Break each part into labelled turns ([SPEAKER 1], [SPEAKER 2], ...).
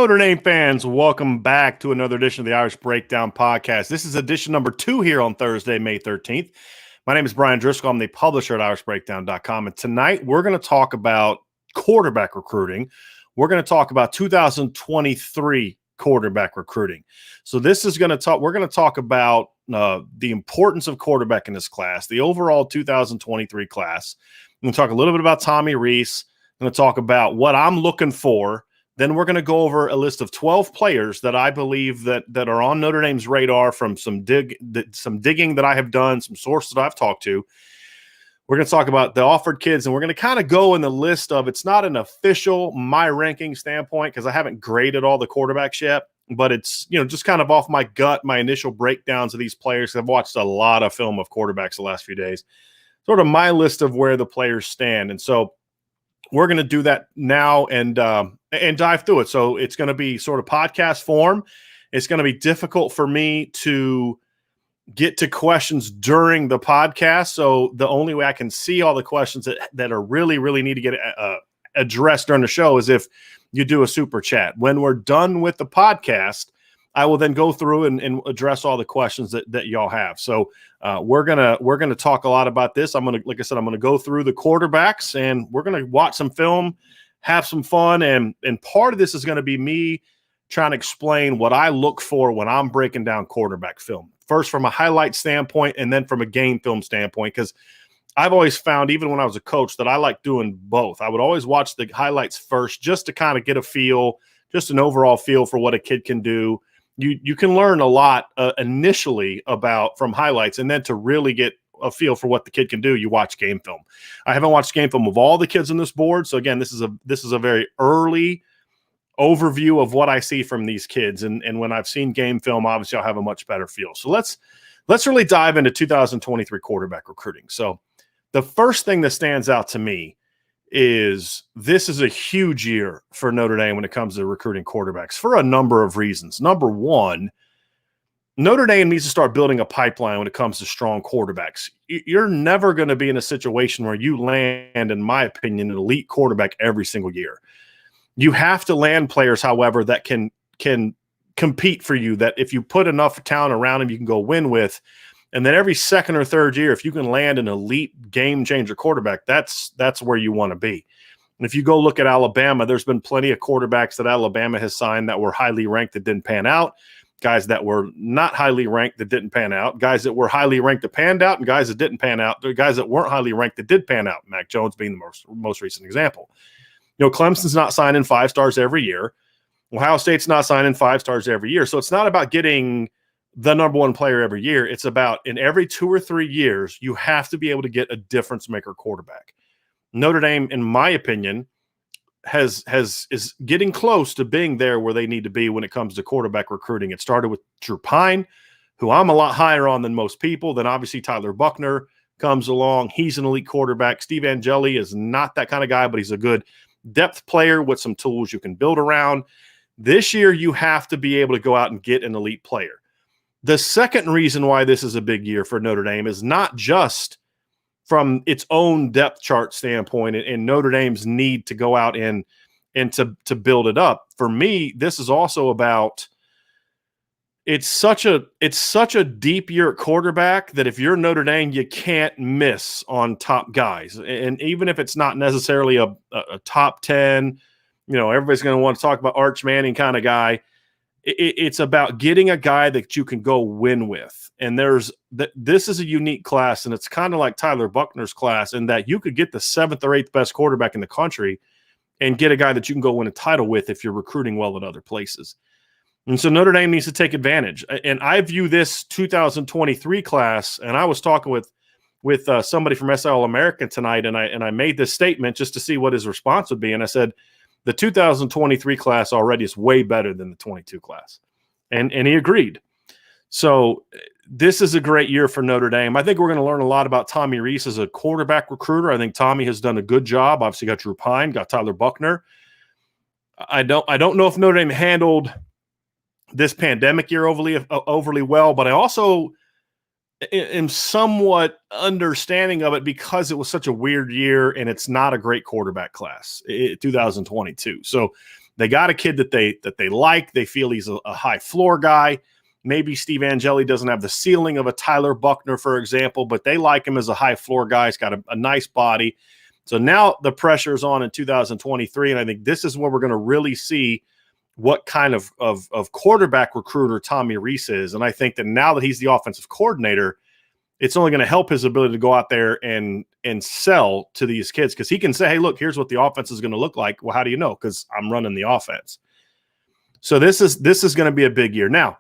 [SPEAKER 1] Notre Dame fans, welcome back to another edition of the Irish Breakdown Podcast. This is edition number 2 here on Thursday, May 13th. My name is Brian Driscoll. I'm the publisher at irishbreakdown.com. And tonight we're going to talk about quarterback recruiting. We're going to talk about 2023 quarterback recruiting. So this is going to talk, we're going to talk about the importance of quarterback in this class, the overall 2023 class. I'm going to talk a little bit about Tommy Rees. I'm going to talk about what I'm looking for. Then we're going to go over a list of 12 players that I believe that are on Notre Dame's radar from some digging that I have done, some sources that I've talked to. We're going to talk about the offered kids, and we're going to kind of go in the list of, it's not an official my ranking standpoint because I haven't graded all the quarterbacks yet, but it's, just kind of off my gut, my initial breakdowns of these players. I've watched a lot of film of quarterbacks the last few days, sort of my list of where the players stand. And so we're going to do that now and dive through it. So it's going to be sort of podcast form. It's going to be difficult for me to get to questions during the podcast. So the only way I can see all the questions that are really need to get addressed during the show is if you do a super chat. When we're done with the podcast, I will then go through and address all the questions that y'all have. So we're gonna talk a lot about this. Like I said, I'm gonna go through the quarterbacks, and we're gonna watch some film, have some fun, and part of this is gonna be me trying to explain what I look for when I'm breaking down quarterback film. First from a highlight standpoint, and then from a game film standpoint, because I've always found, even when I was a coach, that I like doing both. I would always watch the highlights first just to kind of get a feel, just an overall feel for what a kid can do. You can learn a lot initially from highlights, and then to really get a feel for what the kid can do, you watch game film. I haven't watched game film of all the kids on this board, so again, this is a very early overview of what I see from these kids, and when I've seen game film, obviously I'll have a much better feel. So let's really dive into 2023 quarterback recruiting. So the first thing that stands out to me is this is a huge year for Notre Dame when it comes to recruiting quarterbacks for a number of reasons. Number one, Notre Dame needs to start building a pipeline when it comes to strong quarterbacks. You're never going to be in a situation where you land, in my opinion, an elite quarterback every single year. You have to land players, however, that can compete for you, that if you put enough talent around them, you can go win with. And then every second or third year, if you can land an elite game-changer quarterback, that's where you want to be. And if you go look at Alabama, there's been plenty of quarterbacks that Alabama has signed that were highly ranked that didn't pan out, guys that were not highly ranked that didn't pan out, guys that were highly ranked that panned out, and guys that didn't pan out, guys that weren't highly ranked that did pan out, Mac Jones being the most recent example. Clemson's not signing 5 stars every year. Ohio State's not signing 5 stars every year. So it's not about getting the number one player every year. It's about, in every 2 or 3 years, you have to be able to get a difference maker quarterback. Notre Dame, in my opinion, is getting close to being there where they need to be when it comes to quarterback recruiting. It started with Drew Pine, who I'm a lot higher on than most people. Then obviously Tyler Buckner comes along. He's an elite quarterback. Steve Angeli is not that kind of guy, but he's a good depth player with some tools you can build around. This year, you have to be able to go out and get an elite player. The second reason why this is a big year for Notre Dame is not just from its own depth chart standpoint and Notre Dame's need to go out and to build it up. For me, this is also about, it's such a deep year at quarterback that if you're Notre Dame, you can't miss on top guys. And even if it's not necessarily a top 10, everybody's going to want to talk about Arch Manning kind of guy. It's about getting a guy that you can go win with. And this is a unique class, and it's kind of like Tyler Buckner's class in that you could get the 7th or 8th best quarterback in the country and get a guy that you can go win a title with if you're recruiting well at other places. And so Notre Dame needs to take advantage. And I view this 2023 class, and I was talking with somebody from SI All-American tonight, and I made this statement just to see what his response would be. And I said, the 2023 class already is way better than the 22 class. And he agreed. So this is a great year for Notre Dame. I think we're going to learn a lot about Tommy Rees as a quarterback recruiter. I think Tommy has done a good job. Obviously got Drew Pine, got Tyler Buckner. I don't know if Notre Dame handled this pandemic year overly well, but I also am somewhat understanding of it because it was such a weird year and it's not a great quarterback class, 2022. So They got a kid that they like. They feel he's a high floor guy. Maybe Steve Angeli doesn't have the ceiling of a Tyler Buckner, for example, but they like him as a high floor guy. He's got a nice body. So now the pressure is on in 2023, and I think this is where we're going to really see what kind of quarterback recruiter Tommy Rees is. And I think that now that he's the offensive coordinator, it's only going to help his ability to go out there and sell to these kids, because he can say, hey, look, here's what the offense is going to look like. Well, how do you know? Because I'm running the offense. So this is going to be a big year. Now,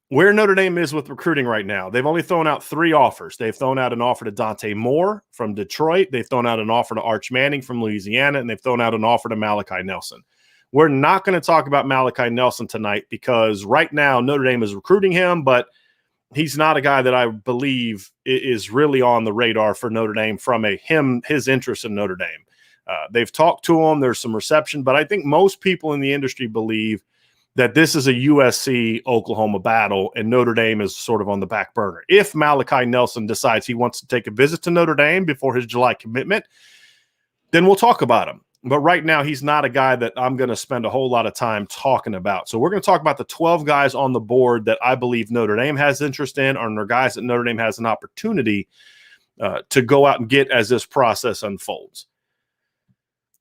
[SPEAKER 1] where Notre Dame is with recruiting right now, they've only thrown out 3 offers. They've thrown out an offer to Dante Moore from Detroit. They've thrown out an offer to Arch Manning from Louisiana, and they've thrown out an offer to Malachi Nelson. We're not going to talk about Malachi Nelson tonight because right now Notre Dame is recruiting him, but he's not a guy that I believe is really on the radar for Notre Dame from his interest in Notre Dame. They've talked to him. There's some reception, but I think most people in the industry believe that this is a USC-Oklahoma battle, and Notre Dame is sort of on the back burner. If Malachi Nelson decides he wants to take a visit to Notre Dame before his July commitment, then we'll talk about him. But right now, he's not a guy that I'm going to spend a whole lot of time talking about. So we're going to talk about the 12 guys on the board that I believe Notre Dame has interest in, or they're guys that Notre Dame has an opportunity to go out and get as this process unfolds.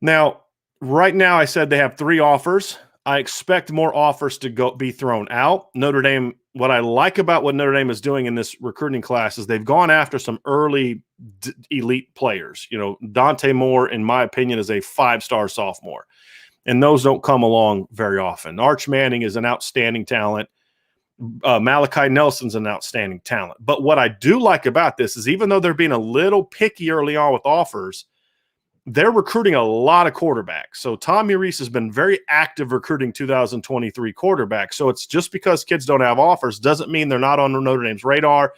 [SPEAKER 1] Now, right now, I said they have 3 offers. I expect more offers to be thrown out. Notre Dame, what I like about what Notre Dame is doing in this recruiting class is they've gone after some early elite players. You know, Dante Moore, in my opinion, is a 5-star sophomore, and those don't come along very often. Arch Manning is an outstanding talent. Malachi Nelson's an outstanding talent. But what I do like about this is even though they're being a little picky early on with offers, they're recruiting a lot of quarterbacks. So Tommy Rees has been very active recruiting 2023 quarterbacks. So it's just because kids don't have offers doesn't mean they're not on Notre Dame's radar.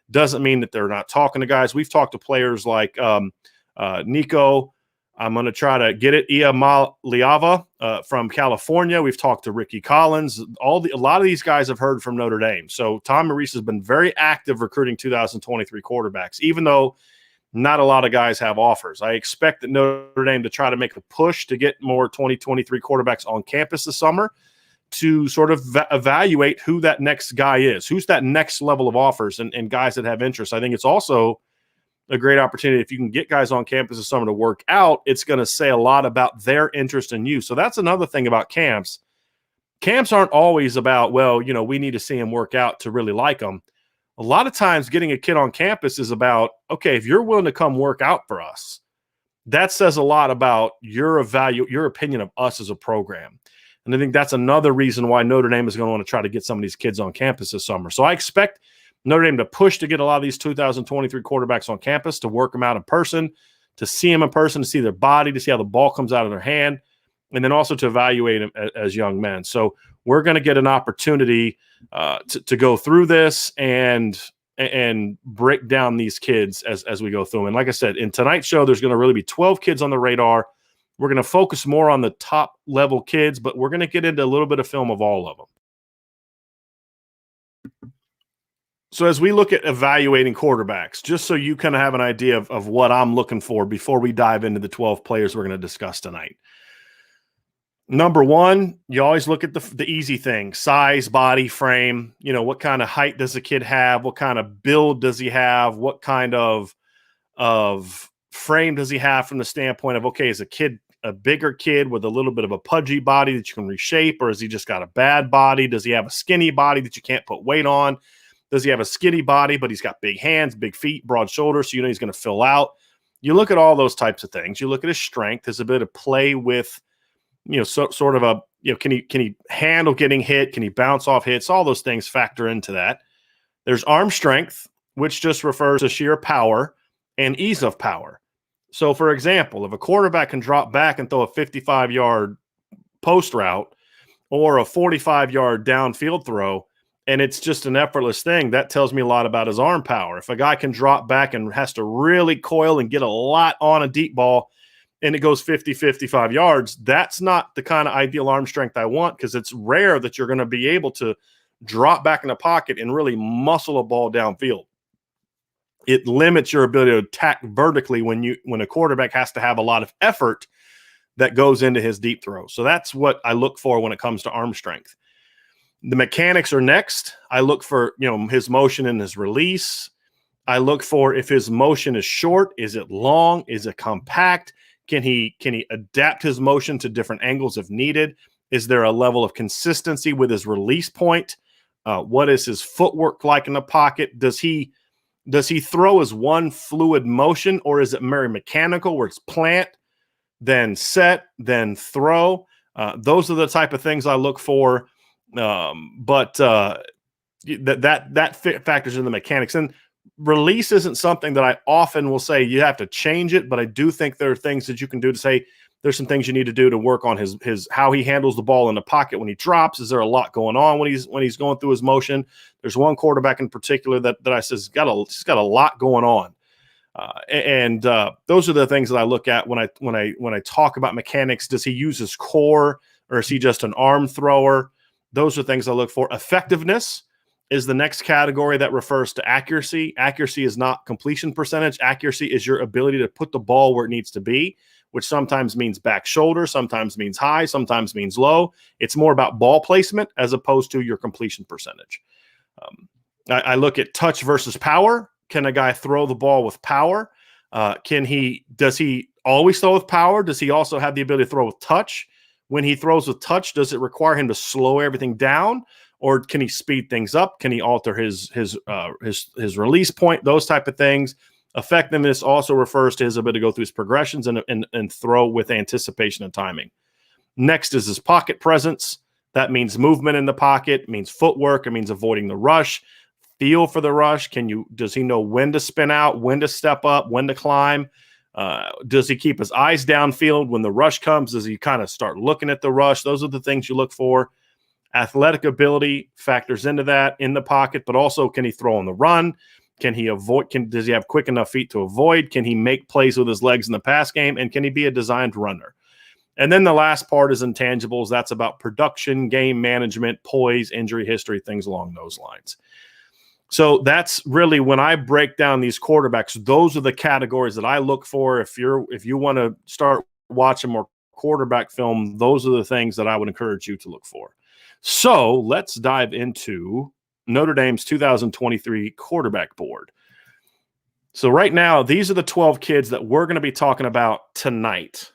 [SPEAKER 1] Doesn't mean that they're not talking to guys. We've talked to players like Nico. I'm going to try to get it. Iamaliava from California. We've talked to Ricky Collins. A lot of these guys have heard from Notre Dame. So Tommy Rees has been very active recruiting 2023 quarterbacks, even though not a lot of guys have offers. I expect that Notre Dame to try to make a push to get more 2023 quarterbacks on campus this summer to sort of evaluate who that next guy is, who's that next level of offers and guys that have interest. I think it's also a great opportunity. If you can get guys on campus this summer to work out, it's going to say a lot about their interest in you. So that's another thing about camps. Camps aren't always about, well, you know, we need to see him work out to really like him. A lot of times getting a kid on campus is about, okay, if you're willing to come work out for us, that says a lot about your opinion of us as a program. And I think that's another reason why Notre Dame is going to want to try to get some of these kids on campus this summer. So I expect Notre Dame to push to get a lot of these 2023 quarterbacks on campus, to work them out in person, to see them in person, to see their body, to see how the ball comes out of their hand, and then also to evaluate them as young men. So we're going to get an opportunity to go through this and break down these kids as we go through them. And like I said, in tonight's show, there's going to really be 12 kids on the radar. We're going to focus more on the top level kids, but we're going to get into a little bit of film of all of them. So as we look at evaluating quarterbacks, just so you kind of have an idea of what I'm looking for before we dive into the 12 players we're going to discuss tonight. Number one, you always look at the easy thing: size, body, frame. You know, what kind of height does a kid have? What kind of build does he have? What kind of frame does he have from the standpoint of, okay, is a kid a bigger kid with a little bit of a pudgy body that you can reshape, or has he just got a bad body? Does he have a skinny body that you can't put weight on? Does he have a skinny body, but he's got big hands, big feet, broad shoulders, so you know he's going to fill out? You look at all those types of things. You look at his strength, his ability to play with, you know, sort of a, you know, can he handle getting hit? Can he bounce off hits? All those things factor into that. There's arm strength, which just refers to sheer power and ease of power. So, for example, if a quarterback can drop back and throw a 55-yard post route or a 45-yard downfield throw, and it's just an effortless thing, that tells me a lot about his arm power. If a guy can drop back and has to really coil and get a lot on a deep ball, and it goes 50, 55 yards, that's not the kind of ideal arm strength I want, because it's rare that you're going to be able to drop back in the pocket and really muscle a ball downfield. It limits your ability to attack vertically when a quarterback has to have a lot of effort that goes into his deep throw. So that's what I look for when it comes to arm strength. The mechanics are next. I look for, his motion and his release. I look for if his motion is short, is it long, is it compact? Can he adapt his motion to different angles if needed? Is there a level of consistency with his release point? What is his footwork like in the pocket? Does he throw as one fluid motion, or is it very mechanical where it's plant, then set, then throw? Those are the type of things I look for. That factors in the mechanics. And release isn't something that I often will say you have to change it, but I do think there are things that you can do to say there's some things you need to do to work on his how he handles the ball in the pocket when he drops. Is there a lot going on when he's going through his motion? There's one quarterback in particular that I says he's got a lot going on. Those are the things that I look at when I talk about mechanics. Does he use his core, or is he just an arm thrower? Those are things I look for. Effectiveness is the next category that refers to accuracy. Accuracy is not completion percentage. Accuracy is your ability to put the ball where it needs to be, which sometimes means back shoulder, sometimes means high, sometimes means low. It's more about ball placement as opposed to your completion percentage. I look at touch versus power. Can a guy throw the ball with power? Does he always throw with power? Does he also have the ability to throw with touch? When he throws with touch, does it require him to slow everything down, or can he speed things up? Can he alter his release point? Those type of things. Effectiveness also refers to his ability to go through his progressions and throw with anticipation and timing. Next is his pocket presence. That means movement in the pocket. It means footwork. It means avoiding the rush. Feel for the rush. Does he know when to spin out, when to step up, when to climb? Does he keep his eyes downfield when the rush comes? Does he kind of start looking at the rush? Those are the things you look for. Athletic ability factors into that in the pocket, but also can he throw on the run? Can he avoid? Does he have quick enough feet to avoid? Can he make plays with his legs in the pass game? And can he be a designed runner? And then the last part is intangibles. That's about production, game management, poise, injury history, things along those lines. So that's really, when I break down these quarterbacks, those are the categories that I look for. If you want to start watching more quarterback film, those are the things that I would encourage you to look for. So let's dive into Notre Dame's 2023 quarterback board. So right now, these are the 12 kids that we're going to be talking about tonight.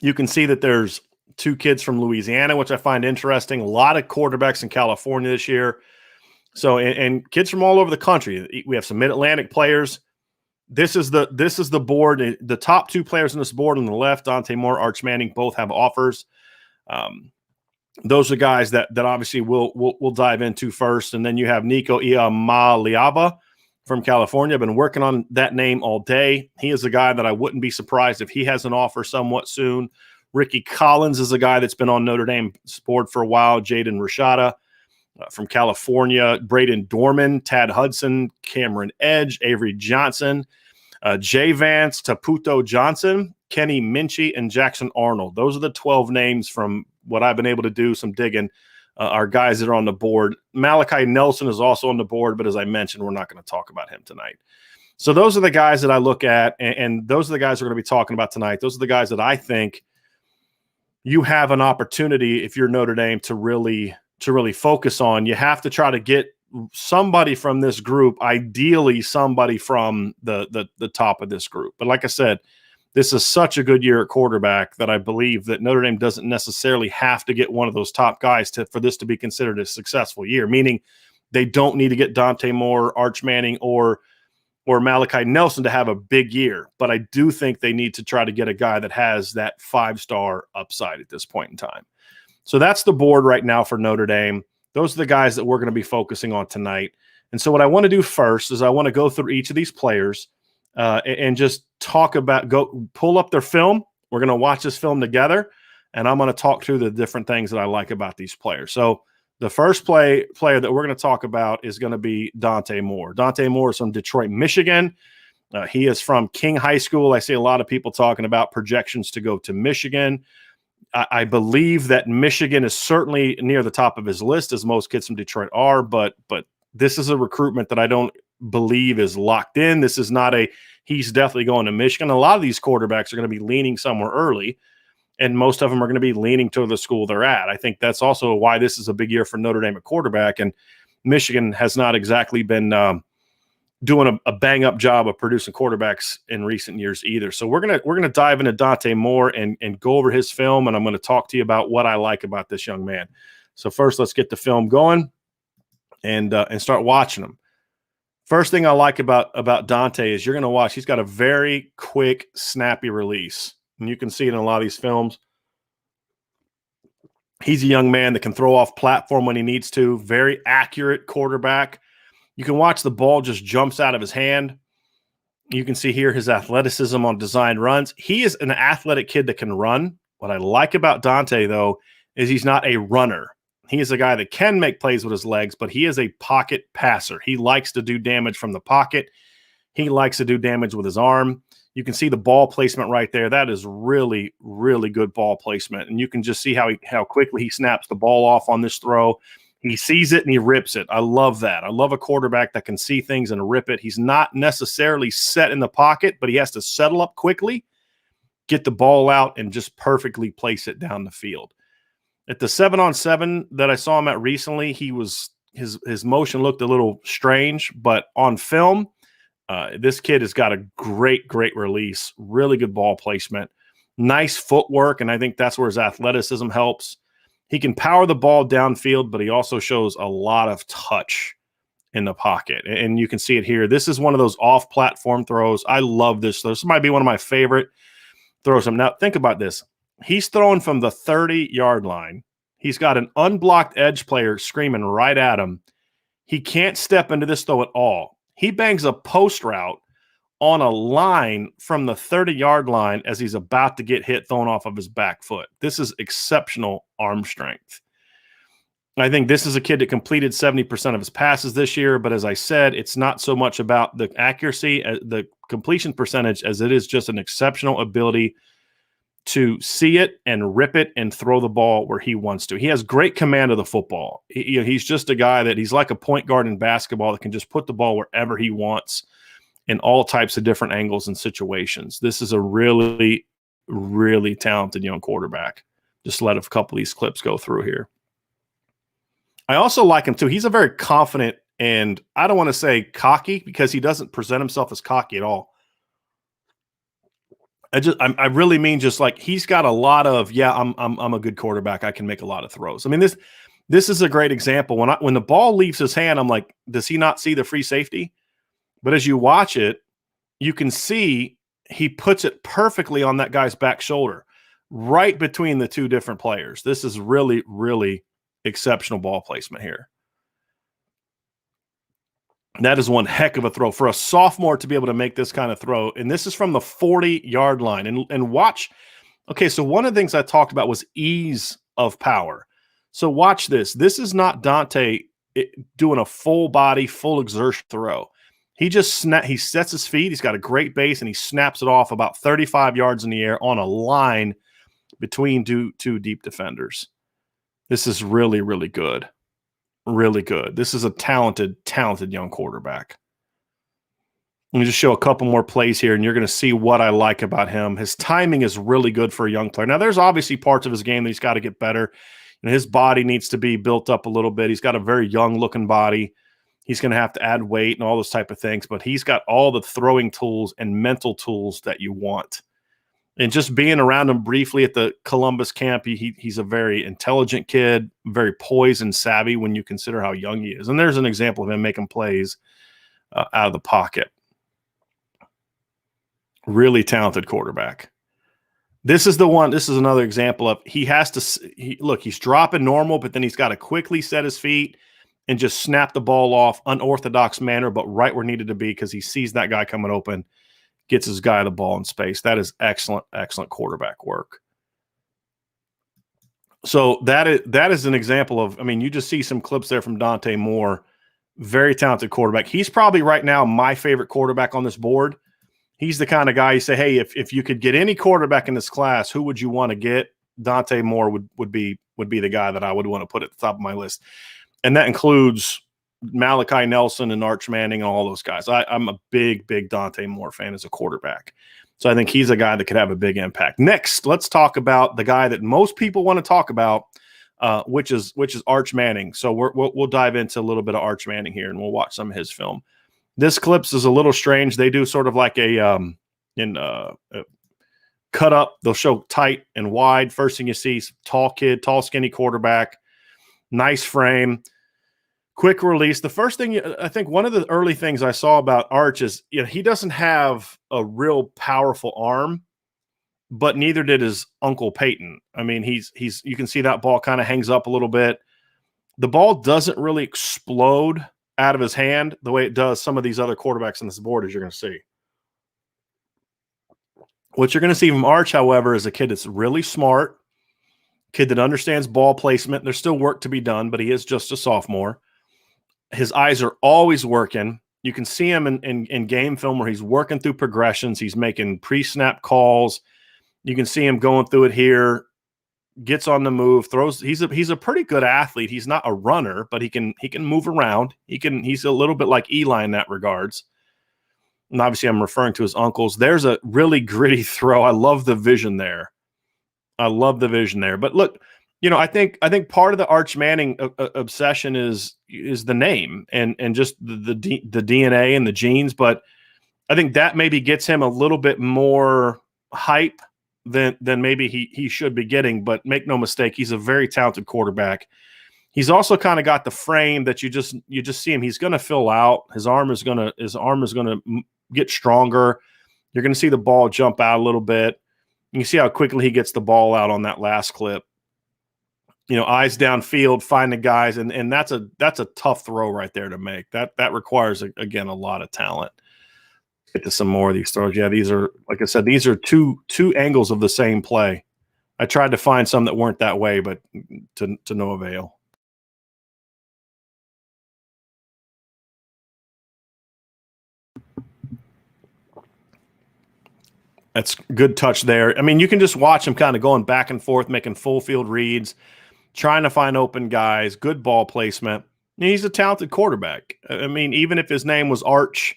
[SPEAKER 1] You can see that there's 2 kids from Louisiana, which I find interesting. A lot of quarterbacks in California this year. So, and kids from all over the country. We have some Mid-Atlantic players. This is the board. The top 2 players on this board on the left, Dante Moore, Arch Manning, both have offers. Those are guys that obviously we'll dive into first. And then you have Nico Iamaliava from California. I've been working on that name all day. He is a guy that I wouldn't be surprised if he has an offer somewhat soon. Ricky Collins is a guy that's been on Notre Dame's board for a while. Jaden Rashada from California. Braden Dorman, Tad Hudson, Cameron Edge, Avery Johnson, Jvance, Taputo Johnson, Kenny Minchi, and Jackson Arnold. Those are the 12 names from what I've been able to do some digging. Are guys that are on the board. Malachi Nelson is also on the board, but as I mentioned, we're not going to talk about him tonight. So those are the guys that I look at, and those are the guys we're going to be talking about tonight. Those are the guys that I think you have an opportunity, if you're Notre Dame, to really focus on. You have to try to get somebody from this group, ideally somebody from the top of this group. But like I said, this is such a good year at quarterback that I believe that Notre Dame doesn't necessarily have to get one of those top guys for this to be considered a successful year, meaning they don't need to get Dante Moore, Arch Manning, or Malachi Nelson to have a big year. But I do think they need to try to get a guy that has that 5-star upside at this point in time. So that's the board right now for Notre Dame. Those are the guys that we're going to be focusing on tonight. And so what I want to do first is I want to go through each of these players and just pull up their film. We're going to watch this film together, and I'm going to talk through the different things that I like about these players. So the first player that we're going to talk about is going to be Dante Moore. Dante Moore is from Detroit, Michigan. He is from King High School. I see a lot of people talking about projections to go to Michigan. I believe that Michigan is certainly near the top of his list, as most kids from Detroit are, but this is a recruitment that I don't believe is locked in. This is not he's definitely going to Michigan. A lot of these quarterbacks are going to be leaning somewhere early, and most of them are going to be leaning to the school they're at. I think that's also why this is a big year for Notre Dame at quarterback, and Michigan has not exactly been doing a bang up job of producing quarterbacks in recent years either. So we're gonna dive into Dante Moore and go over his film, and I'm going to talk to you about what I like about this young man. So first, let's get the film going and start watching him. First thing I like about Dante is you're going to watch. He's got a very quick, snappy release, and you can see it in a lot of these films. He's a young man that can throw off platform when he needs to. Very accurate quarterback. You can watch the ball just jumps out of his hand. You can see here his athleticism on designed runs. He is an athletic kid that can run. What I like about Dante, though, is he's not a runner. He is a guy that can make plays with his legs, but he is a pocket passer. He likes to do damage from the pocket. He likes to do damage with his arm. You can see the ball placement right there. That is really, really good ball placement. And you can just see how quickly he snaps the ball off on this throw. He sees it and he rips it. I love that. I love a quarterback that can see things and rip it. He's not necessarily set in the pocket, but he has to settle up quickly, get the ball out, and just perfectly place it down the field. At the 7-on-7 that I saw him at recently, his motion looked a little strange, but on film, this kid has got a great release, really good ball placement, nice footwork, and I think that's where his athleticism helps. He can power the ball downfield, but he also shows a lot of touch in the pocket, and you can see it here. This is one of those off-platform throws. I love this. This might be one of my favorite throws. Now, think about this. He's throwing from the 30-yard line. He's got an unblocked edge player screaming right at him. He can't step into this throw at all. He bangs a post route on a line from the 30-yard line as he's about to get hit, thrown off of his back foot. This is exceptional arm strength. I think this is a kid that completed 70% of his passes this year, but as I said, it's not so much about the accuracy, the completion percentage, as it is just an exceptional ability to see it and rip it and throw the ball where he wants to. He has great command of the football. He's just a guy that he's like a point guard in basketball that can just put the ball wherever he wants in all types of different angles and situations. This is a really, really talented young quarterback. Just let a couple of these clips go through here. I also like him too. He's a very confident, and I don't want to say cocky because he doesn't present himself as cocky at all. I really mean just like he's got a lot of, yeah, I'm a good quarterback. I can make a lot of throws. I mean, this is a great example. When the ball leaves his hand, I'm like, does he not see the free safety? But as you watch it, you can see he puts it perfectly on that guy's back shoulder, right between the two different players. This is really, really exceptional ball placement here. That is one heck of a throw for a sophomore to be able to make this kind of throw. And this is from the 40-yard line. And watch. Okay, so one of the things I talked about was ease of power. So watch this. This is not Dante doing a full body, full exertion throw. He sets his feet. He's got a great base, and he snaps it off about 35 yards in the air on a line between two deep defenders. This is really, really good. Really good. This is a talented young quarterback. Let me just show a couple more plays here, and you're going to see what I like about him. His timing is really good for a young player. Now, there's obviously parts of his game that he's got to get better. His body needs to be built up a little bit. He's got a very young-looking body. He's going to have to add weight and all those type of things, but he's got all the throwing tools and mental tools that you want. And just being around him briefly at the Columbus camp, he's a very intelligent kid, very poised and savvy when you consider how young he is. And there's an example of him making plays out of the pocket. Really talented quarterback. This is another example of he's dropping normal, but then he's got to quickly set his feet and just snap the ball off, unorthodox manner, but right where needed to be because he sees that guy coming open. Gets his guy the ball in space. That is excellent quarterback work. So that is an example of, I mean, you just see some clips there from Dante Moore, very talented quarterback. He's probably right now my favorite quarterback on this board. He's the kind of guy you say, hey, if you could get any quarterback in this class, who would you want to get? Dante Moore would be the guy that I would want to put at the top of my list. And that includes Malachi Nelson and Arch Manning and all those guys. I'm a big Dante Moore fan as a quarterback. So I think he's a guy that could have a big impact. Next, let's talk about the guy that most people want to talk about, which is Arch Manning. So we'll dive into a little bit of Arch Manning here, and we'll watch some of his film. This clips is a little strange. They do sort of like a cut up. They'll show tight and wide. First thing you see, tall kid, tall, skinny quarterback, nice frame, quick release. The first thing, I think one of the early things I saw about Arch is, he doesn't have a real powerful arm, but neither did his uncle Peyton. I mean, you can see that ball kind of hangs up a little bit. The ball doesn't really explode out of his hand the way it does some of these other quarterbacks on this board, as you're going to see. What you're going to see from Arch, however, is a kid that's really smart, kid that understands ball placement. There's still work to be done, but he is just a sophomore. His eyes are always working. You can see him in game film where he's working through progressions. He's making pre-snap calls. You can see him going through it here, gets on the move, throws. He's a pretty good athlete. He's not a runner, but he can move around. He's a little bit like Eli in that regards. And obviously I'm referring to his uncles. There's a really gritty throw. I love the vision there. But look, I think part of the Arch Manning obsession is the name and just the DNA and the genes. But I think that maybe gets him a little bit more hype than maybe he should be getting. But make no mistake, he's a very talented quarterback. He's also kind of got the frame that you just see him. He's going to fill out. His arm is going to get stronger. You're going to see the ball jump out a little bit. You can see how quickly he gets the ball out on that last clip. Eyes downfield, find the guys, and that's a tough throw right there to make. That requires, again, a lot of talent. Get to some more of these throws. Yeah, these are, like I said, these are two angles of the same play. I tried to find some that weren't that way, but to no avail. That's good touch there. I mean, you can just watch him kind of going back and forth, making full field reads, trying to find open guys, good ball placement. He's a talented quarterback. I mean, even if his name was Arch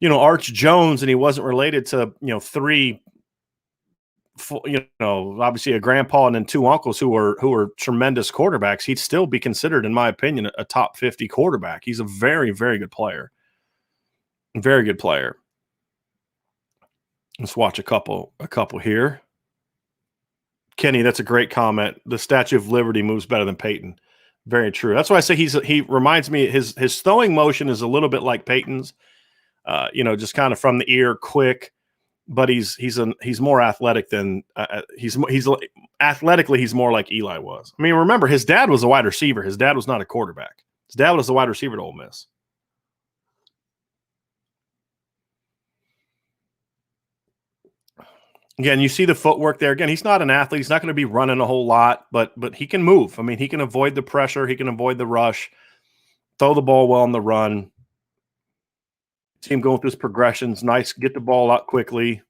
[SPEAKER 1] Jones and he wasn't related to, three, obviously a grandpa and then two uncles who were tremendous quarterbacks, he'd still be considered, in my opinion, a top 50 quarterback. He's a very, very good player. Very good player. Let's watch a couple here. Kenny, that's a great comment. The Statue of Liberty moves better than Peyton. Very true. That's why I say he reminds me, his throwing motion is a little bit like Peyton's. Just kind of from the ear, quick. But he's more athletic than athletically he's more like Eli was. I mean, remember, his dad was a wide receiver. His dad was not a quarterback. His dad was a wide receiver at Ole Miss. Again, you see the footwork there. Again, he's not an athlete. He's not going to be running a whole lot, but he can move. I mean, he can avoid the pressure. He can avoid the rush, throw the ball well on the run. See him going through his progressions. Nice, get the ball out quickly.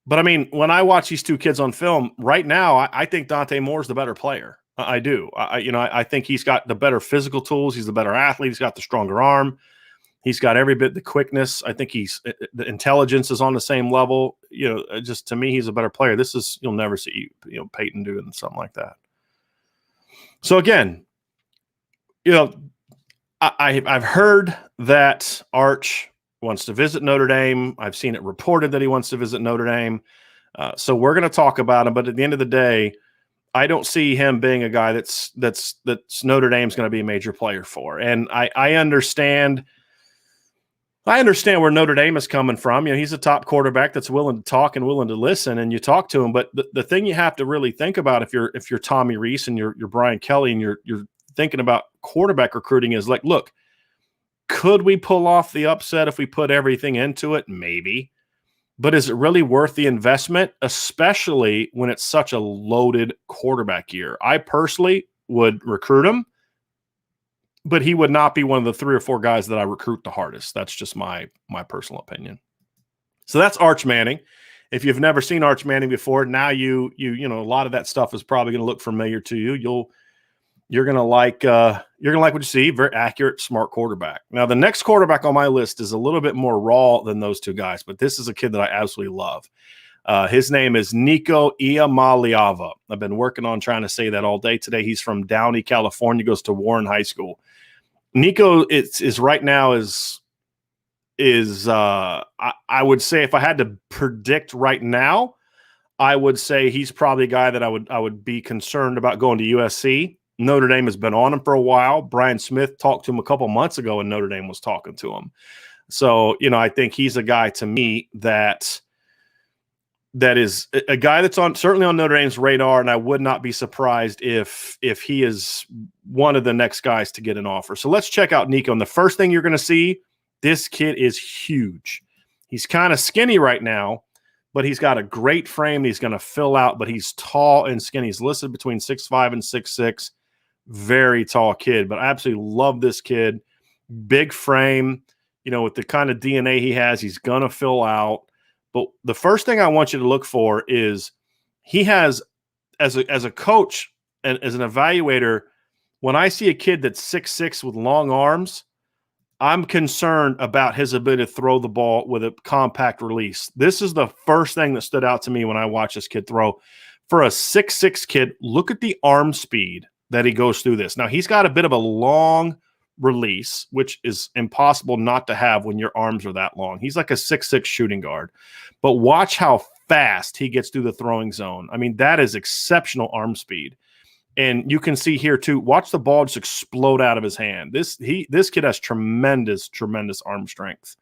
[SPEAKER 1] But, I mean, when I watch these two kids on film, right now, I think Dante Moore is the better player. I do. I think he's got the better physical tools. He's the better athlete. He's got the stronger arm. He's got every bit the quickness. I think the intelligence is on the same level. Just to me, he's a better player. You'll never see Peyton doing something like that. So again, I've heard that Arch wants to visit Notre Dame. I've seen it reported that he wants to visit Notre Dame. So we're going to talk about him. But at the end of the day, I don't see him being a guy that's Notre Dame's going to be a major player for. And I understand. I understand where Notre Dame is coming from. He's a top quarterback that's willing to talk and willing to listen, and you talk to him. But the thing you have to really think about if you're Tommy Rees and you're Brian Kelly and you're thinking about quarterback recruiting is like, look, could we pull off the upset if we put everything into it? Maybe. But is it really worth the investment, especially when it's such a loaded quarterback year? I personally would recruit him, but he would not be one of the 3 or 4 guys that I recruit the hardest. That's just my personal opinion. So that's Arch Manning. If you've never seen Arch Manning before, now you a lot of that stuff is probably going to look familiar to you. You're gonna like what you see. Very accurate, smart quarterback. Now, the next quarterback on my list is a little bit more raw than those two guys, but this is a kid that I absolutely love. His name is Nico Iamaliava. I've been working on trying to say that all day today. He's from Downey, California, goes to Warren High School. Nico is right now I would say, if I had to predict right now, I would say he's probably a guy that I would be concerned about going to USC. Notre Dame has been on him for a while. Brian Smith talked to him a couple months ago, and Notre Dame was talking to him. So, I think he's a guy to me that is a guy that's certainly on Notre Dame's radar, and I would not be surprised if he is one of the next guys to get an offer. So let's check out Nico. And the first thing you're going to see, this kid is huge. He's kind of skinny right now, but he's got a great frame. He's going to fill out, but he's tall and skinny. He's listed between 6'5" and 6'6". Very tall kid, but I absolutely love this kid. Big frame, with the kind of DNA he has, he's going to fill out. But the first thing I want you to look for is he has, as a coach and as an evaluator, when I see a kid that's 6'6" with long arms, I'm concerned about his ability to throw the ball with a compact release. This is the first thing that stood out to me when I watched this kid throw. For a 6'6" kid, look at the arm speed that he goes through this. Now, he's got a bit of a long release, which is impossible not to have when your arms are that long. He's like a 6'6" shooting guard. But watch how fast he gets through the throwing zone. I mean, that is exceptional arm speed. And you can see here, too, watch the ball just explode out of his hand. This kid has tremendous, tremendous arm strength.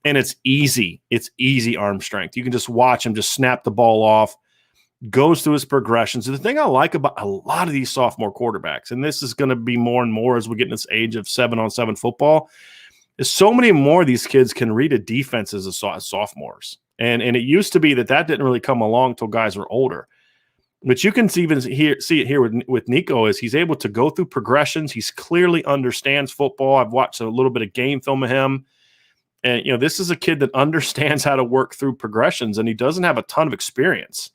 [SPEAKER 1] And it's easy. It's easy arm strength. You can just watch him just snap the ball off, goes through his progressions. And the thing I like about a lot of these sophomore quarterbacks, and this is going to be more and more as we get in this age of 7-on-7 football, is so many more of these kids can read a defense as sophomores. And it used to be that didn't really come along until guys were older. But you can see it here with Nico, is he's able to go through progressions. He's clearly understands football. I've watched a little bit of game film of him. And, this is a kid that understands how to work through progressions, and he doesn't have a ton of experience.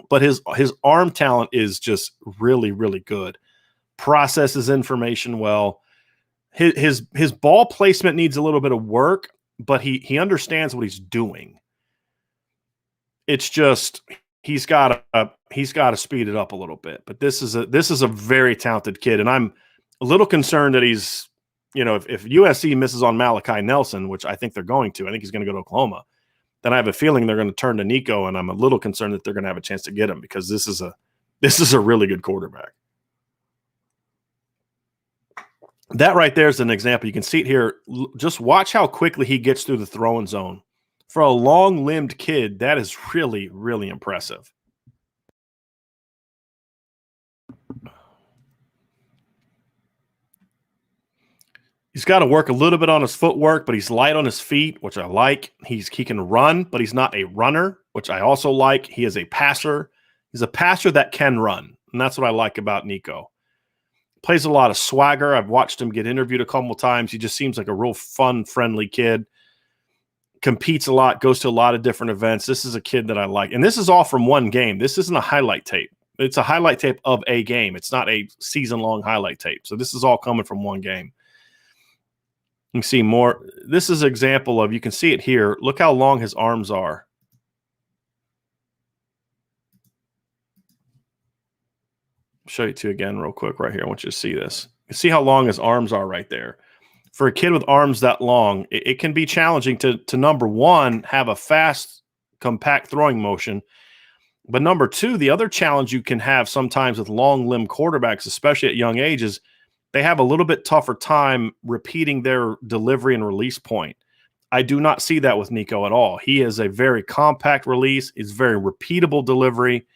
[SPEAKER 1] But his arm talent is just really, really good. Processes information well. His ball placement needs a little bit of work, but he understands what he's doing. It's just he's got to speed it up a little bit. But this is a very talented kid, and I'm a little concerned that he's, if USC misses on Malachi Nelson, which I think they're going to, I think he's going to go to Oklahoma, then I have a feeling they're going to turn to Nico, and I'm a little concerned that they're going to have a chance to get him, because this is a really good quarterback. That right there is an example. You can see it here. Just watch how quickly he gets through the throwing zone. For a long-limbed kid, that is really, really impressive. He's got to work a little bit on his footwork, but he's light on his feet, which I like. He can run, but he's not a runner, which I also like. He is a passer. He's a passer that can run, and that's what I like about Nico. Plays a lot of swagger. I've watched him get interviewed a couple of times. He just seems like a real fun, friendly kid. Competes a lot, goes to a lot of different events. This is a kid that I like. And this is all from one game. This isn't a highlight tape. It's a highlight tape of a game. It's not a season-long highlight tape. So this is all coming from one game. You can see more. This is an example of, you can see it here. Look how long his arms are. I'll show you two again real quick right here. I want you to see this. You see how long his arms are right there. For a kid with arms that long, it can be challenging to number one, have a fast, compact throwing motion. But number two, the other challenge you can have sometimes with long limb quarterbacks, especially at young ages, they have a little bit tougher time repeating their delivery and release point. I do not see that with Nico at all. He has a very compact release. It's very repeatable delivery.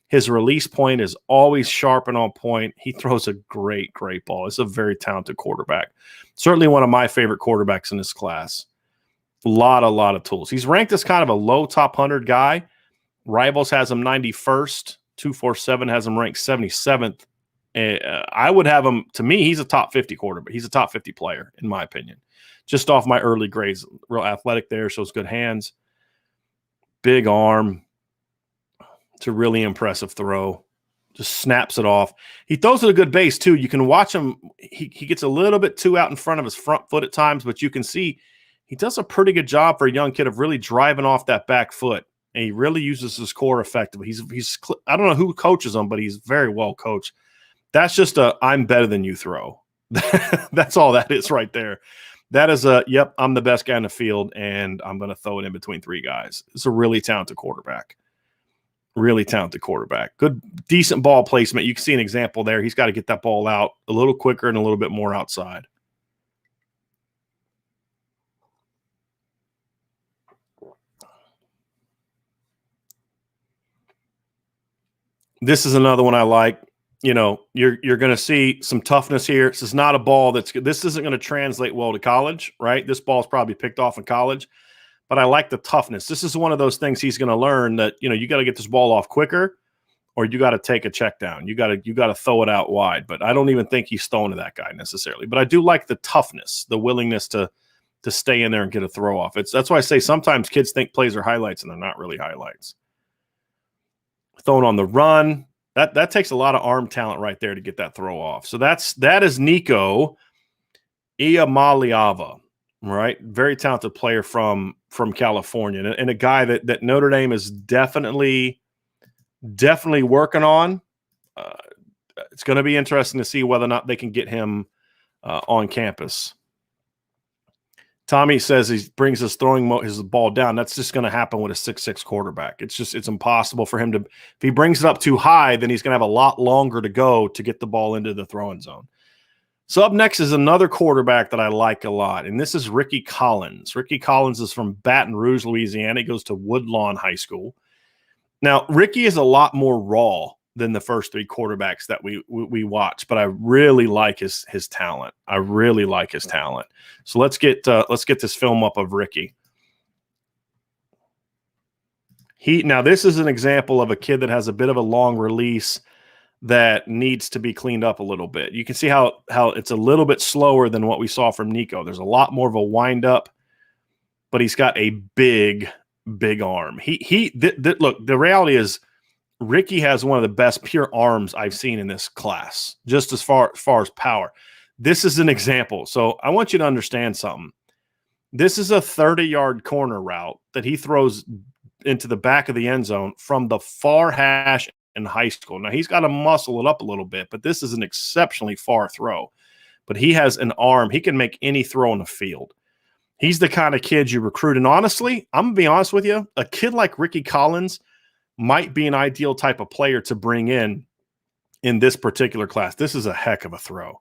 [SPEAKER 1] His release point is always sharp and on point. He throws a great, great ball. It's a very talented quarterback. Certainly one of my favorite quarterbacks in this class. A lot of tools. He's ranked as kind of a low top 100 guy. Rivals has him 91st. 247 has him ranked 77th. I would have him, to me, he's a top 50 quarterback. He's a top 50 player, in my opinion. Just off my early grades. Real athletic there, shows good hands. Big arm. It's a really impressive throw. Just snaps it off. He throws it a good base, too. You can watch him. He gets a little bit too out in front of his front foot at times, but you can see he does a pretty good job for a young kid of really driving off that back foot. And he really uses his core effectively. He's I don't know who coaches him, but he's very well coached. That's just a I'm better than you throw. That's all that is right there. That is yep, I'm the best guy in the field, and I'm going to throw it in between three guys. It's a really talented quarterback. Really talented quarterback. Good, decent ball placement. You can see an example there. He's got to get that ball out a little quicker and a little bit more outside. This is another one I like. You know, you're going to see some toughness here. This is not a ball this isn't going to translate well to college, right? This ball is probably picked off in college, but I like the toughness. This is one of those things he's going to learn that, you know, you got to get this ball off quicker, or you got to take a check down. You got to throw it out wide. But I don't even think he's throwing to that guy necessarily. But I do like the toughness, the willingness to stay in there and get a throw off. That's why I say sometimes kids think plays are highlights and they're not really highlights. Throwing on the run. That takes a lot of arm talent right there to get that throw off. So that is Nico Iamaliava, right? Very talented player from California, and a guy that Notre Dame is definitely working on. It's going to be interesting to see whether or not they can get him on campus. Tommy says he brings his his ball down. That's just going to happen with a 6'6" quarterback. It's impossible for him to – if he brings it up too high, then he's going to have a lot longer to go to get the ball into the throwing zone. So up next is another quarterback that I like a lot, and this is Ricky Collins. Ricky Collins is from Baton Rouge, Louisiana. He goes to Woodlawn High School. Now, Ricky is a lot more raw than the first three quarterbacks that we watch, but I really like his talent. I really like his talent. So let's get this film up of Ricky. Now this is an example of a kid that has a bit of a long release that needs to be cleaned up a little bit. You can see how it's a little bit slower than what we saw from Nico. There's a lot more of a wind up, but he's got a big arm. Look, the reality is Ricky has one of the best pure arms I've seen in this class, just as far as power. This is an example. So I want you to understand something. This is a 30-yard corner route that he throws into the back of the end zone from the far hash in high school. Now, he's got to muscle it up a little bit, but this is an exceptionally far throw. But he has an arm. He can make any throw on the field. He's the kind of kid you recruit. And honestly, I'm going to be honest with you, a kid like Ricky Collins might be an ideal type of player to bring in this particular class. This is a heck of a throw.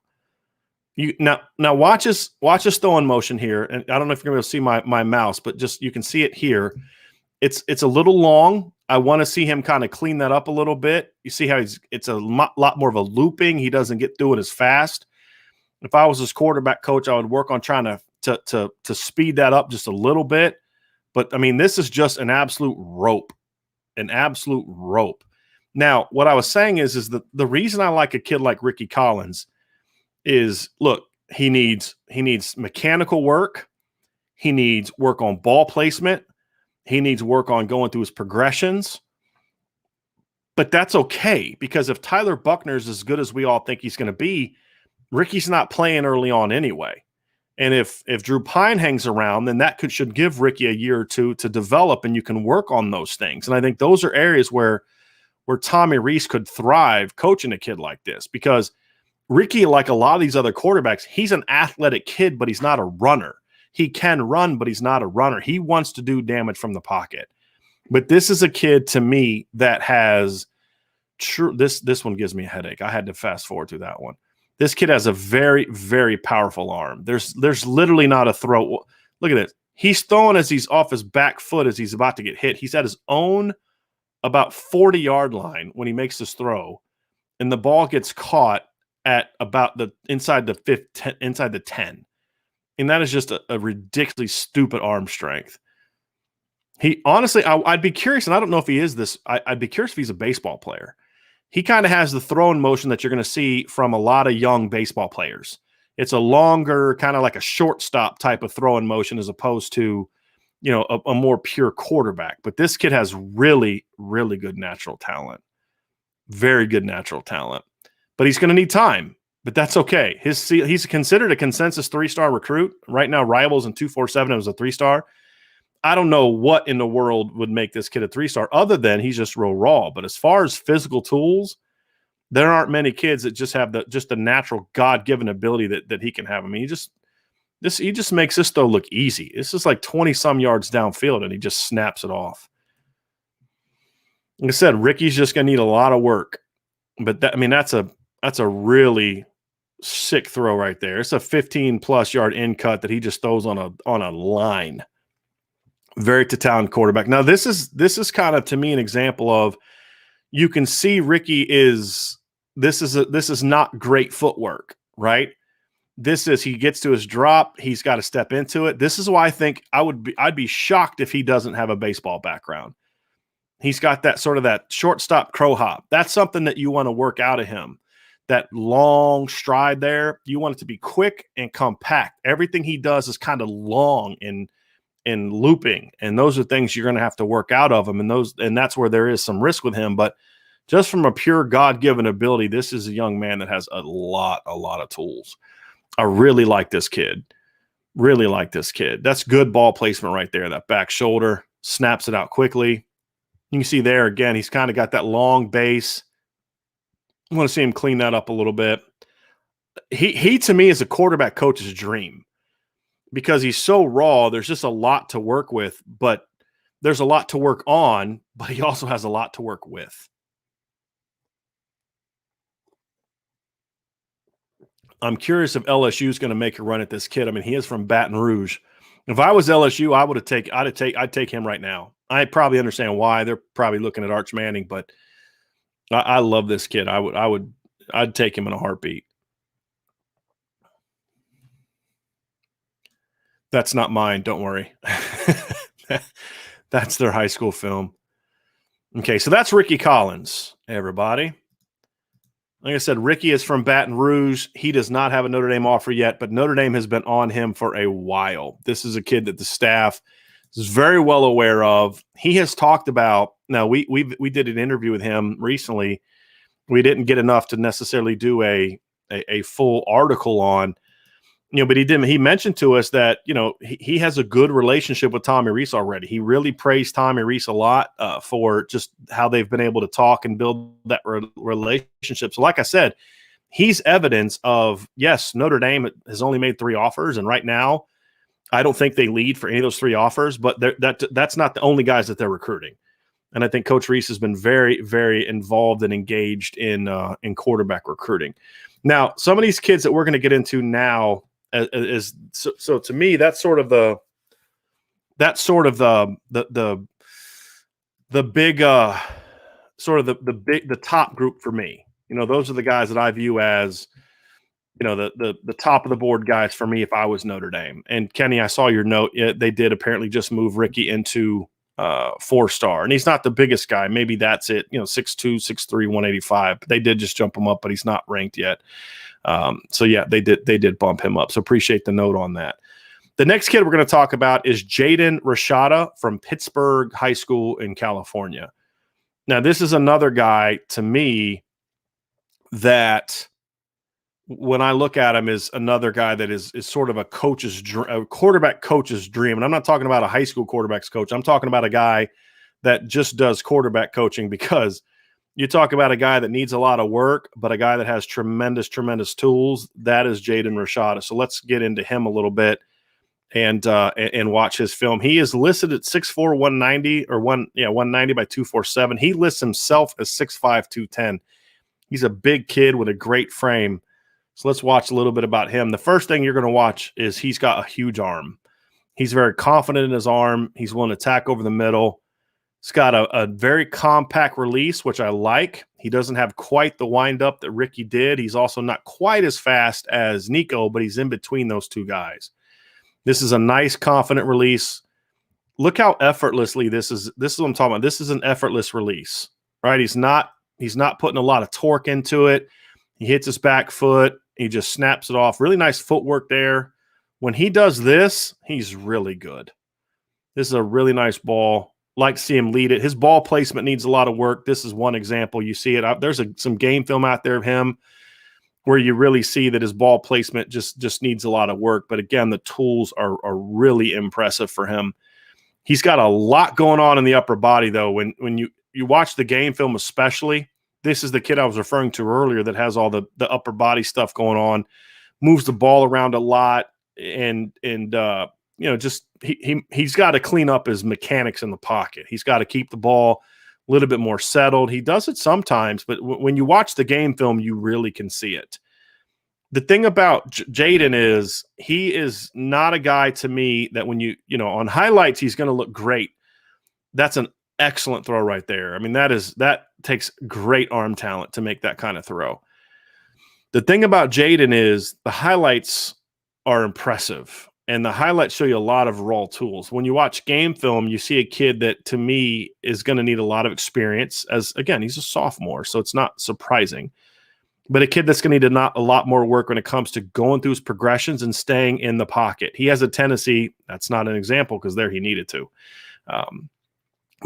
[SPEAKER 1] Now watch us throw in motion here. And I don't know if you're going to see my mouse, but just you can see it here. It's a little long. I want to see him kind of clean that up a little bit. You see how it's a lot more of a looping. He doesn't get through it as fast. If I was his quarterback coach, I would work on trying to speed that up just a little bit. But I mean, this is just an absolute rope. An absolute rope. Now, what I was saying is that the reason I like a kid like Ricky Collins is, look, he needs mechanical work. He needs work on ball placement. He needs work on going through his progressions. But that's okay, because if Tyler Buckner's as good as we all think he's going to be, Ricky's not playing early on anyway. And if Drew Pine hangs around, then that should give Ricky a year or two to develop, and you can work on those things. And I think those are areas where Tommy Rees could thrive coaching a kid like this, because Ricky, like a lot of these other quarterbacks, he's an athletic kid, but he's not a runner. He can run, but he's not a runner. He wants to do damage from the pocket. But this is a kid, to me, that has this one gives me a headache. I had to fast forward to that one. This kid has a very, very powerful arm. There's literally not a throw. Look at this. He's throwing as he's off his back foot as he's about to get hit. He's at his own about 40-yard line when he makes this throw, and the ball gets caught at about inside the 10. And that is just a ridiculously stupid arm strength. He honestly, I'd be curious, and I don't know if he is this. I'd be curious if he's a baseball player. He kind of has the throwing motion that you're going to see from a lot of young baseball players. It's a longer, kind of like a shortstop type of throwing motion, as opposed to, a more pure quarterback. But this kid has really, really good natural talent. Very good natural talent. But he's going to need time. But that's okay. He's considered a consensus 3-star recruit. Right now, Rivals and 247 was a 3-star. I don't know what in the world would make this kid a 3-star other than he's just real raw. But as far as physical tools, there aren't many kids that just have the natural God-given ability that he can have. I mean, he just makes this throw look easy. This is like 20-some yards downfield, and he just snaps it off. Like I said, Ricky's just going to need a lot of work. But that's a really sick throw right there. It's a 15-plus yard in cut that he just throws on a line. Very talented quarterback. Now, this is kind of, to me, an example of, you can see Ricky this is not great footwork, right? He gets to his drop, he's got to step into it. This is why I think I'd be shocked if he doesn't have a baseball background. He's got that sort of that shortstop crow hop. That's something that you want to work out of him. That long stride there, you want it to be quick and compact. Everything he does is kind of long and looping, and those are things you're going to have to work out of him, and that's where there is some risk with him. But just from a pure God-given ability, this is a young man that has a lot of tools. I really like this kid. Really like this kid. That's good ball placement right there. That back shoulder, snaps it out quickly. You can see there again, he's kind of got that long base. I want to see him clean that up a little bit. He to me is a quarterback coach's dream because he's so raw. There's just a lot to work with, but there's a lot to work on, but he also has a lot to work with. I'm curious if LSU is going to make a run at this kid. I mean, he is from Baton Rouge. If I was LSU, I'd take him right now. I probably understand why they're probably looking at Arch Manning, but I love this kid. I'd take him in a heartbeat. That's not mine. Don't worry. That's their high school film. Okay, so that's Ricky Collins, everybody. Like I said, Ricky is from Baton Rouge. He does not have a Notre Dame offer yet, but Notre Dame has been on him for a while. This is a kid that the staff is very well aware of. He has talked about – now, we did an interview with him recently. We didn't get enough to necessarily do a full article on – but he mentioned to us that, he has a good relationship with Tommy Rees already. He really praised Tommy Rees a lot for just how they've been able to talk and build that relationship. So like I said, he's evidence of, yes, Notre Dame has only made 3 offers. And right now, I don't think they lead for any of those 3 offers, but that's not the only guys that they're recruiting. And I think Coach Rees has been very, very involved and engaged in quarterback recruiting. Now, some of these kids that we're going to get into now, so to me, that's sort of the big sort of the top group for me. Those are the guys that I view as the top of the board guys for me if I was Notre Dame. And Kenny, I saw your note. They did apparently just move Ricky into 4-star, and he's not the biggest guy. Maybe that's it. 6'2", 6'3", 185. But they did just jump him up, but he's not ranked yet. So yeah, they did bump him up. So appreciate the note on that. The next kid we're going to talk about is Jaden Rashada from Pittsburgh High School in California. Now, this is another guy to me that when I look at him is another guy that is sort of a quarterback coach's dream. And I'm not talking about a high school quarterback's coach. I'm talking about a guy that just does quarterback coaching, because you talk about a guy that needs a lot of work, but a guy that has tremendous, tremendous tools. That is Jaden Rashada. So let's get into him a little bit and watch his film. He is listed at 6'4", 190 190 by 247. He lists himself as 6'5", 210. He's a big kid with a great frame. So let's watch a little bit about him. The first thing you're going to watch is he's got a huge arm. He's very confident in his arm. He's willing to attack over the middle. He's got a very compact release, which I like. He doesn't have quite the wind-up that Ricky did. He's also not quite as fast as Nico, but he's in between those two guys. This is a nice, confident release. Look how effortlessly this is what I'm talking about. This is an effortless release, right? He's not putting a lot of torque into it. He hits his back foot. He just snaps it off. Really nice footwork there. When he does this, he's really good. This is a really nice ball. Like to see him lead it. His ball placement needs a lot of work. This is one example. You see it. There's some game film out there of him where you really see that his ball placement just needs a lot of work. But again, the tools are really impressive for him. He's got a lot going on in the upper body, though. When you watch the game film especially, this is the kid I was referring to earlier that has all the upper body stuff going on, moves the ball around a lot, and just he's got to clean up his mechanics in the pocket. He's got to keep the ball a little bit more settled. He does it sometimes, but when you watch the game film, you really can see it. The thing about Jaden is he is not a guy to me that when on highlights, he's going to look great. That's an excellent throw right there. I mean, that takes great arm talent to make that kind of throw. The thing about Jaden is the highlights are impressive, and the highlights show you a lot of raw tools. When you watch game film, you see a kid that, to me, is going to need a lot of experience. As again, he's a sophomore, so it's not surprising. But a kid that's going to need a lot more work when it comes to going through his progressions and staying in the pocket. He has a tendency, that's not an example because there he needed to.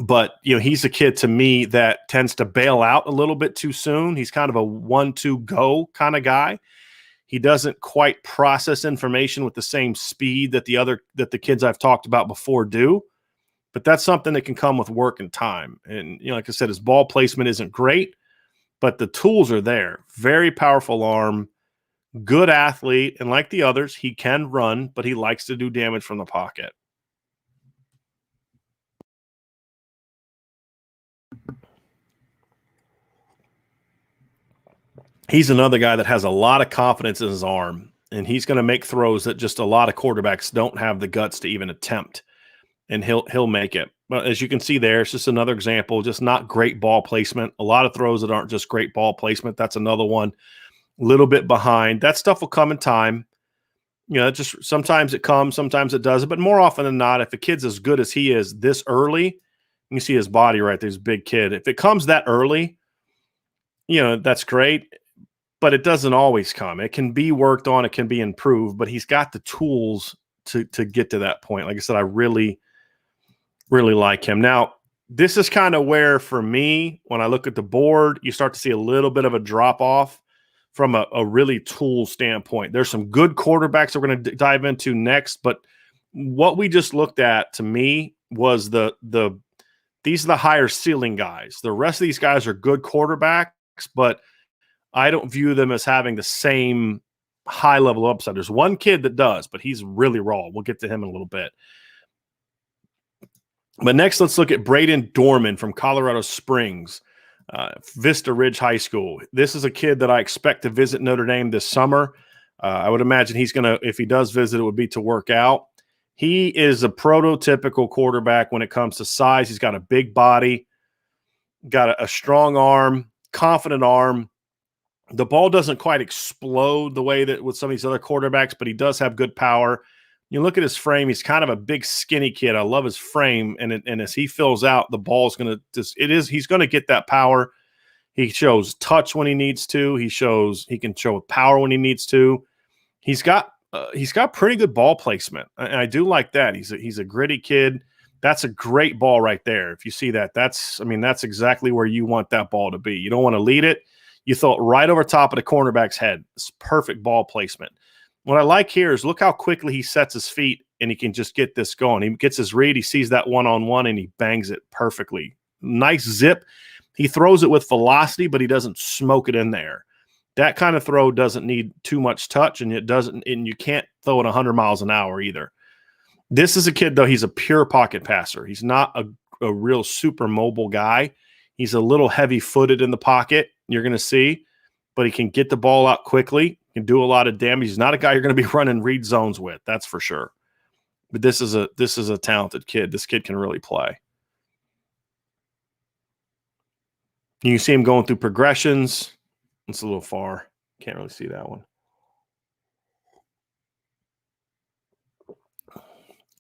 [SPEAKER 1] But he's a kid to me that tends to bail out a little bit too soon. He's kind of a 1-2 go kind of guy. He doesn't quite process information with the same speed that the kids I've talked about before do. But that's something that can come with work and time. And like I said, his ball placement isn't great, but the tools are there. Very powerful arm, good athlete, and like the others, he can run, but he likes to do damage from the pocket. He's another guy that has a lot of confidence in his arm, and he's going to make throws that just a lot of quarterbacks don't have the guts to even attempt, and he'll make it. But as you can see there, it's just another example, just not great ball placement. A lot of throws that aren't just great ball placement. That's another one. A little bit behind. That stuff will come in time. Just sometimes it comes, sometimes it doesn't. But more often than not, if a kid's as good as he is this early, you can see his body right there, he's a big kid. If it comes that early, that's great. But it doesn't always come. It can be worked on. It can be improved. But he's got the tools to get to that point. Like I said, I really, really like him. Now, this is kind of where, for me, when I look at the board, you start to see a little bit of a drop-off from a really tool standpoint. There's some good quarterbacks that we're going to dive into next. But what we just looked at, to me, was these are the higher ceiling guys. The rest of these guys are good quarterbacks, but I don't view them as having the same high level upside. There's one kid that does, but he's really raw. We'll get to him in a little bit. But next, let's look at Braden Dorman from Colorado Springs, Vista Ridge High School. This is a kid that I expect to visit Notre Dame this summer. I would imagine he's going to, if he does visit, it would be to work out. He is a prototypical quarterback when it comes to size. He's got a big body, got a strong arm, confident arm. The ball doesn't quite explode the way that with some of these other quarterbacks, but he does have good power. You look at his frame, he's kind of a big, skinny kid. I love his frame, and as he fills out, the ball's going to he's going to get that power. He shows touch when he needs to. He can show power when he needs to. He's got pretty good ball placement. I do like that. He's a gritty kid. That's a great ball right there. If you see that, that's exactly where you want that ball to be. You don't want to lead it. You throw it right over top of the cornerback's head. It's perfect ball placement. What I like here is look how quickly he sets his feet and he can just get this going. He gets his read. He sees that one-on-one and he bangs it perfectly. Nice zip. He throws it with velocity, but he doesn't smoke it in there. That kind of throw doesn't need too much touch, and you can't throw it 100 miles an hour either. This is a kid, though, he's a pure pocket passer. He's not a real super mobile guy. He's a little heavy-footed in the pocket, you're going to see, but he can get the ball out quickly, can do a lot of damage. He's not a guy you're going to be running read zones with, that's for sure. But this is a talented kid. This kid can really play. You can see him going through progressions. It's a little far. Can't really see that one.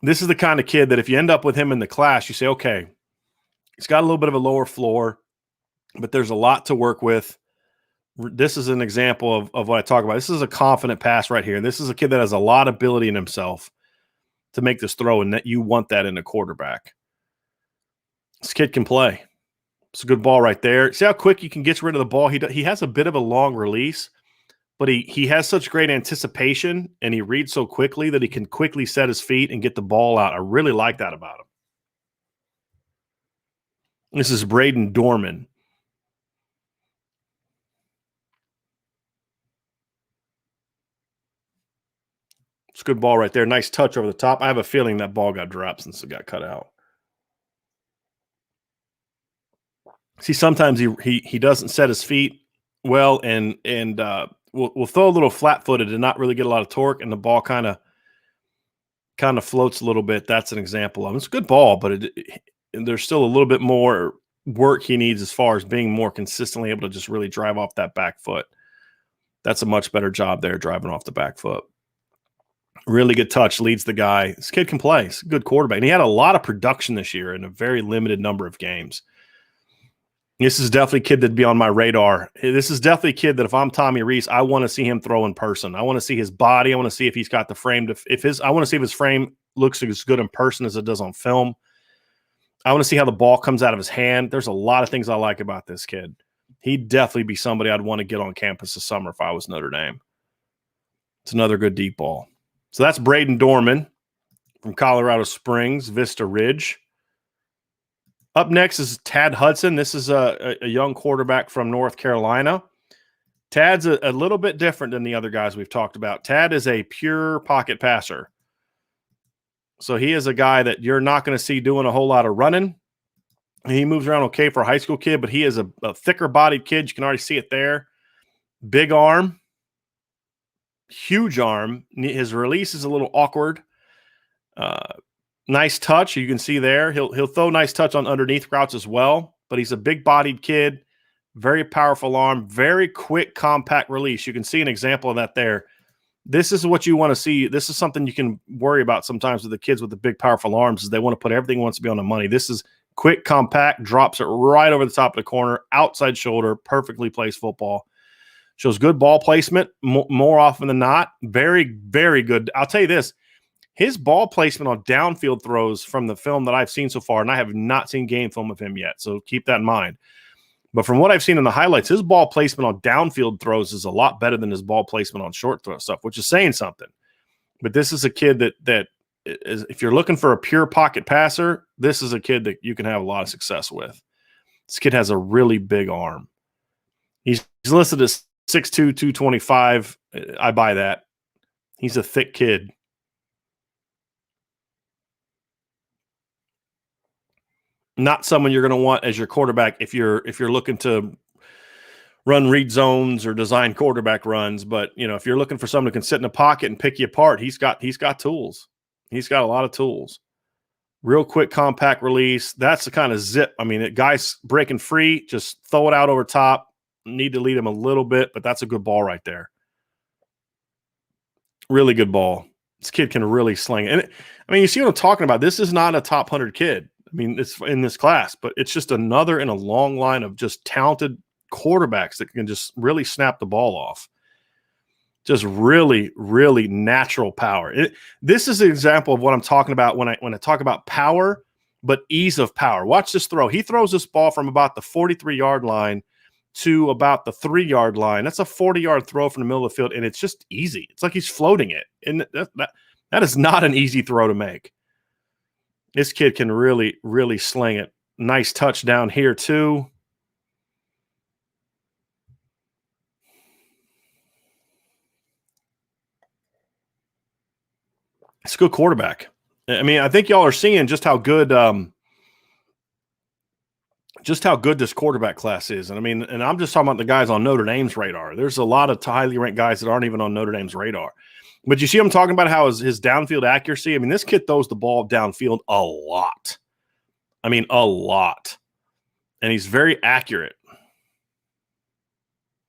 [SPEAKER 1] This is the kind of kid that if you end up with him in the class, you say, okay, he's got a little bit of a lower floor, but there's a lot to work with. This is an example of what I talk about. This is a confident pass right here. This is a kid that has a lot of ability in himself to make this throw, and that you want that in a quarterback. This kid can play. It's a good ball right there. See how quick you can get rid of the ball? He has a bit of a long release, but he has such great anticipation, and he reads so quickly that he can quickly set his feet and get the ball out. I really like that about him. This is Braden Dorman. It's a good ball right there. Nice touch over the top. I have a feeling that ball got dropped since it got cut out. See, sometimes he doesn't set his feet well, and we'll throw a little flat-footed and not really get a lot of torque, and the ball kind of floats a little bit. That's an example of it. It's a good ball, but there's still a little bit more work he needs as far as being more consistently able to just really drive off that back foot. That's a much better job there, driving off the back foot. Really good touch, leads the guy. This kid can play. He's a good quarterback. And he had a lot of production this year in a very limited number of games. This is definitely a kid that'd be on my radar. This is definitely a kid that if I'm Tommy Rees, I want to see him throw in person. I want to see his body. I want to see if he's got the frame I want to see if his frame looks as good in person as it does on film. I want to see how the ball comes out of his hand. There's a lot of things I like about this kid. He'd definitely be somebody I'd want to get on campus this summer if I was Notre Dame. It's another good deep ball. So that's Braden Dorman from Colorado Springs, Vista Ridge. Up next is Tad Hudson. This is a young quarterback from North Carolina. Tad's a little bit different than the other guys we've talked about. Tad is a pure pocket passer. So he is a guy that you're not going to see doing a whole lot of running. He moves around okay for a high school kid, but he is a thicker-bodied kid. You can already see it there. Big arm. Huge arm. His release is a little awkward. Nice touch. You can see there. He'll throw nice touch on underneath routes as well, but he's a big-bodied kid, very powerful arm, very quick, compact release. You can see an example of that there. This is what you want to see. This is something you can worry about sometimes with the kids with the big, powerful arms is they want to put everything wants to be on the money. This is quick, compact, drops it right over the top of the corner, outside shoulder, perfectly placed football. Shows good ball placement more often than not. Very, very good. I'll tell you this. His ball placement on downfield throws from the film that I've seen so far, and I have not seen game film of him yet, so keep that in mind. But from what I've seen in the highlights, his ball placement on downfield throws is a lot better than his ball placement on short throw stuff, which is saying something. But this is a kid that is, if you're looking for a pure pocket passer, this is a kid that you can have a lot of success with. This kid has a really big arm. He's listed as 6'2", 225. I buy that. He's a thick kid. Not someone you're going to want as your quarterback if you're looking to run read zones or design quarterback runs. But if you're looking for someone who can sit in the pocket and pick you apart, he's got tools. He's got a lot of tools. Real quick, compact release. That's the kind of zip. I mean, guys breaking free, just throw it out over top. Need to lead him a little bit, but that's a good ball right there. Really good ball. This kid can really sling it. And I mean, you see what I'm talking about. This is not a top 100 kid. I mean, it's in this class, but it's just another in a long line of just talented quarterbacks that can just really snap the ball off. Just really, really natural power. This is an example of what I'm talking about when I talk about power, but ease of power. Watch this throw. He throws this ball from about the 43-yard line to about the 3-yard line. That's a 40-yard throw from the middle of the field, and it's just easy. It's like he's floating it. And that is not an easy throw to make. This kid can really, really sling it. Nice touchdown here, too. It's a good quarterback. I mean, I think y'all are seeing just how good this quarterback class is. And I mean, and I'm just talking about the guys on Notre Dame's radar. There's a lot of highly ranked guys that aren't even on Notre Dame's radar. But you see him talking about how his downfield accuracy. I mean, this kid throws the ball downfield a lot. I mean, a lot. And he's very accurate.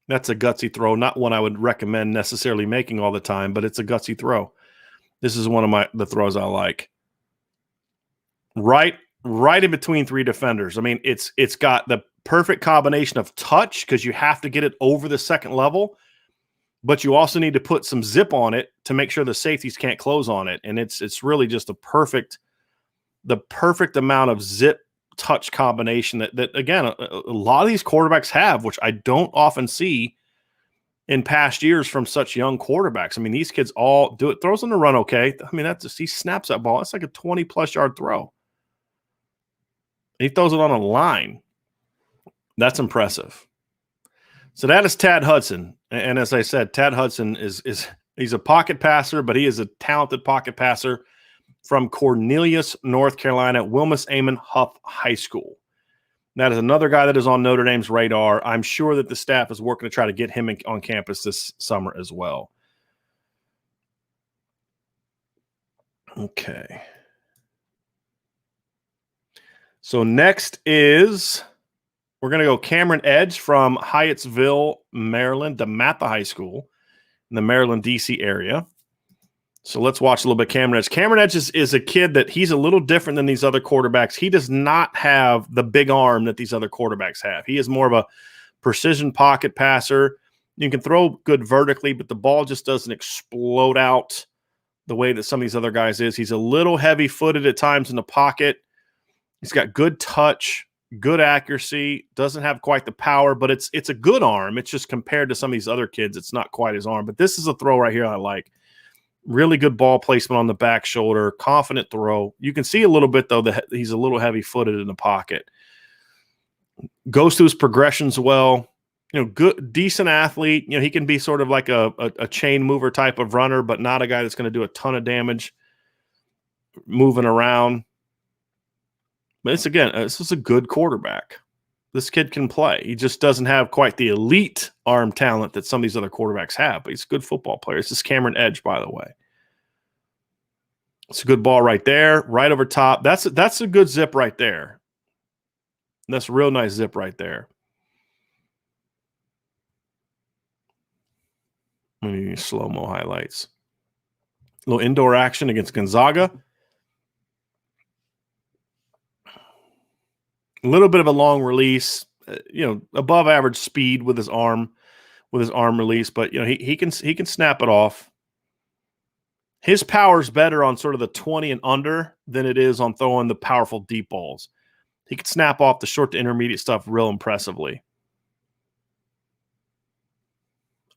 [SPEAKER 1] That's a gutsy throw. Not one I would recommend necessarily making all the time, but it's a gutsy throw. This is one of the throws I like. Right in between three defenders. I mean, it's got the perfect combination of touch because you have to get it over the second level, but you also need to put some zip on it to make sure the safeties can't close on it. And it's really just the perfect amount of zip touch combination that again, a lot of these quarterbacks have, which I don't often see in past years from such young quarterbacks. I mean, these kids all do it. Throws on the run okay. I mean, that's just, he snaps that ball. That's like a 20-plus yard throw. He throws it on a line. That's impressive. So that is Tad Hudson. And as I said, Tad Hudson he's a pocket passer, but he is a talented pocket passer from Cornelius, North Carolina, Wilmus Amon Huff High School. That is another guy that is on Notre Dame's radar. I'm sure that the staff is working to try to get him on campus this summer as well. Okay. So next is we're going to go Cameron Edge from Hyattsville, Maryland, DeMatha High School in the Maryland, D.C. area. So let's watch a little bit of Cameron Edge. Cameron Edge is a kid that he's a little different than these other quarterbacks. He does not have the big arm that these other quarterbacks have. He is more of a precision pocket passer. You can throw good vertically, but the ball just doesn't explode out the way that some of these other guys is. He's a little heavy-footed at times in the pocket. He's got good touch, good accuracy, doesn't have quite the power, but it's a good arm. It's just compared to some of these other kids, it's not quite his arm. But this is a throw right here I like. Really good ball placement on the back shoulder, confident throw. You can see a little bit, though, that he's a little heavy-footed in the pocket. Goes through his progressions well. Good, decent athlete. He can be sort of like a chain mover type of runner, but not a guy that's going to do a ton of damage moving around. But this is a good quarterback. This kid can play. He just doesn't have quite the elite arm talent that some of these other quarterbacks have, but he's a good football player. This is Cameron Edge, by the way. It's a good ball right there, right over top. That's a good zip right there. That's a real nice zip right there. Let me slow-mo highlights. A little indoor action against Gonzaga. A little bit of a long release, above average speed with his arm release, but he can snap it off. His power's better on sort of the 20 and under than it is on throwing the powerful deep balls. He can snap off the short to intermediate stuff real impressively.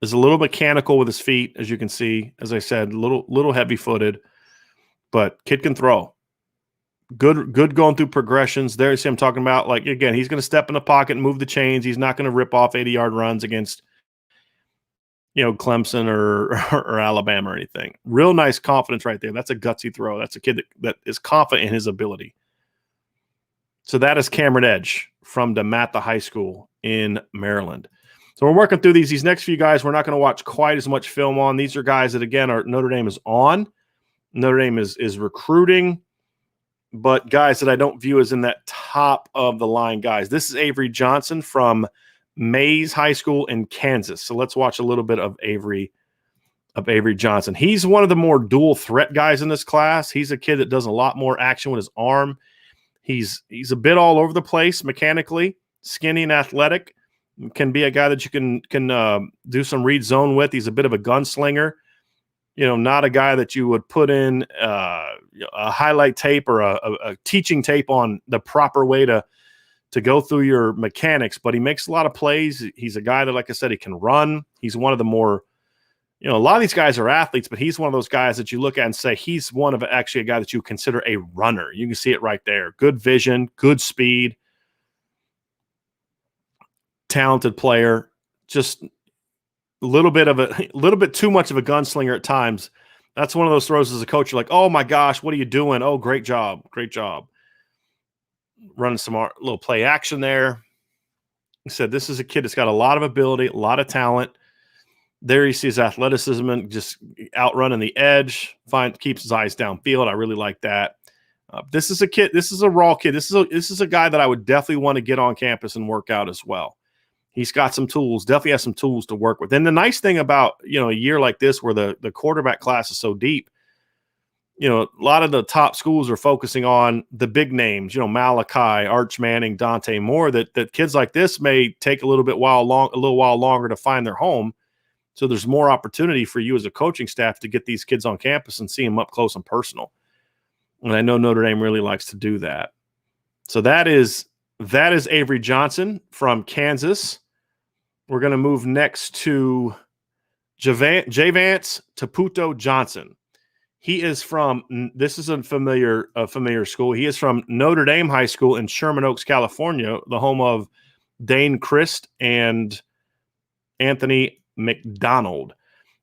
[SPEAKER 1] Is a little mechanical with his feet, as you can see. As I said, little heavy-footed, but kid can throw. Good going through progressions. There you see I'm talking about, like, again, he's going to step in the pocket and move the chains. He's not going to rip off 80-yard runs against, Clemson or Alabama or anything. Real nice confidence right there. That's a gutsy throw. That's a kid that is confident in his ability. So that is Cameron Edge from DeMatha High School in Maryland. So we're working through these next few guys. We're not going to watch quite as much film on. These are guys that, again, Notre Dame is on. Notre Dame is recruiting, but guys that I don't view as in that top of the line guys. This is Avery Johnson from Mays High School in Kansas. So let's watch a little bit of Avery Johnson. He's one of the more dual threat guys in this class. He's a kid that does a lot more action with his arm. He's a bit all over the place mechanically, skinny and athletic. Can be a guy that you can do some read zone with. He's a bit of a gunslinger. Not a guy that you would put in a highlight tape or a teaching tape on the proper way to go through your mechanics, but he makes a lot of plays. He's a guy that, like I said, he can run. He's one of the more, a lot of these guys are athletes, but he's one of those guys that you look at and say he's one of actually a guy that you consider a runner. You can see it right there. Good vision, good speed, talented player, just a little bit too much of a gunslinger at times. That's one of those throws as a coach. You're like, oh my gosh, what are you doing? Oh, great job. Running some little play action there. He said, this is a kid that's got a lot of ability, a lot of talent. There you see his athleticism and just outrunning the edge. Keeps his eyes downfield. I really like that. This is a kid. This is a raw kid. This is a guy that I would definitely want to get on campus and work out as well. He's got some tools, definitely has some tools to work with. And the nice thing about, a year like this where the quarterback class is so deep, a lot of the top schools are focusing on the big names, Malachi, Arch Manning, Dante Moore, that kids like this may take a little while longer to find their home. So there's more opportunity for you as a coaching staff to get these kids on campus and see them up close and personal. And I know Notre Dame really likes to do that. So that is Avery Johnson from Kansas. We're going to move next to Jvance Taputo Johnson. He is from, this is a familiar school. He is from Notre Dame High School in Sherman Oaks, California, the home of Dane Christ and Anthony McDonald.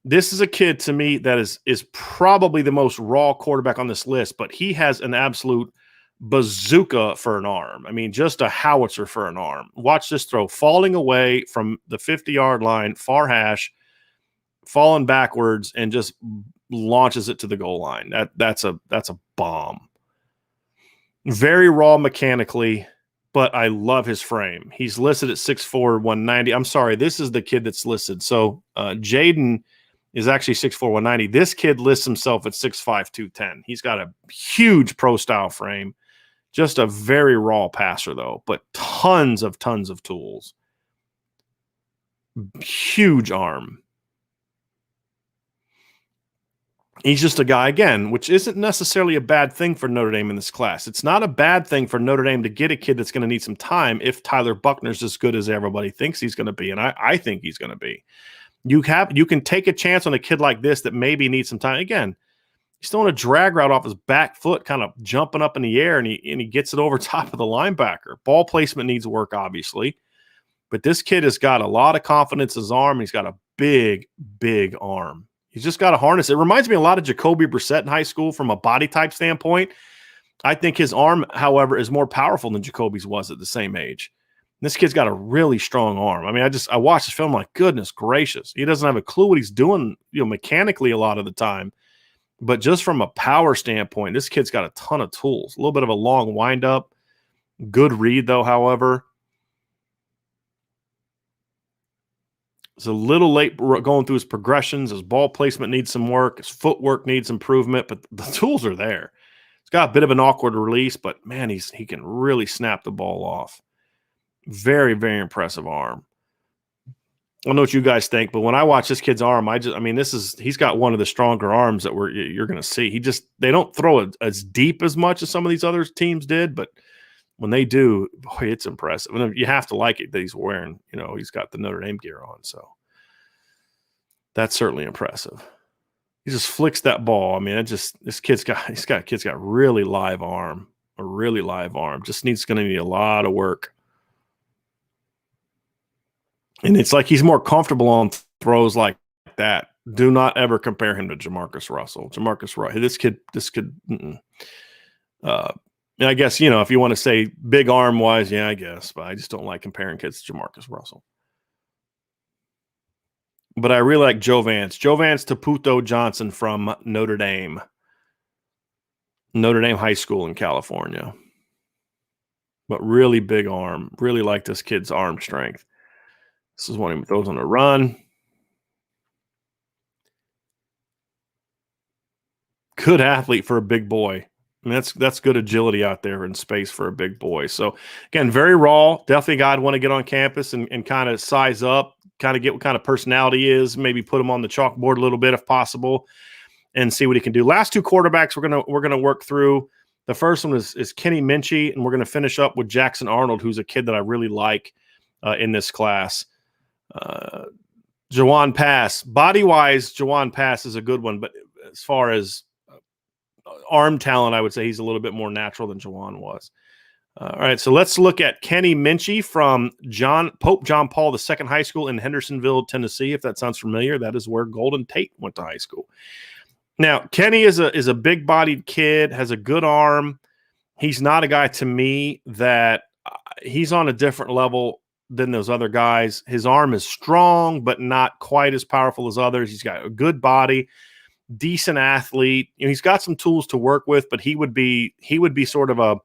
[SPEAKER 1] This is a kid to me that is probably the most raw quarterback on this list, but he has an absolute bazooka for an arm. I mean, just a howitzer for an arm. Watch this throw, falling away from the 50-yard line, far hash, falling backwards, and just launches it to the goal line. That's a bomb. Very raw mechanically, but I love his frame. He's listed at 6'4", 190. I'm sorry, this is the kid that's listed. So Jaden is actually 6'4", 190. This kid lists himself at 6'5", 210. He's got a huge pro-style frame. Just a very raw passer, though, but tons of tools. Huge arm. He's just a guy, again, which isn't necessarily a bad thing for Notre Dame in this class. It's not a bad thing for Notre Dame to get a kid that's going to need some time if Tyler Buckner's as good as everybody thinks he's going to be, and I think he's going to be. You can take a chance on a kid like this that maybe needs some time. Again, he's throwing a drag route off his back foot, kind of jumping up in the air, and he gets it over top of the linebacker. Ball placement needs work, obviously, but this kid has got a lot of confidence in his arm. He's got a big, big arm. He's just got a harness. It reminds me a lot of Jacoby Brissett in high school from a body type standpoint. I think his arm, however, is more powerful than Jacoby's was at the same age. This kid's got a really strong arm. I mean, I watched this film like, goodness gracious. He doesn't have a clue what he's doing, mechanically a lot of the time. But just from a power standpoint, this kid's got a ton of tools. A little bit of a long windup. Good read, though, however. It's a little late going through his progressions. His ball placement needs some work. His footwork needs improvement, but the tools are there. He's got a bit of an awkward release, but, man, he can really snap the ball off. Very, very impressive arm. I don't know what you guys think, but when I watch this kid's arm, he's got one of the stronger arms that you're going to see. They don't throw it as deep as much as some of these other teams did, but when they do, boy, it's impressive. And you have to like it that he's wearing, he's got the Notre Dame gear on. So that's certainly impressive. He just flicks that ball. I mean, this kid's got really live arm, a really live arm. Just going to need a lot of work. And it's like he's more comfortable on throws like that. Do not ever compare him to Jamarcus Russell. This kid. I guess, if you want to say big arm wise, yeah, I guess, but I just don't like comparing kids to Jamarcus Russell. But I really like Jvance Taputo Johnson from Notre Dame High School in California. But really big arm. Really like this kid's arm strength. This is one he throws on a run. Good athlete for a big boy. I mean, that's good agility out there in space for a big boy. So, again, very raw. Definitely a guy I'd want to get on campus and kind of size up, kind of get what kind of personality he is, maybe put him on the chalkboard a little bit if possible, and see what he can do. Last two quarterbacks we're gonna work through. The first one is Kenny Minchi, and we're going to finish up with Jackson Arnold, who's a kid that I really like in this class. Jawan Pass. Body-wise, Jawan Pass is a good one, but as far as arm talent, I would say he's a little bit more natural than Jawan was. All right, so let's look at Kenny Minchi from Pope John Paul II High School in Hendersonville, Tennessee. If that sounds familiar, that is where Golden Tate went to high school. Now, Kenny is a big-bodied kid, has a good arm. He's not a guy to me that he's on a different level than those other guys. His arm is strong, but not quite as powerful as others. He's got a good body, decent athlete. He's got some tools to work with, but he would be sort of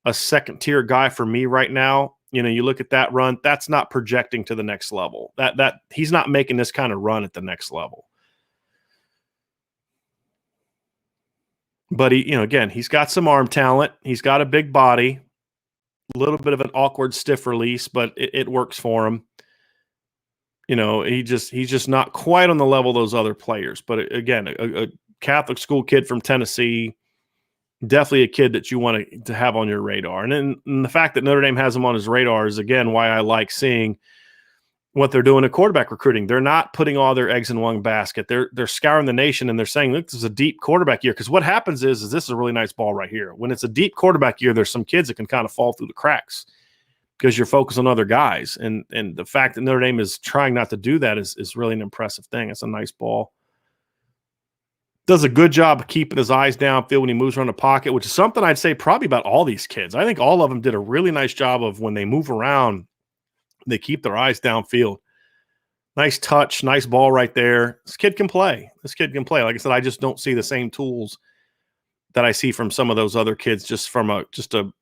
[SPEAKER 1] a second-tier guy for me right now. You look at that run, that's not projecting to the next level. That he's not making this kind of run at the next level. But again, he's got some arm talent. He's got a big body, a little bit of an awkward, stiff release, but it works for him. He's just not quite on the level of those other players. But again, a Catholic school kid from Tennessee, definitely a kid that you want to have on your radar. And the fact that Notre Dame has him on his radar is, again, why I like seeing what they're doing at quarterback recruiting. They're not putting all their eggs in one basket. They're scouring the nation, and they're saying, look, this is a deep quarterback year. Because what happens is this is a really nice ball right here. When it's a deep quarterback year, there's some kids that can kind of fall through the cracks because you're focused on other guys. And the fact that Notre Dame is trying not to do that is really an impressive thing. It's a nice ball. Does a good job of keeping his eyes downfield when he moves around the pocket, which is something I'd say probably about all these kids. I think all of them did a really nice job of when they move around, they keep their eyes downfield. Nice touch, nice ball right there. This kid can play. Like I said, I just don't see the same tools that I see from some of those other kids.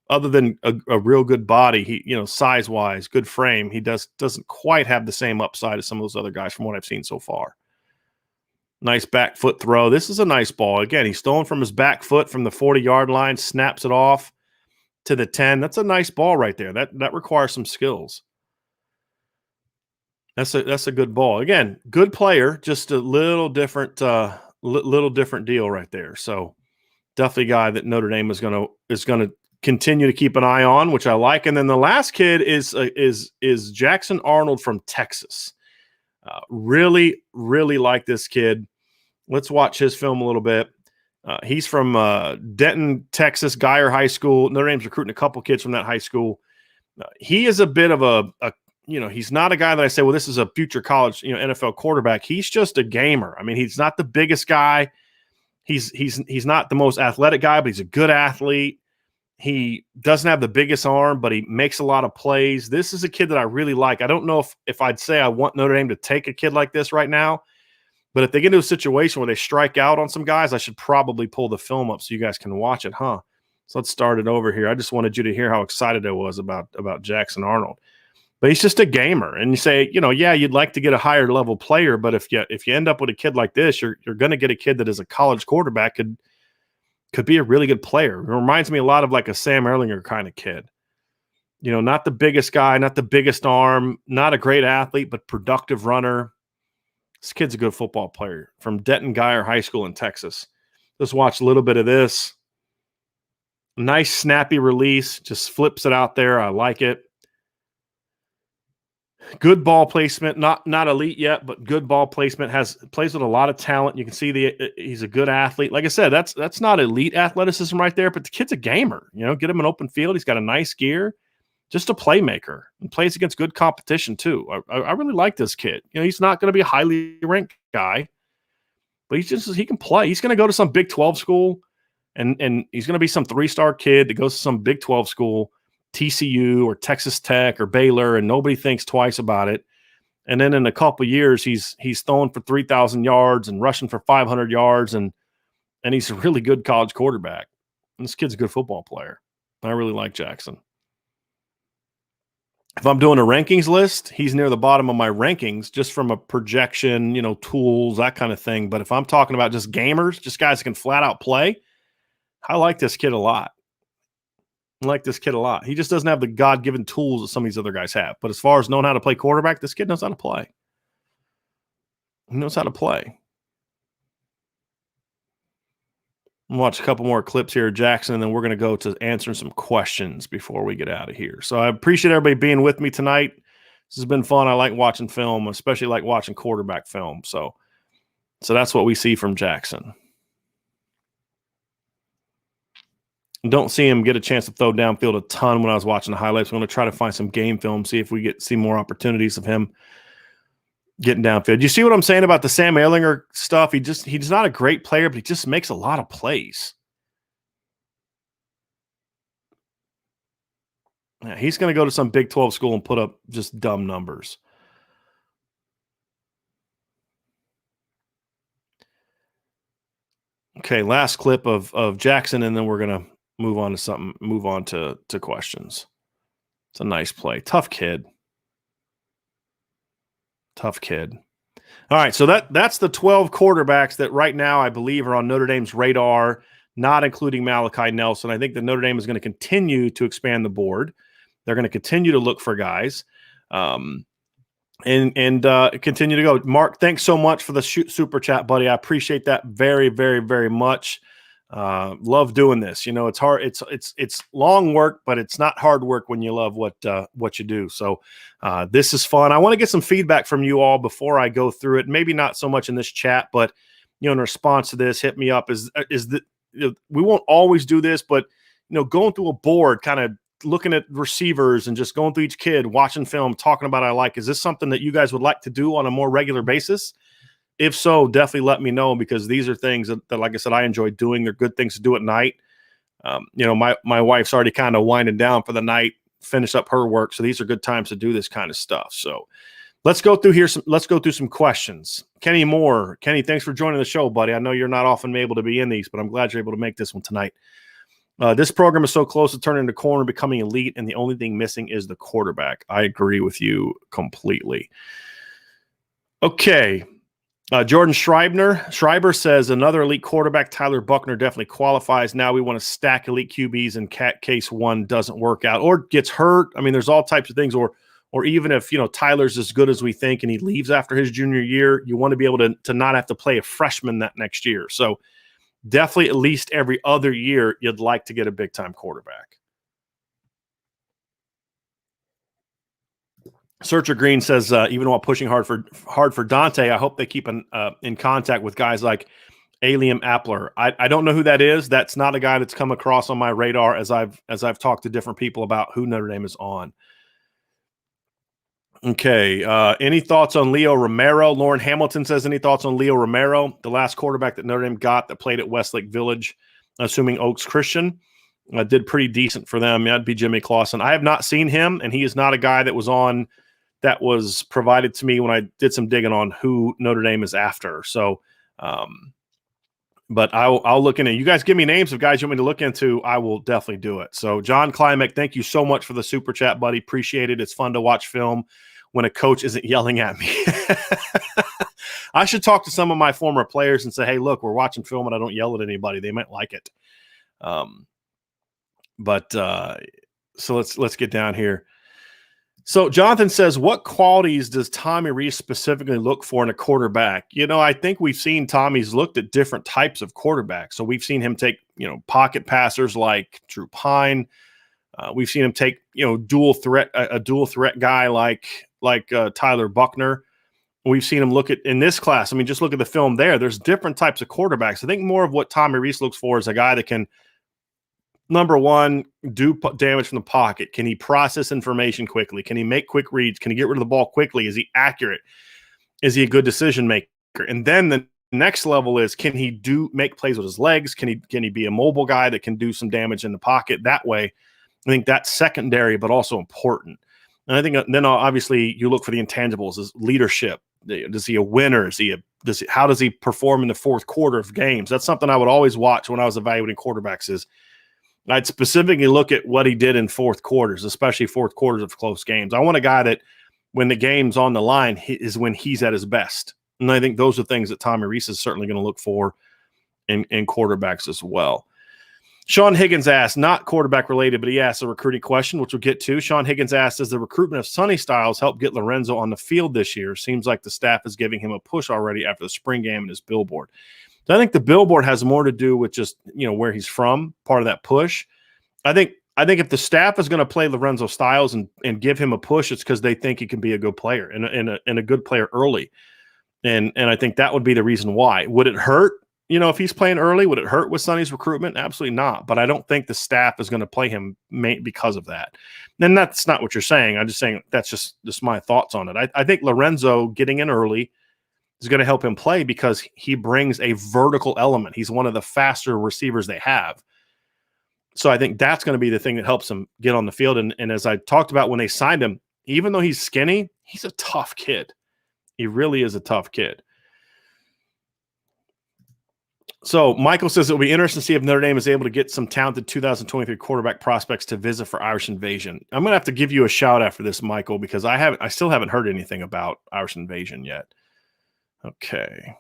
[SPEAKER 1] Other than a real good body, he size wise, good frame. He doesn't quite have the same upside as some of those other guys from what I've seen so far. Nice back foot throw. This is a nice ball. Again, he's throwing from his back foot from the 40-yard line, snaps it off to the 10. That's a nice ball right there. That requires some skills. That's a good ball. Again, good player, just a little different deal right there. So definitely a guy that Notre Dame is gonna continue to keep an eye on, which I like. And then the last kid is Jackson Arnold from Texas. Really, really like this kid. Let's watch his film a little bit. He's from Denton, Texas, Geyer High School. Notre Dame's recruiting a couple kids from that high school. He is a bit of a he's not a guy that I say, well, this is a future college, NFL quarterback. He's just a gamer. I mean, he's not the biggest guy. He's not the most athletic guy, but he's a good athlete. He doesn't have the biggest arm, but he makes a lot of plays. This is a kid that I really like. I don't know if I'd say I want Notre Dame to take a kid like this right now, but if they get into a situation where they strike out on some guys, I should probably pull the film up so you guys can watch it, huh? So let's start it over here. I just wanted you to hear how excited I was about Jackson Arnold. But he's just a gamer. And you say, you'd like to get a higher level player, but if you end up with a kid like this, you're going to get a kid that is a college quarterback, could be a really good player. It reminds me a lot of like a Sam Ehlinger kind of kid. Not the biggest guy, not the biggest arm, not a great athlete, but productive runner. This kid's a good football player from Denton Geyer High School in Texas. Let's watch a little bit of this. Nice snappy release, just flips it out there. I like it. Good ball placement, not elite yet, but good ball placement. Plays with a lot of talent. You can see he's a good athlete. Like I said, that's not elite athleticism right there, but the kid's a gamer. Get him an open field. He's got a nice gear, just a playmaker, and plays against good competition too. I really like this kid. He's not going to be a highly ranked guy, but he can play. He's going to go to some Big 12 school, and he's going to be some 3-star kid that goes to some Big 12 school. TCU or Texas Tech or Baylor, and nobody thinks twice about it. And then in a couple of years, he's throwing for 3,000 yards and rushing for 500 yards, and he's a really good college quarterback. And this kid's a good football player. I really like Jackson. If I'm doing a rankings list, he's near the bottom of my rankings just from a projection, tools, that kind of thing. But if I'm talking about just gamers, just guys that can flat out play, I like this kid a lot. He just doesn't have the God-given tools that some of these other guys have. But as far as knowing how to play quarterback, this kid knows how to play. He knows how to play. We'll watch a couple more clips here of Jackson, and then we're going to go to answering some questions before we get out of here. So I appreciate everybody being with me tonight. This has been fun. I like watching film, especially like watching quarterback film. So that's what we see from Jackson. Don't see him get a chance to throw downfield a ton when I was watching the highlights. I'm going to try to find some game film, see if we see more opportunities of him getting downfield. You see what I'm saying about the Sam Ehlinger stuff? He's not a great player, but he just makes a lot of plays. Yeah, he's going to go to some Big 12 school and put up just dumb numbers. Okay, last clip of Jackson, and then we're going to move on to questions. It's a nice play. Tough kid. All right, so that's the 12 quarterbacks that right now I believe are on Notre Dame's radar, not including Malachi Nelson. I think that Notre Dame is going to continue to expand the board. They're going to continue to look for guys and continue to go. Mark, thanks so much for the super chat, buddy. I appreciate that very, very, very much. Love doing this. You know, it's hard. It's long work, but it's not hard work when you love what you do. So this is fun. I want to get some feedback from you all before I go through it. Maybe not so much in this chat, but in response to this, hit me up. We won't always do this, but going through a board, kind of looking at receivers and just going through each kid, watching film, talking about I like. Is this something that you guys would like to do on a more regular basis? If so, definitely let me know, because these are things that, like I said, I enjoy doing. They're good things to do at night. My wife's already kind of winding down for the night, finish up her work. So these are good times to do this kind of stuff. So let's go through here. Let's go through some questions. Kenny Moore. Kenny, thanks for joining the show, buddy. I know you're not often able to be in these, but I'm glad you're able to make this one tonight. This program is so close to turning the corner, becoming elite, and the only thing missing is the quarterback. I agree with you completely. Okay. Jordan Schreiber says another elite quarterback, Tyler Buckner, definitely qualifies. Now we want to stack elite QBs in case one doesn't work out or gets hurt. I mean, there's all types of things. Or even if Tyler's as good as we think and he leaves after his junior year, you want to be able to not have to play a freshman that next year. So definitely at least every other year you'd like to get a big time quarterback. Searcher Green says, even while pushing hard for Dante, I hope they keep in contact with guys like Aliam Appler. I don't know who that is. That's not a guy that's come across on my radar as I've talked to different people about who Notre Dame is on. Okay. Any thoughts on Leo Romero? Lauren Hamilton says, any thoughts on Leo Romero, the last quarterback that Notre Dame got that played at Westlake Village, assuming Oaks Christian? Did pretty decent for them. That'd be Jimmy Clausen. I have not seen him, and he is not a guy that was provided to me when I did some digging on who Notre Dame is after. So, but I'll look into it. You guys give me names of guys you want me to look into. I will definitely do it. So John Klimek, thank you so much for the super chat, buddy. Appreciate it. It's fun to watch film when a coach isn't yelling at me. I should talk to some of my former players and say, hey, look, we're watching film and I don't yell at anybody. They might like it. So let's get down here. So Jonathan says, what qualities does Tommy Rees specifically look for in a quarterback? I think we've seen Tommy's looked at different types of quarterbacks. So we've seen him take, pocket passers like Drew Pine. We've seen him take, a dual threat guy like Tyler Buckner. We've seen him look at in this class. I mean, just look at the film there. There's different types of quarterbacks. I think more of what Tommy Rees looks for is a guy that can, number one, do damage from the pocket. Can he process information quickly? Can he make quick reads? Can he get rid of the ball quickly? Is he accurate? Is he a good decision maker? And then the next level is, can he make plays with his legs? Can he be a mobile guy that can do some damage in the pocket that way? I think that's secondary, but also important. And I think then obviously you look for the intangibles: is leadership. Is he a winner? How does he perform in the fourth quarter of games? That's something I would always watch when I was evaluating quarterbacks. I'd specifically look at what he did in fourth quarters, especially fourth quarters of close games. I want a guy that when the game's on the line is when he's at his best. And I think those are things that Tommy Rees is certainly going to look for in quarterbacks as well. Sean Higgins asked, not quarterback related, but he asked a recruiting question, which we'll get to. Sean Higgins asked, does the recruitment of Sonny Styles help get Lorenzo on the field this year? Seems like the staff is giving him a push already after the spring game and his billboard. So I think the billboard has more to do with just, where he's from, part of that push. I think if the staff is going to play Lorenzo Styles and give him a push, it's because they think he can be a good player and a good player early. And I think that would be the reason why. Would it hurt, if he's playing early? Would it hurt with Sonny's recruitment? Absolutely not. But I don't think the staff is going to play him because of that. And that's not what you're saying. I'm just saying that's just my thoughts on it. I think Lorenzo getting in early is going to help him play because he brings a vertical element. He's one of the faster receivers they have. So I think that's going to be the thing that helps him get on the field. And as I talked about when they signed him, even though he's skinny, he's a tough kid. He really is a tough kid. So Michael says it'll be interesting to see if Notre Dame is able to get some talented 2023 quarterback prospects to visit for Irish Invasion. I'm going to have to give you a shout out for this, Michael, because I still haven't heard anything about Irish Invasion yet. Okay.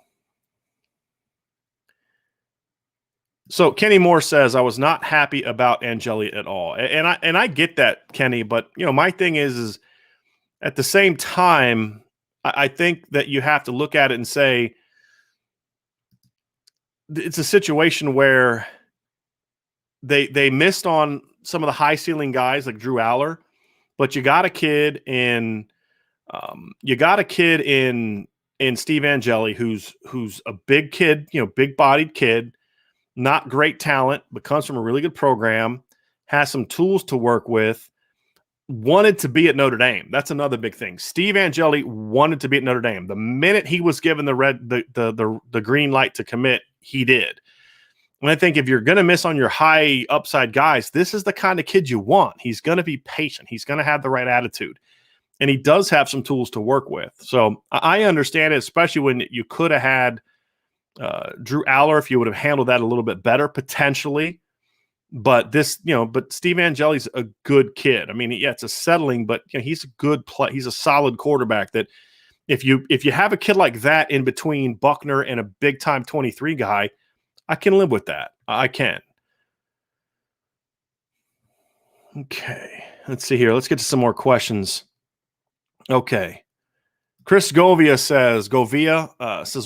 [SPEAKER 1] So Kenny Moore says, I was not happy about Angeli at all. And I get that, Kenny, but my thing is at the same time, I think that you have to look at it and say, it's a situation where they missed on some of the high ceiling guys like Drew Aller, but you got a kid in Steve Angeli who's a big kid, big bodied kid, not great talent, but comes from a really good program, has some tools to work with. Wanted to be at Notre Dame. That's another big thing. Steve Angeli wanted to be at Notre Dame. The minute he was given the green light to commit, he did. And I think if you're going to miss on your high upside guys, this is the kind of kid you want. He's going to be patient. He's going to have the right attitude. And he does have some tools to work with. So I understand it, especially when you could have had Drew Aller if you would have handled that a little bit better, potentially. But but Steve Angeli's a good kid. I mean, yeah, it's a settling, but he's a good play. He's a solid quarterback that if you have a kid like that in between Buckner and a big time 23 guy, I can live with that. I can. Okay. Let's see here. Let's get to some more questions. Okay. Chris Govia says,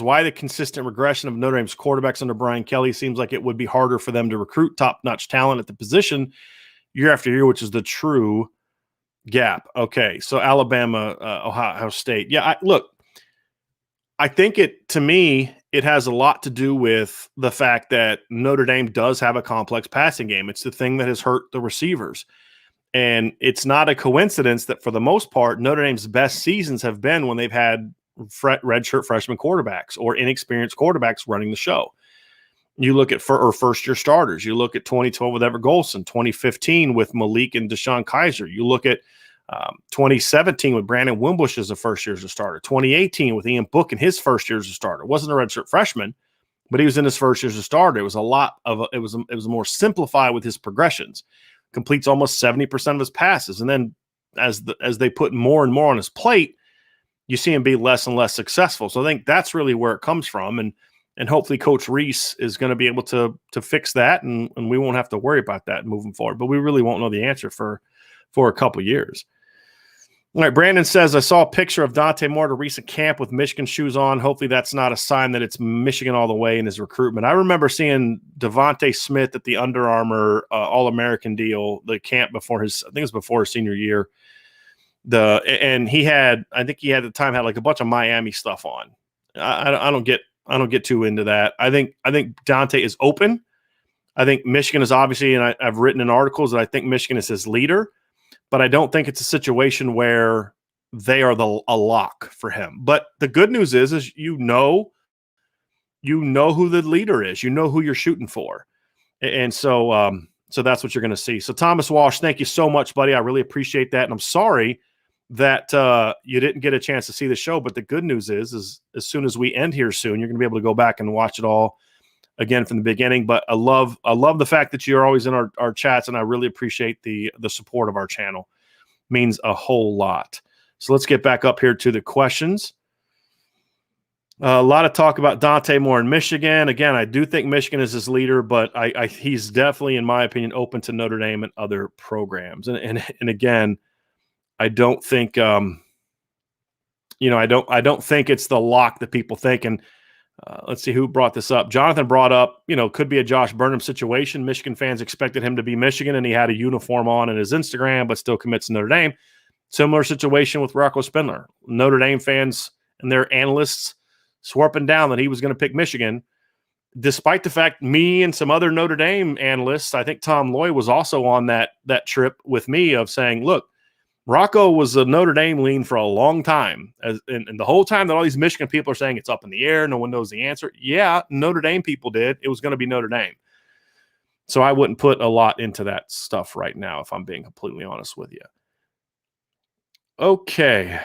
[SPEAKER 1] why the consistent regression of Notre Dame's quarterbacks under Brian Kelly? Seems like it would be harder for them to recruit top-notch talent at the position year after year, which is the true gap. Okay, so Alabama, Ohio State. Yeah, I think to me, it has a lot to do with the fact that Notre Dame does have a complex passing game. It's the thing that has hurt the receivers. And it's not a coincidence that for the most part, Notre Dame's best seasons have been when they've had redshirt freshman quarterbacks or inexperienced quarterbacks running the show. You look at first-year starters. You look at 2012 with Everett Golson, 2015 with Malik and Deshaun Kaiser. You look at 2017 with Brandon Wimbush as a first year as a starter. 2018 with Ian Book in his first year as a starter. Wasn't a redshirt freshman, but he was in his first year as a starter. It was it was more simplified with his progressions. Completes almost 70% of his passes. And then as they put more and more on his plate, you see him be less and less successful. So I think that's really where it comes from. And hopefully Coach Rees is going to be able to fix that, and we won't have to worry about that moving forward. But we really won't know the answer for a couple years. All right, Brandon says, I saw a picture of Dante Moore at a recent camp with Michigan shoes on. Hopefully that's not a sign that it's Michigan all the way in his recruitment. I remember seeing Devontae Smith at the Under Armour All-American deal, the camp before I think it was before his senior year. And he had at the time like a bunch of Miami stuff on. I don't get too into that. I think Dante is open. I think Michigan is obviously, and I've written in articles that I think Michigan is his leader. But I don't think it's a situation where they are a lock for him. But the good news is you know who the leader is. You know who you're shooting for. And so that's what you're going to see. So Thomas Walsh, thank you so much, buddy. I really appreciate that. And I'm sorry that you didn't get a chance to see the show. But the good news is as soon as we end here soon, you're going to be able to go back and watch it all again from the beginning. But I love the fact that you're always in our chats, and I really appreciate the support of our channel. Means a whole lot. So let's get back up here to the questions. A lot of talk about Dante Moore in Michigan. Again, I do think Michigan is his leader, but he's definitely, in my opinion, open to Notre Dame and other programs. And again, I don't think I don't think it's the lock that people think. And let's see who brought this up. Jonathan brought up, could be a Josh Burnham situation. Michigan fans expected him to be Michigan, and he had a uniform on in his Instagram, but still commits to Notre Dame. Similar situation with Rocco Spindler. Notre Dame fans and their analysts swarping down that he was going to pick Michigan, despite the fact me and some other Notre Dame analysts, I think Tom Loy was also on that trip with me, of saying, look, Rocco was a Notre Dame lean for a long time. And the whole time that all these Michigan people are saying it's up in the air, no one knows the answer. Yeah, Notre Dame people did. It was going to be Notre Dame. So I wouldn't put a lot into that stuff right now, if I'm being completely honest with you. Okay.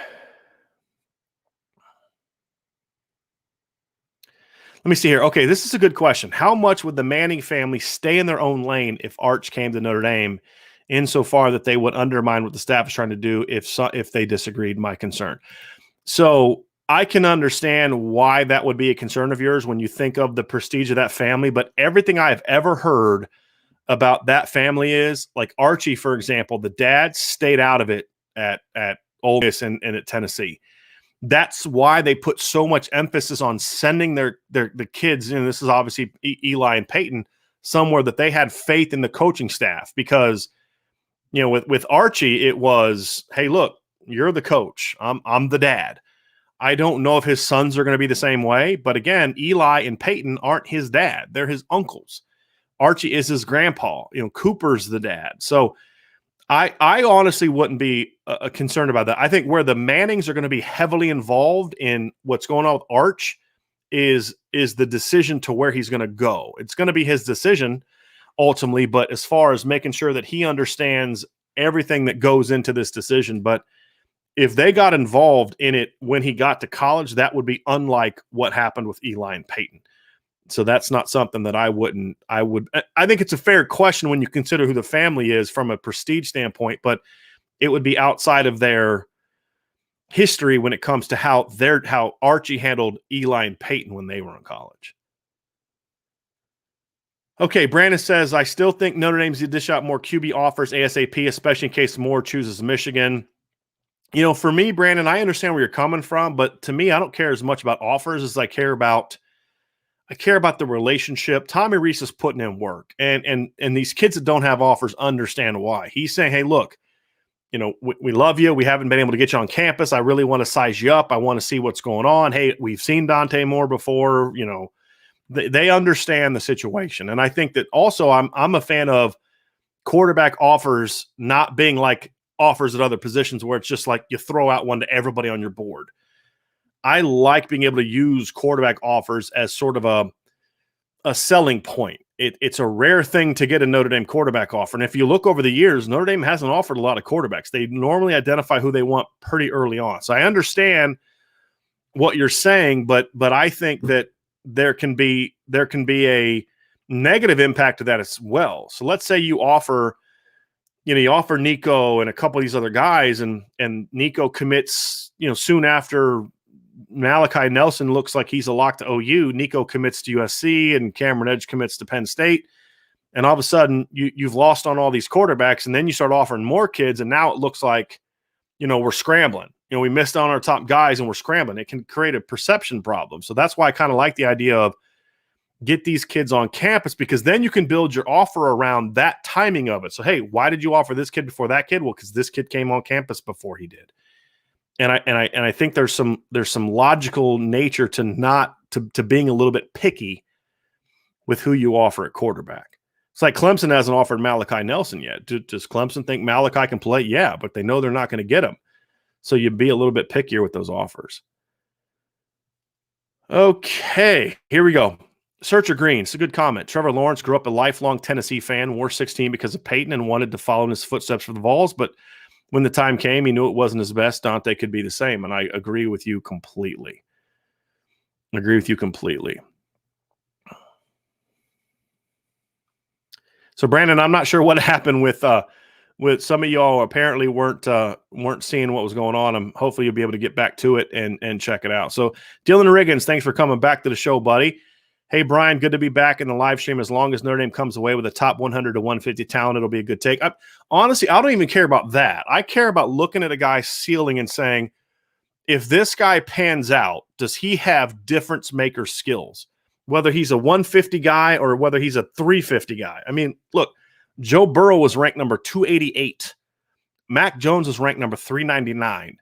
[SPEAKER 1] Let me see here. Okay, this is a good question. How much would the Manning family stay in their own lane if Arch came to Notre Dame, insofar that they would undermine what the staff is trying to do if they disagreed? My concern. So I can understand why that would be a concern of yours when you think of the prestige of that family, but everything I've ever heard about that family is, like Archie, for example, the dad stayed out of it at Ole Miss and at Tennessee. That's why they put so much emphasis on sending the kids, and this is obviously Eli and Peyton, somewhere that they had faith in the coaching staff because, with Archie, it was, hey, look, you're the coach. I'm the dad. I don't know if his sons are going to be the same way, but again, Eli and Peyton aren't his dad. They're his uncles. Archie is his grandpa. Cooper's the dad. So I honestly wouldn't be concerned about that. I think where the Mannings are going to be heavily involved in what's going on with Arch is the decision to where he's going to go. It's going to be his decision ultimately, but as far as making sure that he understands everything that goes into this decision. But if they got involved in it when he got to college, that would be unlike what happened with Eli and Peyton. So that's not something that I think it's a fair question when you consider who the family is from a prestige standpoint, but it would be outside of their history when it comes to how Archie handled Eli and Peyton when they were in college. Okay, Brandon says, I still think Notre Dame's need to dish out more QB offers ASAP, especially in case Moore chooses Michigan. For me, Brandon, I understand where you're coming from, but to me, I don't care as much about offers as I care about the relationship. Tommy Rees is putting in work, and these kids that don't have offers understand why. He's saying, hey, look, we love you. We haven't been able to get you on campus. I really want to size you up. I want to see what's going on. Hey, we've seen Dante Moore before. They understand the situation. And I think that also I'm a fan of quarterback offers not being like offers at other positions where it's just like you throw out one to everybody on your board. I like being able to use quarterback offers as sort of a selling point. It's a rare thing to get a Notre Dame quarterback offer. And if you look over the years, Notre Dame hasn't offered a lot of quarterbacks. They normally identify who they want pretty early on. So I understand what you're saying, but I think that there can be a negative impact to that as well. So let's say you offer Nico and a couple of these other guys, and Nico commits, soon after Malachi Nelson looks like he's a lock to OU. Nico commits to USC and Cameron Edge commits to Penn State. And all of a sudden you've lost on all these quarterbacks, and then you start offering more kids. And now it looks like, we're scrambling. We missed on our top guys and we're scrambling. It can create a perception problem. So that's why I kind of like the idea of get these kids on campus, because then you can build your offer around that timing of it. So, hey, why did you offer this kid before that kid? Well, because this kid came on campus before he did. And I think there's some logical nature to being a little bit picky with who you offer at quarterback. It's like Clemson hasn't offered Malachi Nelson yet. Does Clemson think Malachi can play? Yeah, but they know they're not going to get him. So you be a little bit pickier with those offers. Okay, here we go. Searcher Green, it's a good comment. Trevor Lawrence grew up a lifelong Tennessee fan, wore 16 because of Peyton and wanted to follow in his footsteps for the Vols, but when the time came, he knew it wasn't his best. Dante could be the same, and I agree with you completely. So, Brandon, I'm not sure what happened with some of y'all. Apparently weren't seeing what was going on. Hopefully you'll be able to get back to it and check it out. So, Dylan Riggins, thanks for coming back to the show, buddy. Hey, Brian, good to be back in the live stream. As long as Notre Dame comes away with a top 100 to 150 talent, it'll be a good take. Honestly, I don't even care about that. I care about looking at a guy's ceiling and saying, if this guy pans out, does he have difference maker skills? Whether he's a 150 guy or whether he's a 350 guy. I mean, look, Joe Burrow was ranked number 288. Mac Jones was ranked number 399.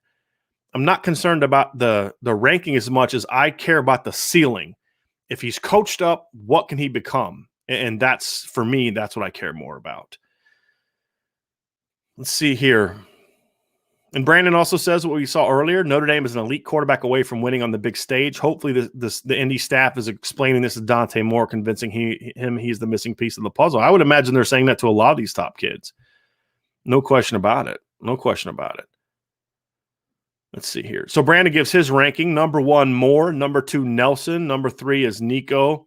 [SPEAKER 1] I'm not concerned about the ranking as much as I care about the ceiling. If he's coached up, what can he become? And that's, for me, that's what I care more about. Let's see here. And Brandon also says what we saw earlier, Notre Dame is an elite quarterback away from winning on the big stage. Hopefully the Indy staff is explaining this to Dante Moore, convincing he's the missing piece of the puzzle. I would imagine they're saying that to a lot of these top kids. No question about it. Let's see here. So Brandon gives his ranking. Number 1, Moore. Number 2, Nelson. Number 3 is Nico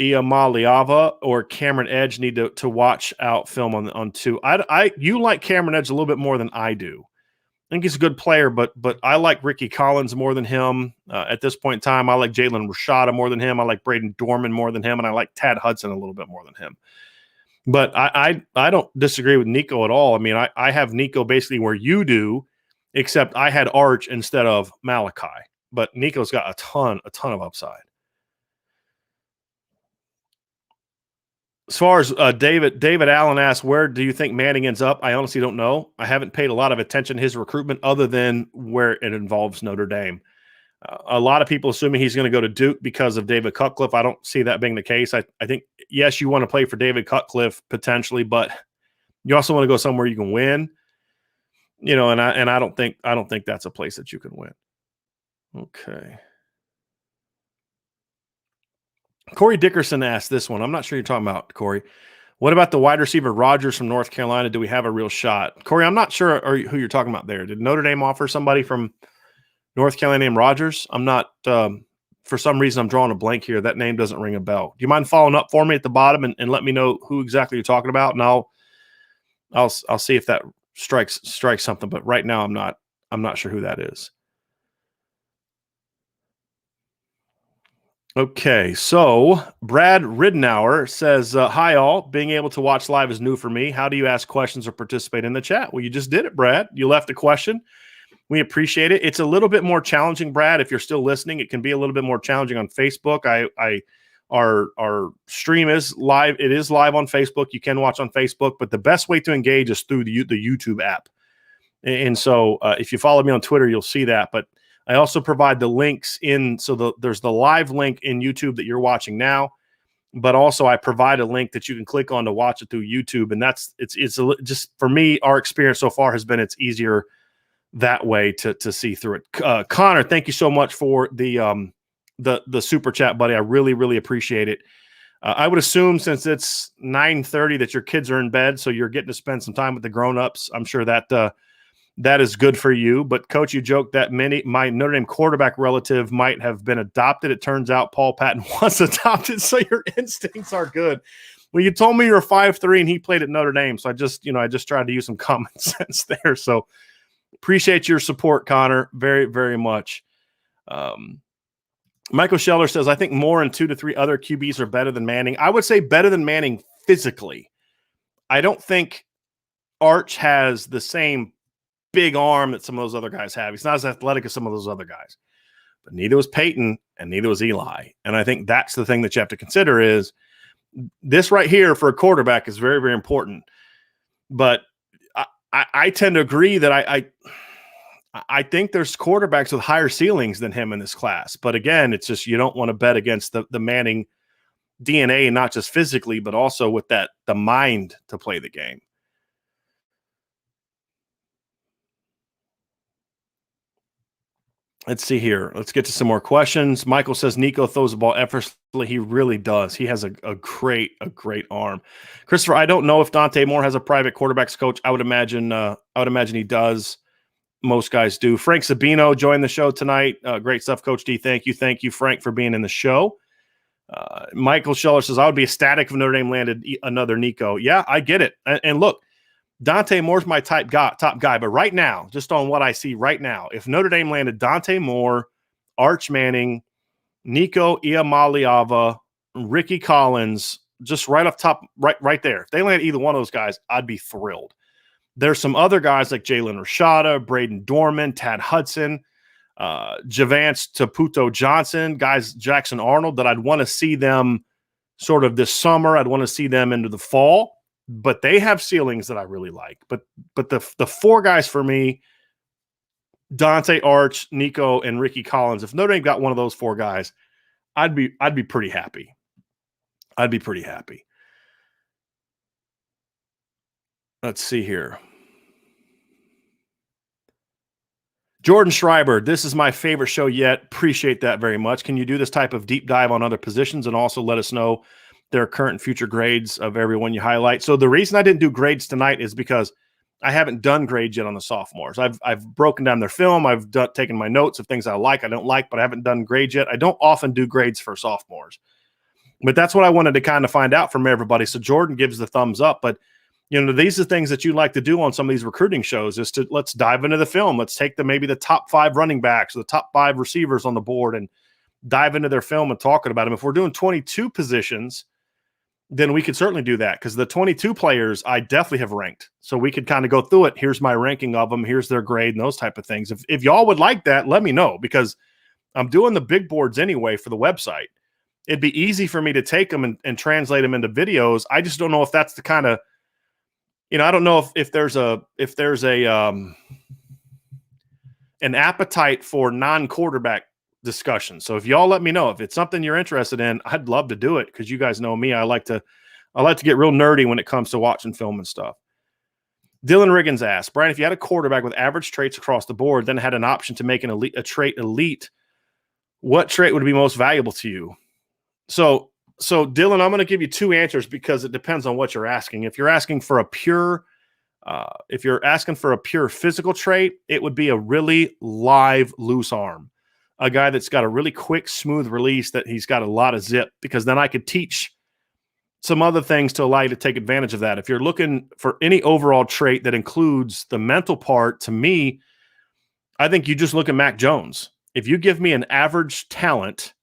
[SPEAKER 1] Iamaliava or Cameron Edge. Need to watch out film on 2. You like Cameron Edge a little bit more than I do. I think he's a good player, but I like Ricky Collins more than him. At this point in time, I like Jaden Rashada more than him. I like Braden Dorman more than him, and I like Tad Hudson a little bit more than him. But I don't disagree with Nico at all. I mean, I have Nico basically where you do, except I had Arch instead of Malachi. But Nico's got a ton of upside. As far as David Allen asked, where do you think Manning ends up? I honestly don't know. I haven't paid a lot of attention to his recruitment other than where it involves Notre Dame. A lot of people assuming he's going to go to Duke because of David Cutcliffe. I don't see that being the case. I think, yes, you want to play for David Cutcliffe potentially, but you also want to go somewhere you can win. And I don't think that's a place that you can win. Okay. Corey Dickerson asked this one. I'm not sure you're talking about, Corey. What about the wide receiver Rogers from North Carolina? Do we have a real shot? Corey, I'm not sure who you're talking about there. Did Notre Dame offer somebody from North Carolina named Rogers? I'm not for some reason I'm drawing a blank here. That name doesn't ring a bell. Do you mind following up for me at the bottom and let me know who exactly you're talking about? And I'll see if that strikes something. But right now I'm not sure who that is. Okay, so Brad Ridenour says, hi all, being able to watch live is new for me. How do you ask questions or participate in the chat? Well, you just did it, Brad. You left a question. We appreciate it. It's a little bit more challenging, Brad, if you're still listening. It can be a little bit more challenging on Facebook. Our stream is live. It is live on Facebook. You can watch on Facebook, but the best way to engage is through the YouTube app. And so if you follow me on Twitter, you'll see that. But I also provide the links in. So there's the live link in YouTube that you're watching now, but also I provide a link that you can click on to watch it through YouTube. And it's just for me, our experience so far has been it's easier that way to see through it. Connor, thank you so much for the super chat, buddy. I really, really appreciate it. I would assume since it's 9:30 that your kids are in bed, so you're getting to spend some time with the grown-ups. I'm sure that is good for you. But, Coach, you joked that my Notre Dame quarterback relative might have been adopted. It turns out Paul Patton was adopted, so your instincts are good. Well, you told me you were 5'3", and he played at Notre Dame, so I just tried to use some common sense there. So appreciate your support, Connor, very, very much. Michael Scheller says, I think Moore and 2 to 3 other QBs are better than Manning. I would say better than Manning physically. I don't think Arch has the same big arm that some of those other guys have. He's not as athletic as some of those other guys. But neither was Peyton and neither was Eli. And I think that's the thing that you have to consider is this right here for a quarterback is very, very important. But I tend to agree that I think there's quarterbacks with higher ceilings than him in this class. But again, it's just you don't want to bet against the Manning DNA, not just physically, but also with the mind to play the game. Let's see here. Let's get to some more questions. Michael says Nico throws the ball effortlessly. He really does. He has a great arm. Christopher, I don't know if Dante Moore has a private quarterbacks coach. I would imagine he does. Most guys do. Frank Sabino joined the show tonight. Great stuff, Coach D. Thank you, Frank, for being in the show. Michael Scheller says I would be ecstatic if Notre Dame landed another Nico. Yeah, I get it. And look, Dante Moore's my top guy, but right now, just on what I see right now, if Notre Dame landed Dante Moore, Arch Manning, Nico Iamaliava, Ricky Collins, just right off top, right there, if they land either one of those guys, I'd be thrilled. There's some other guys like Jaden Rashada, Braden Dorman, Tad Hudson, Javance Taputo Johnson, guys Jackson Arnold that I'd want to see them sort of this summer. I'd want to see them into the fall. But they have ceilings that I really like. But the 4 guys for me, Dante, Arch, Nico, and Ricky Collins, if Notre Dame got one of those 4 guys, I'd be pretty happy. I'd be pretty happy. Let's see here. Jordan Schreiber, this is my favorite show yet. Appreciate that very much. Can you do this type of deep dive on other positions and also let us know their current and future grades of everyone you highlight? So the reason I didn't do grades tonight is because I haven't done grades yet on the sophomores. I've broken down their film. I've taken my notes of things I like, I don't like, but I haven't done grades yet. I don't often do grades for sophomores. But that's what I wanted to kind of find out from everybody. So Jordan gives the thumbs up. But, these are things that you like to do on some of these recruiting shows is to let's dive into the film. Let's take maybe the top 5 running backs or the top 5 receivers on the board and dive into their film and talking about them. If we're doing 22 positions, then we could certainly do that because the 22 players I definitely have ranked. So we could kind of go through it. Here's my ranking of them. Here's their grade and those type of things. If y'all would like that, let me know because I'm doing the big boards anyway for the website. it'd be easy for me to take them and translate them into videos. I just don't know if that's the kind of, I don't know if there's an appetite for non-quarterback discussion. So if y'all let me know if it's something you're interested in, I'd love to do it, because you guys know me. I like to get real nerdy when it comes to watching film and stuff. Dylan Riggins asked, Brian, if you had a quarterback with average traits across the board, then had an option to make a trait elite, what trait would be most valuable to you? So Dylan, I'm going to give you two answers, because it depends on what you're asking. If you're asking for a pure physical trait, it would be a really live, loose arm, a guy that's got a really quick, smooth release, that he's got a lot of zip, because then I could teach some other things to allow you to take advantage of that. If you're looking for any overall trait that includes the mental part, to me, I think you just look at Mac Jones. If you give me an average talent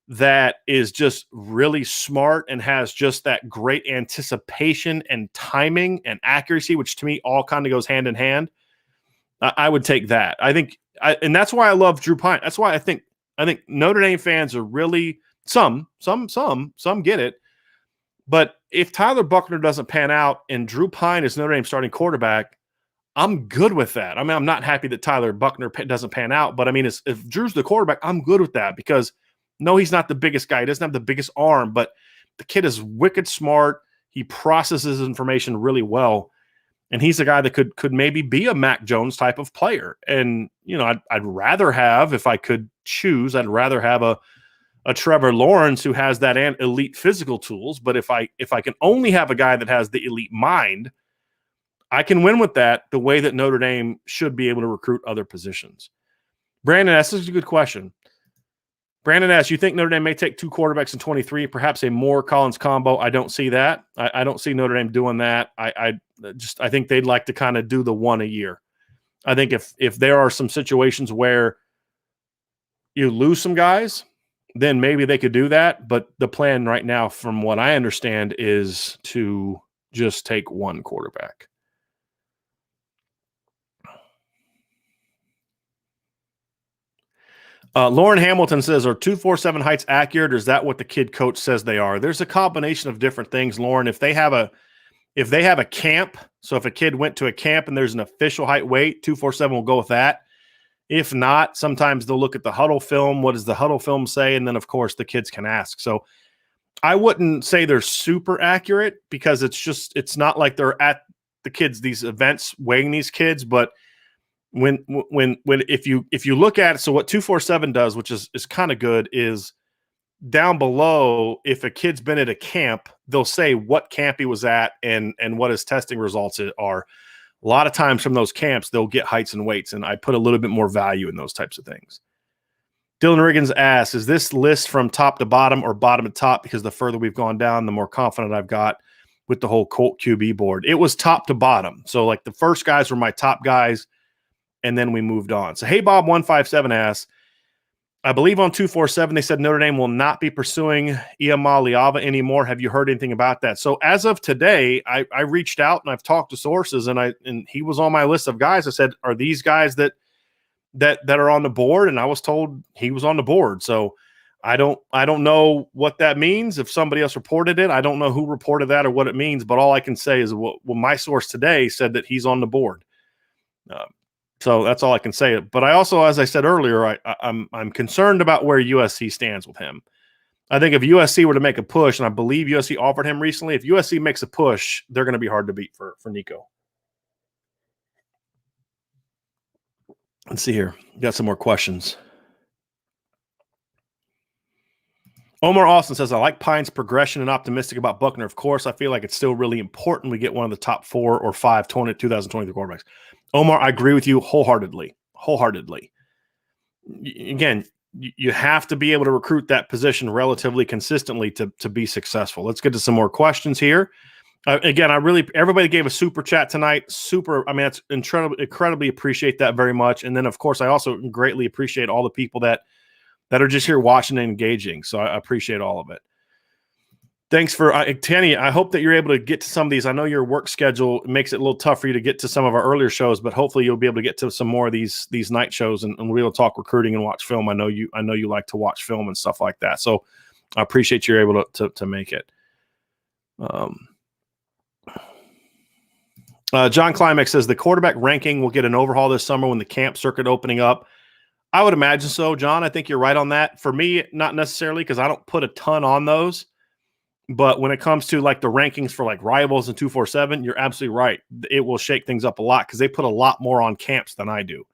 [SPEAKER 1] that is just really smart and has just that great anticipation and timing and accuracy, which to me all kind of goes hand in hand, I would take that. And that's why I love Drew Pine. That's why I think Notre Dame fans are really some get it. But if Tyler Buchner doesn't pan out and Drew Pine is Notre Dame starting quarterback, I'm good with that. I mean, I'm not happy that Tyler Buchner doesn't pan out, but I mean, if Drew's the quarterback, I'm good with that, because no, he's not the biggest guy. He doesn't have the biggest arm, but the kid is wicked smart. He processes information really well, and he's a guy that could maybe be a Mac Jones type of player. And I'd rather have, if I could choose, I'd rather have a Trevor Lawrence who has that elite physical tools. But if I can only have a guy that has the elite mind, I can win with that, the way that Notre Dame should be able to recruit other positions. Brandon asks, this is a good question. Brandon asks, you think Notre Dame may take two quarterbacks in 23, perhaps a Moore-Collins combo? I don't see that. I don't see Notre Dame doing that. I think they'd like to kind of do the one a year. I think if there are some situations where you lose some guys, then maybe they could do that. But the plan right now, from what I understand, is to just take one quarterback. Lauren Hamilton says, are 247 heights accurate, or is that what the kid coach says they are? There's a combination of different things, Lauren. If they have a camp, so if a kid went to a camp and there's an official height weight, 247 will go with that. If not, sometimes they'll look at the huddle film. What does the huddle film say? And then, of course, the kids can ask. So I wouldn't say they're super accurate, because it's not like they're at these events weighing these kids. But if you look at it, so what 247 does, which is kind of good, is down below, if a kid's been at a camp, they'll say what camp he was at and what his testing results are. A lot of times from those camps, they'll get heights and weights, and I put a little bit more value in those types of things. Dylan Riggins asks, is this list from top to bottom or bottom to top? Because the further we've gone down, the more confident I've got with the whole Colt QB board. It was top to bottom. So like the first guys were my top guys, and then we moved on. So Hey Bob 157 asks, I believe on 247 they said Notre Dame will not be pursuing Iamaliava anymore. Have you heard anything about that? So as of today, I reached out and I've talked to sources, and he was on my list of guys. I said, are these guys that are on the board? And I was told he was on the board. So I don't know what that means. If somebody else reported it, I don't know who reported that or what it means. But all I can say is my source today said that he's on the board. So that's all I can say. But I also, as I said earlier, I'm concerned about where USC stands with him. I think if USC were to make a push, and I believe USC offered him recently, if USC makes a push, they're going to be hard to beat for Nico. Let's see here. Got some more questions. Omar Austin says, I like Pine's progression and optimistic about Buchner. Of course, I feel like it's still really important we get one of the top 4 or 5 2023 quarterbacks. Omar, I agree with you wholeheartedly. Again, you have to be able to recruit that position relatively consistently to be successful. Let's get to some more questions here. Again, everybody gave a super chat tonight. That's incredibly appreciate that very much. And then, of course, I also greatly appreciate all the people that are just here watching and engaging. So I appreciate all of it. Thanks for Tanny. I hope that you're able to get to some of these. I know your work schedule makes it a little tough for you to get to some of our earlier shows, but hopefully you'll be able to get to some more of these night shows and we'll be able to talk recruiting and watch film. I know you like to watch film and stuff like that. So I appreciate you're able to make it. John Climax says the quarterback ranking will get an overhaul this summer when the camp circuit opening up. I would imagine so, John. I think you're right on that. For me, not necessarily, because I don't put a ton on those. But when it comes to like the rankings for like Rivals and 247, you're absolutely right. It will shake things up a lot because they put a lot more on camps than I do.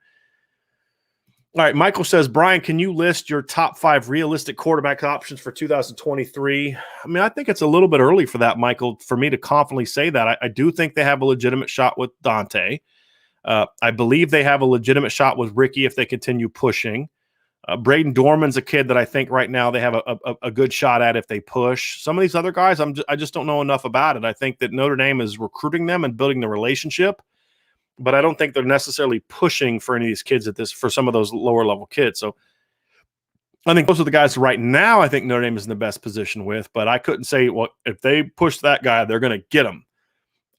[SPEAKER 1] All right, Michael says, Brian, can you list your top 5 realistic quarterback options for 2023? I mean, I think it's a little bit early for that, Michael, for me to confidently say that. I do think they have a legitimate shot with Dante. I believe they have a legitimate shot with Ricky if they continue pushing. Braden Dorman's a kid that I think right now they have a good shot at if they push. Some of these other guys, I just don't know enough about it. I think that Notre Dame is recruiting them and building the relationship, but I don't think they're necessarily pushing for any of these kids for some of those lower level kids. So I think those are the guys right now I think Notre Dame is in the best position with, but I couldn't say, well, if they push that guy, they're going to get him.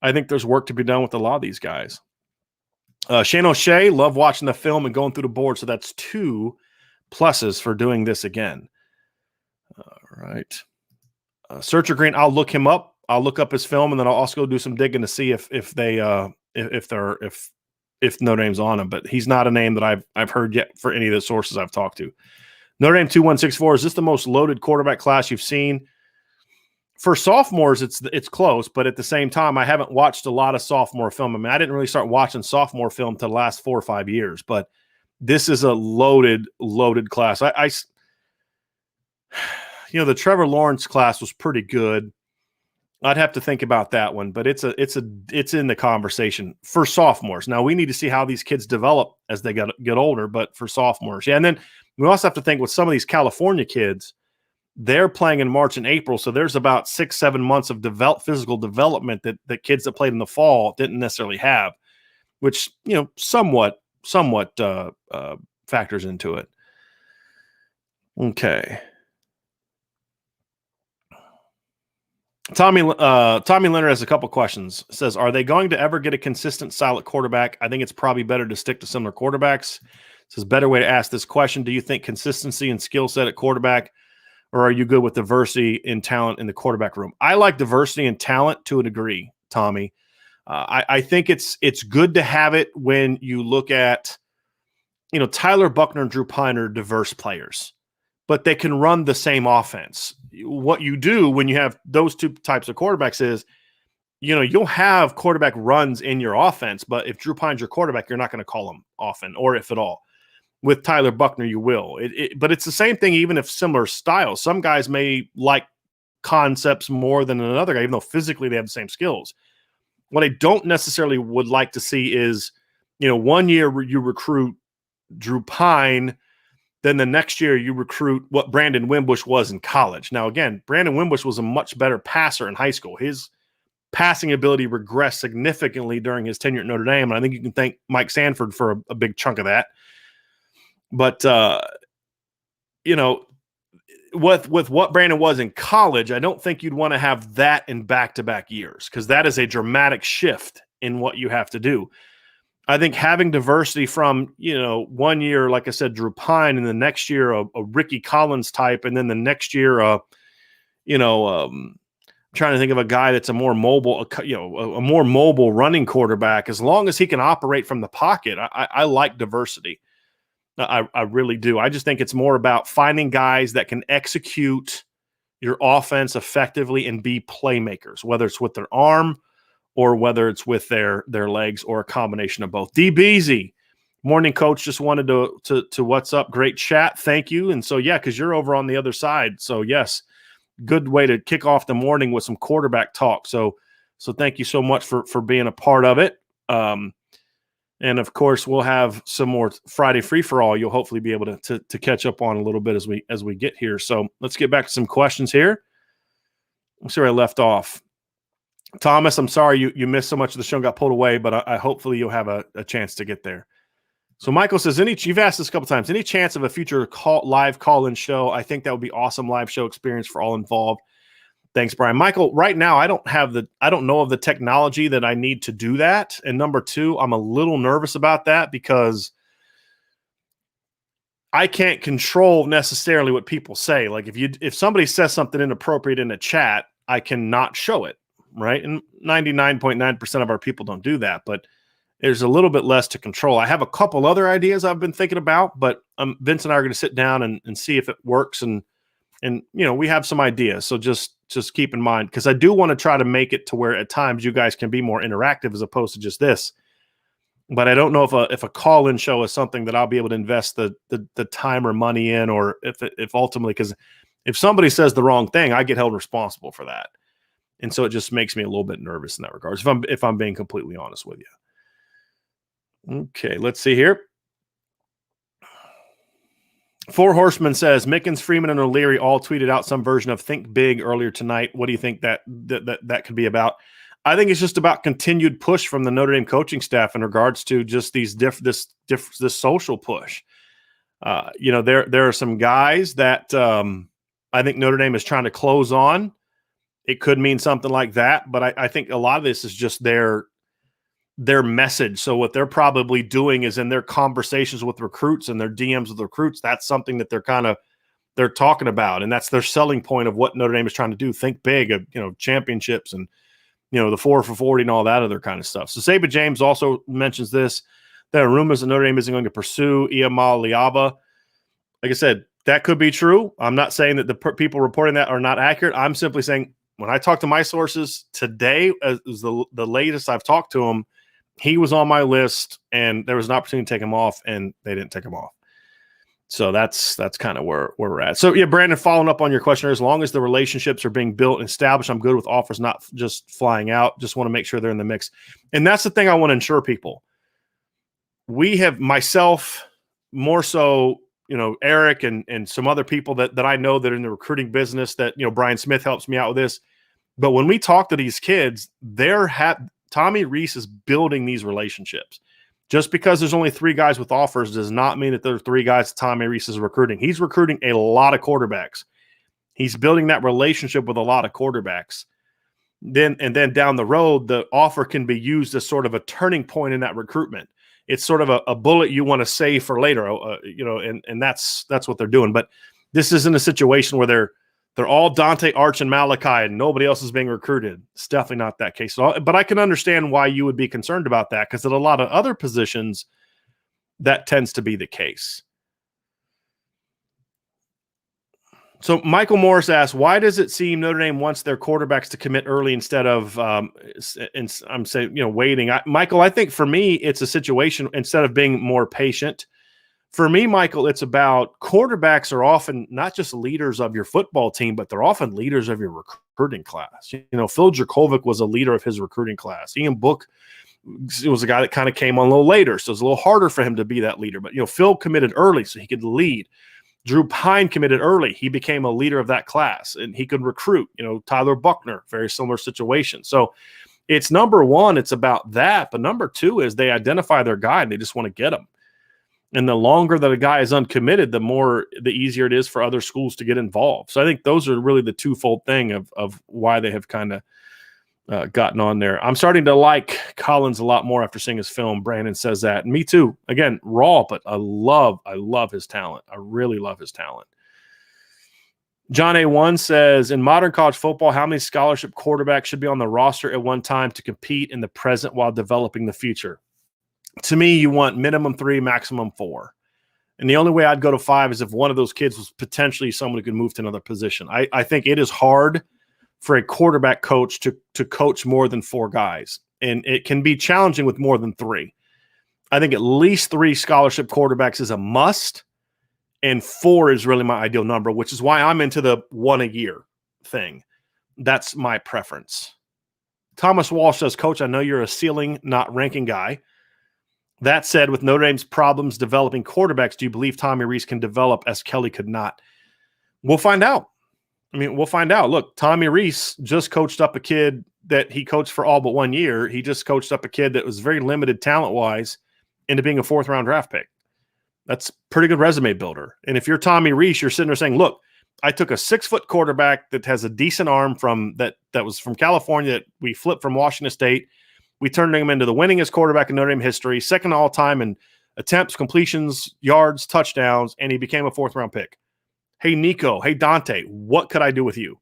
[SPEAKER 1] I think there's work to be done with a lot of these guys. Shane O'Shea, love watching the film and going through the board. So that's 2 pluses for doing this again. All right. Searcher Green, I'll look him up. I'll look up his film, and then I'll also go do some digging to see if Notre Dame's on him. But he's not a name that I've heard yet for any of the sources I've talked to. Notre Dame 2164, is this the most loaded quarterback class you've seen? For sophomores, it's close, but at the same time, I haven't watched a lot of sophomore film. I mean, I didn't really start watching sophomore film till the last 4 or 5 years, but this is a loaded class. The Trevor Lawrence class was pretty good. I'd have to think about that one, but it's in the conversation for sophomores. Now we need to see how these kids develop as they get older, but for sophomores, yeah. And then we also have to think with some of these California kids, they're playing in March and April, so there's about 6-7 months of physical development that kids that played in the fall didn't necessarily have, which somewhat factors into it. Okay. Tommy Leonard has a couple questions. Says, are they going to ever get a consistent silent quarterback? I think it's probably better to stick to similar quarterbacks. Says, better way to ask this question. Do you think consistency and skill set at quarterback, or are you good with diversity in talent in the quarterback room? I like diversity and talent to a degree, Tommy. I think it's good to have it when you look at, Tyler Buckner and Drew Pine are diverse players, but they can run the same offense. What you do when you have those 2 types of quarterbacks is, you'll have quarterback runs in your offense, but if Drew Pine's your quarterback, you're not going to call him often, or if at all. With Tyler Buckner, you will. But it's the same thing, even if similar styles. Some guys may like concepts more than another guy, even though physically they have the same skills. What I don't necessarily would like to see is, 1 year you recruit Drew Pine, then the next year you recruit what Brandon Wimbush was in college. Now, again, Brandon Wimbush was a much better passer in high school. His passing ability regressed significantly during his tenure at Notre Dame, and I think you can thank Mike Sanford for a big chunk of that. But, with what Brandon was in college, I don't think you'd want to have that in back-to-back years because that is a dramatic shift in what you have to do. I think having diversity from, 1 year, like I said, Drew Pine, and the next year a Ricky Collins type, and then the next year, trying to think of a guy that's a more mobile, a more mobile running quarterback. As long as he can operate from the pocket, I like diversity. I really do. I just think it's more about finding guys that can execute your offense effectively and be playmakers, whether it's with their arm or whether it's with their legs or a combination of both. D. Beasy, morning coach, just wanted to what's up? Great chat. Thank you. And so, yeah, because you're over on the other side. So, yes, good way to kick off the morning with some quarterback talk. So thank you so much for being a part of it. And of course, we'll have some more Friday free for all. You'll hopefully be able to catch up on a little bit as we get here. So let's get back to some questions here. Let's see where I left off. Thomas, I'm sorry you missed so much of the show and got pulled away, but I hopefully you'll have a chance to get there. So Michael says, you've asked this a couple times, any chance of a future live call-in show? I think that would be awesome live show experience for all involved. Thanks, Brian. Michael, right now, I don't know of the technology that I need to do that. And number 2, I'm a little nervous about that because I can't control necessarily what people say. Like if somebody says something inappropriate in a chat, I cannot show it, right? And 99.9% of our people don't do that, but there's a little bit less to control. I have a couple other ideas I've been thinking about, but Vince and I are going to sit down and see if it works. And we have some ideas. So just keep in mind, because I do want to try to make it to where at times you guys can be more interactive as opposed to just this. But I don't know if a call-in show is something that I'll be able to invest the time or money in, or if ultimately, because if somebody says the wrong thing, I get held responsible for that. And so it just makes me a little bit nervous in that regard, if I'm being completely honest with you. Okay, let's see here. Four Horsemen says Mickens, Freeman, and O'Leary all tweeted out some version of "Think Big" earlier tonight. What do you think that could be about? I think it's just about continued push from the Notre Dame coaching staff in regards to just this social push. There are some guys that I think Notre Dame is trying to close on. It could mean something like that, but I think a lot of this is just their message. So what they're probably doing is in their conversations with recruits and their DMs with recruits, that's something that they're talking about. And that's their selling point of what Notre Dame is trying to do. Think big, championships and, the 4 for 40 and all that other kind of stuff. So Saban James also mentions this. There are rumors that Notre Dame isn't going to pursue Iamaliava. Like I said, that could be true. I'm not saying that the people reporting that are not accurate. I'm simply saying when I talked to my sources today, as the latest I've talked to him, he was on my list, and there was an opportunity to take him off, and they didn't take him off. So that's kind of where we're at. So, yeah, Brandon, following up on your question, as long as the relationships are being built and established, I'm good with offers not just flying out. Just want to make sure they're in the mix. And that's the thing I want to ensure people. We have myself, more so, Eric and some other people that I know that are in the recruiting business that, Brian Smith helps me out with this. But when we talk to these kids, Tommy Rees is building these relationships. Just because there's only 3 guys with offers does not mean that there are 3 guys that Tommy Rees is recruiting. He's recruiting a lot of quarterbacks. He's building that relationship with a lot of quarterbacks. Then down the road, the offer can be used as sort of a turning point in that recruitment. It's sort of a bullet you want to save for later, and that's what they're doing. But this isn't a situation where they're all Dante, Arch, and Malachi, and nobody else is being recruited. It's definitely not that case at all. But I can understand why you would be concerned about that, because at a lot of other positions, that tends to be the case. So Michael Morris asks, why does it seem Notre Dame wants their quarterbacks to commit early instead of, I'm saying, waiting? Michael, I think for me, it's a situation, instead of being more patient, for me, Michael, it's about quarterbacks are often not just leaders of your football team, but they're often leaders of your recruiting class. Phil Jerkovic was a leader of his recruiting class. Ian Book was a guy that kind of came on a little later, so it's a little harder for him to be that leader. But, Phil committed early so he could lead. Drew Pine committed early. He became a leader of that class, and he could recruit. Tyler Buckner, very similar situation. So it's number one, it's about that. But number two is they identify their guy, and they just want to get him. And the longer that a guy is uncommitted, the easier it is for other schools to get involved. So I think those are really the twofold thing of why they have kind of gotten on there. I'm starting to like Collins a lot more after seeing his film. Brandon says that. And me too. Again, raw, but I love his talent. I really love his talent. John A1 says, in modern college football, how many scholarship quarterbacks should be on the roster at one time to compete in the present while developing the future? To me, you want minimum 3, maximum 4. And the only way I'd go to 5 is if one of those kids was potentially someone who could move to another position. I think it is hard for a quarterback coach to coach more than 4 guys. And it can be challenging with more than 3. I think at least 3 scholarship quarterbacks is a must. And 4 is really my ideal number, which is why I'm into the 1 a year thing. That's my preference. Thomas Walsh says, Coach, I know you're a ceiling, not ranking guy. That said, with Notre Dame's problems developing quarterbacks, do you believe Tommy Rees can develop as Kelly could not? We'll find out. We'll find out. Look, Tommy Rees just coached up a kid that he coached for all but 1 year. He just coached up a kid that was very limited talent-wise into being a 4th-round draft pick. That's pretty good resume builder. And if you're Tommy Rees, you're sitting there saying, look, I took a 6-foot quarterback that has a decent arm that was from California that we flipped from Washington State. We turned him into the winningest quarterback in Notre Dame history, second all time in attempts, completions, yards, touchdowns, and he became a 4th-round pick. Hey, Nico. Hey, Dante. What could I do with you?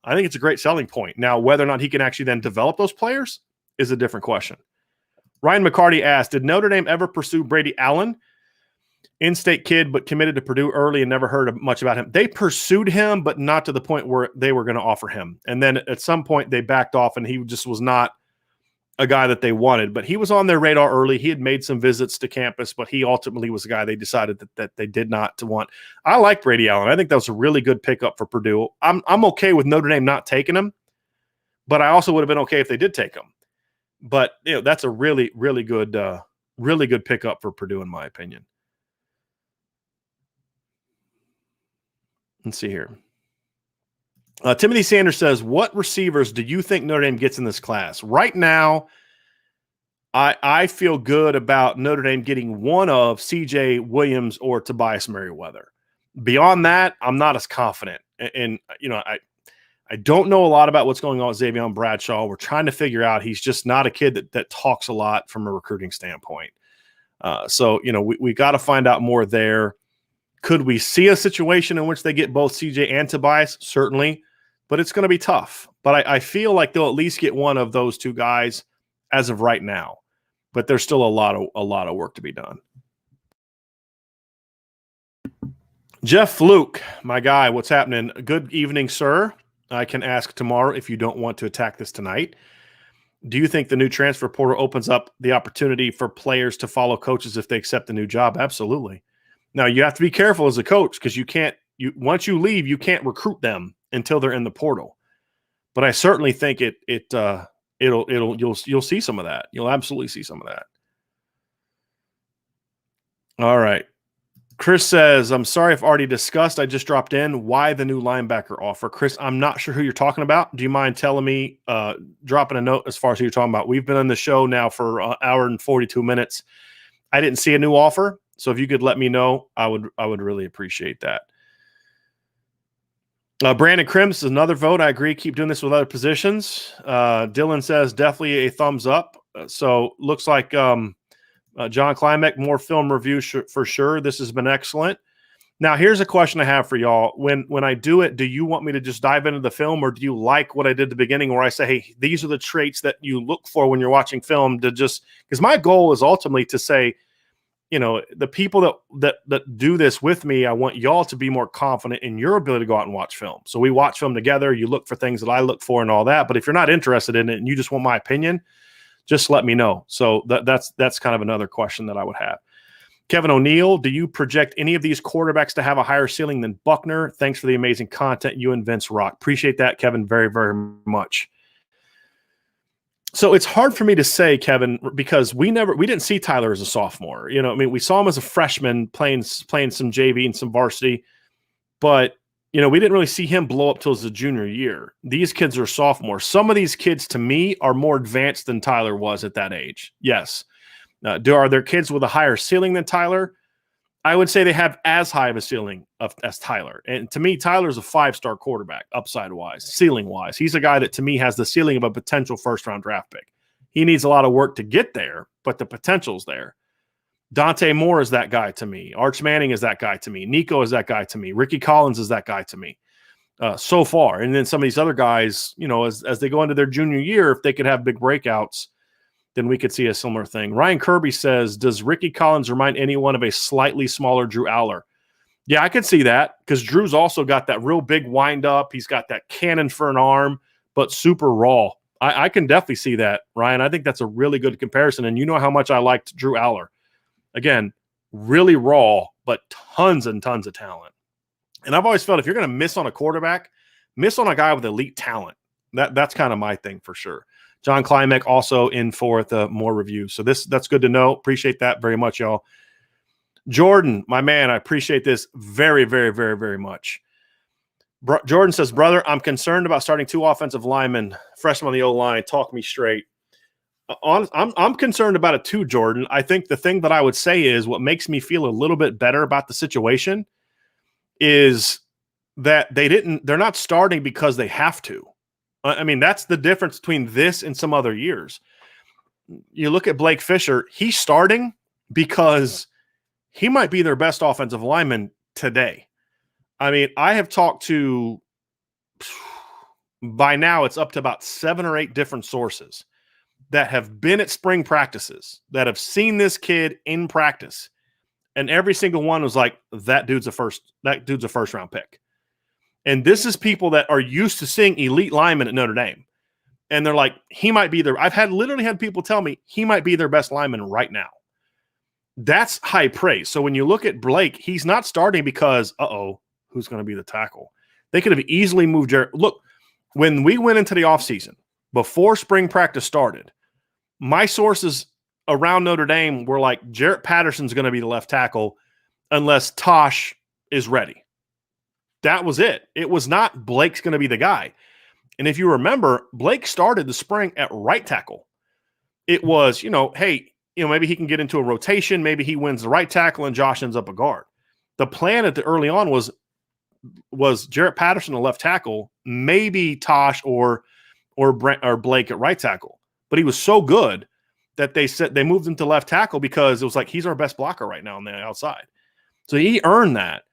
[SPEAKER 1] I think it's a great selling point. Now, whether or not he can actually then develop those players is a different question. Ryan McCarty asked, did Notre Dame ever pursue Brady Allen? In-state kid, but committed to Purdue early and never heard much about him. They pursued him, but not to the point where they were going to offer him. And then at some point they backed off, and he just was not a guy that they wanted. But he was on their radar early. He had made some visits to campus, but he ultimately was a guy they decided that they did not to want. I like Brady Allen. I think that was a really good pickup for Purdue. I'm okay with Notre Dame not taking him, but I also would have been okay if they did take him. But that's a really, really good pickup for Purdue, in my opinion. Let's see here. Timothy Sanders says, what receivers do you think Notre Dame gets in this class? Right now, I feel good about Notre Dame getting one of C.J. Williams or Tobias Merriweather. Beyond that, I'm not as confident. And I don't know a lot about what's going on with Xavier Bradshaw. We're trying to figure out. He's just not a kid that talks a lot from a recruiting standpoint. So we got to find out more there. Could we see a situation in which they get both CJ and Tobias? Certainly, but it's going to be tough. But I feel like they'll at least get one of those two guys as of right now. But there's still a lot of work to be done. Jeff Fluke, my guy, what's happening? Good evening, sir. I can ask tomorrow if you don't want to attack this tonight. Do you think the new transfer portal opens up the opportunity for players to follow coaches if they accept the new job? Absolutely. Now, you have to be careful as a coach because once you leave, you can't recruit them until they're in the portal. But I certainly think you'll see some of that. You'll absolutely see some of that. All right. Chris says, I'm sorry if already discussed. I just dropped in. Why the new linebacker offer? Chris, I'm not sure who you're talking about. Do you mind telling me, dropping a note as far as who you're talking about? We've been on the show now for an hour and 42 minutes. I didn't see a new offer. So if you could let me know, I would really appreciate that. Brandon Crims is another vote. I agree. Keep doing this with other positions. Dylan says definitely a thumbs up. So looks like John Klimek, more film review for sure. This has been excellent. Now, here's a question I have for y'all. When I do it, do you want me to just dive into the film, or do you like what I did at the beginning where I say, hey, these are the traits that you look for when you're watching film, to just – because my goal is ultimately to say – the people that do this with me, I want y'all to be more confident in your ability to go out and watch film. So we watch film together. You look for things that I look for and all that. But if you're not interested in it and you just want my opinion, just let me know. So that's kind of another question that I would have. Kevin O'Neill, do you project any of these quarterbacks to have a higher ceiling than Buckner? Thanks for the amazing content you and Vince rock. Appreciate that, Kevin, very, very much. So it's hard for me to say, Kevin, because we didn't see Tyler as a sophomore. We saw him as a freshman playing some JV and some varsity, but we didn't really see him blow up till his junior year. These kids are sophomores. Some of these kids, to me, are more advanced than Tyler was at that age. Yes. Are there kids with a higher ceiling than Tyler? I would say they have as high of a ceiling as Tyler. And to me, Tyler's a 5-star quarterback, upside-wise, ceiling-wise. He's a guy that, to me, has the ceiling of a potential first-round draft pick. He needs a lot of work to get there, but the potential's there. Dante Moore is that guy to me. Arch Manning is that guy to me. Nico is that guy to me. Ricky Collins is that guy to me so far. And then some of these other guys, as they go into their junior year, if they could have big breakouts, then we could see a similar thing. Ryan Kirby says, does Ricky Collins remind anyone of a slightly smaller Drew Aller? Yeah, I could see that because Drew's also got that real big wind up. He's got that cannon for an arm, but super raw. I can definitely see that, Ryan. I think that's a really good comparison. And you know how much I liked Drew Aller. Again, really raw, but tons and tons of talent. And I've always felt if you're going to miss on a quarterback, miss on a guy with elite talent. That's kind of my thing for sure. John Klimek also in for the more review. So that's good to know. Appreciate that very much, y'all. Jordan, my man, I appreciate this very, very, very, very much. Jordan says, brother, I'm concerned about starting 2 offensive linemen, freshmen on the O-line. Talk me straight. I'm concerned about it too, Jordan. I think the thing that I would say is what makes me feel a little bit better about the situation is that they're not starting because they have to. I mean, that's the difference between this and some other years. You look at Blake Fisher, he's starting because he might be their best offensive lineman today. I mean, I have talked to, by now it's up to about 7 or 8 different sources that have been at spring practices, that have seen this kid in practice. And every single one was like, that dude's a first round pick. And this is people that are used to seeing elite linemen at Notre Dame. And they're like, he might be their, I've literally had people tell me he might be their best lineman right now. That's high praise. So when you look at Blake, he's not starting because, who's going to be the tackle? They could have easily moved Jarrett. Look, when we went into the offseason, before spring practice started, my sources around Notre Dame were like, Jarrett Patterson's going to be the left tackle unless Tosh is ready. That was it. It was not Blake's going to be the guy. And if you remember, Blake started the spring at right tackle. It was, hey, maybe he can get into a rotation. Maybe he wins the right tackle and Josh ends up a guard. The plan at the early on was Jarrett Patterson, a left tackle, maybe Tosh or Blake at right tackle. But he was so good that they moved him to left tackle because it was like, he's our best blocker right now on the outside. So he earned that.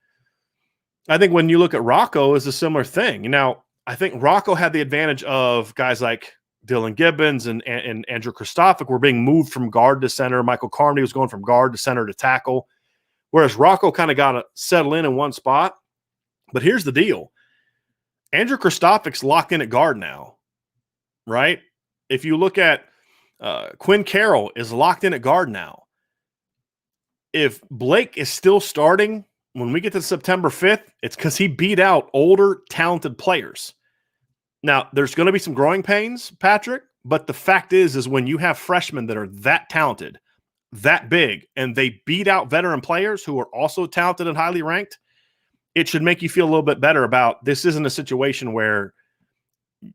[SPEAKER 1] I think when you look at Rocco, it's a similar thing. Now, I think Rocco had the advantage of guys like Dylan Gibbons and Andrew Kristofic were being moved from guard to center. Michael Carmody was going from guard to center to tackle, whereas Rocco kind of got to settle in one spot. But here's the deal. Andrew Kristofic's locked in at guard now, right? If you look at Quinn Carroll is locked in at guard now. If Blake is still starting when we get to September 5th, it's because he beat out older, talented players. Now, there's going to be some growing pains, Patrick, but the fact is when you have freshmen that are that talented, that big, and they beat out veteran players who are also talented and highly ranked, it should make you feel a little bit better about this isn't a situation where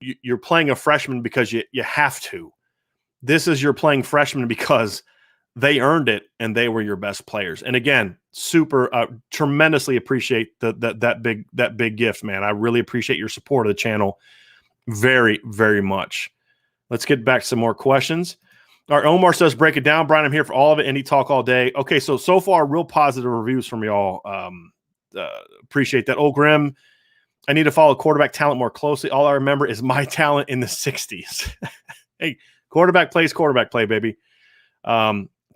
[SPEAKER 1] you're playing a freshman because you have to. This is you're playing freshmen because they earned it and they were your best players. And again, tremendously appreciate that big gift, man. I really appreciate your support of the channel very, very much. Let's get back to some more questions. All right, Omar says, break it down, Brian. I'm here for all of it. Indie talk all day. Okay, so far, real positive reviews from y'all. Appreciate that. Old Grim, I need to follow quarterback talent more closely. All I remember is my talent in the 60s. Hey, quarterback play, baby.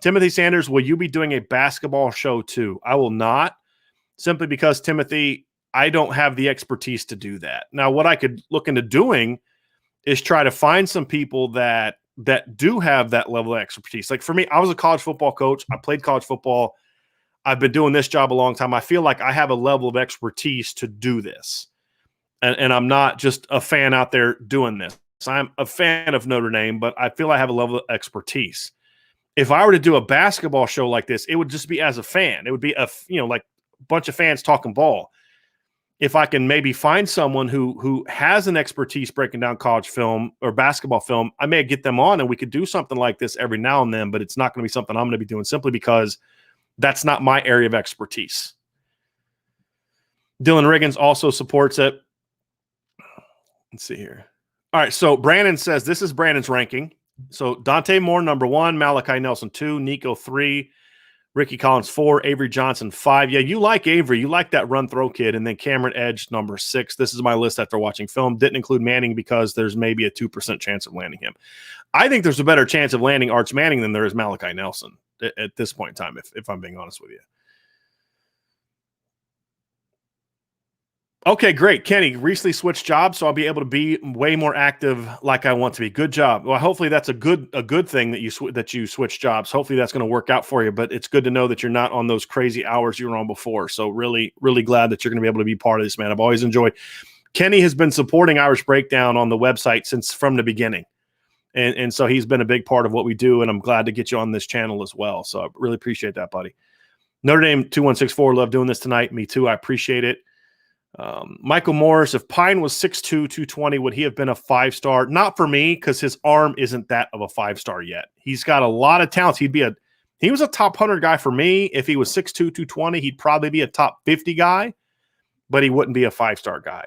[SPEAKER 1] Timothy Sanders, will you be doing a basketball show too? I will not, simply because, Timothy, I don't have the expertise to do that. Now, what I could look into doing is try to find some people that do have that level of expertise. Like for me, I was a college football coach. I played college football. I've been doing this job a long time. I feel like I have a level of expertise to do this. And I'm not just a fan out there doing this. I'm a fan of Notre Dame, but I feel I have a level of expertise. If I were to do a basketball show like this, it would just be as a fan. It would be like a bunch of fans talking ball. If I can maybe find someone who has an expertise breaking down college film or basketball film, I may get them on and we could do something like this every now and then, but it's not going to be something I'm going to be doing simply because that's not my area of expertise. Dylan Riggins also supports it. Let's see here. All right, so Brandon says this is Brandon's ranking. So Dante Moore, number 1, Malachi Nelson, 2, Nico, 3, Ricky Collins, 4, Avery Johnson, 5. Yeah, you like Avery. You like that run-throw kid. And then Cameron Edge, number 6. This is my list after watching film. Didn't include Manning because there's maybe a 2% chance of landing him. I think there's a better chance of landing Arch Manning than there is Malachi Nelson at this point in time, if I'm being honest with you. Okay, great. Kenny, recently switched jobs, so I'll be able to be way more active like I want to be. Good job. Well, hopefully that's a good thing that you switch jobs. Hopefully that's going to work out for you, but it's good to know that you're not on those crazy hours you were on before. So really, really glad that you're going to be able to be part of this, man. I've always enjoyed. Kenny has been supporting Irish Breakdown on the website from the beginning. And so he's been a big part of what we do, and I'm glad to get you on this channel as well. So I really appreciate that, buddy. Notre Dame 2164, love doing this tonight. Me too. I appreciate it. Michael Morris, if Pine was 6'2", 220, would he have been a 5-star? Not for me, because his arm isn't that of a 5-star yet. He's got a lot of talents. He was a top 100 guy for me. If he was 6'2", 220, he'd probably be a top 50 guy, but he wouldn't be a 5-star guy.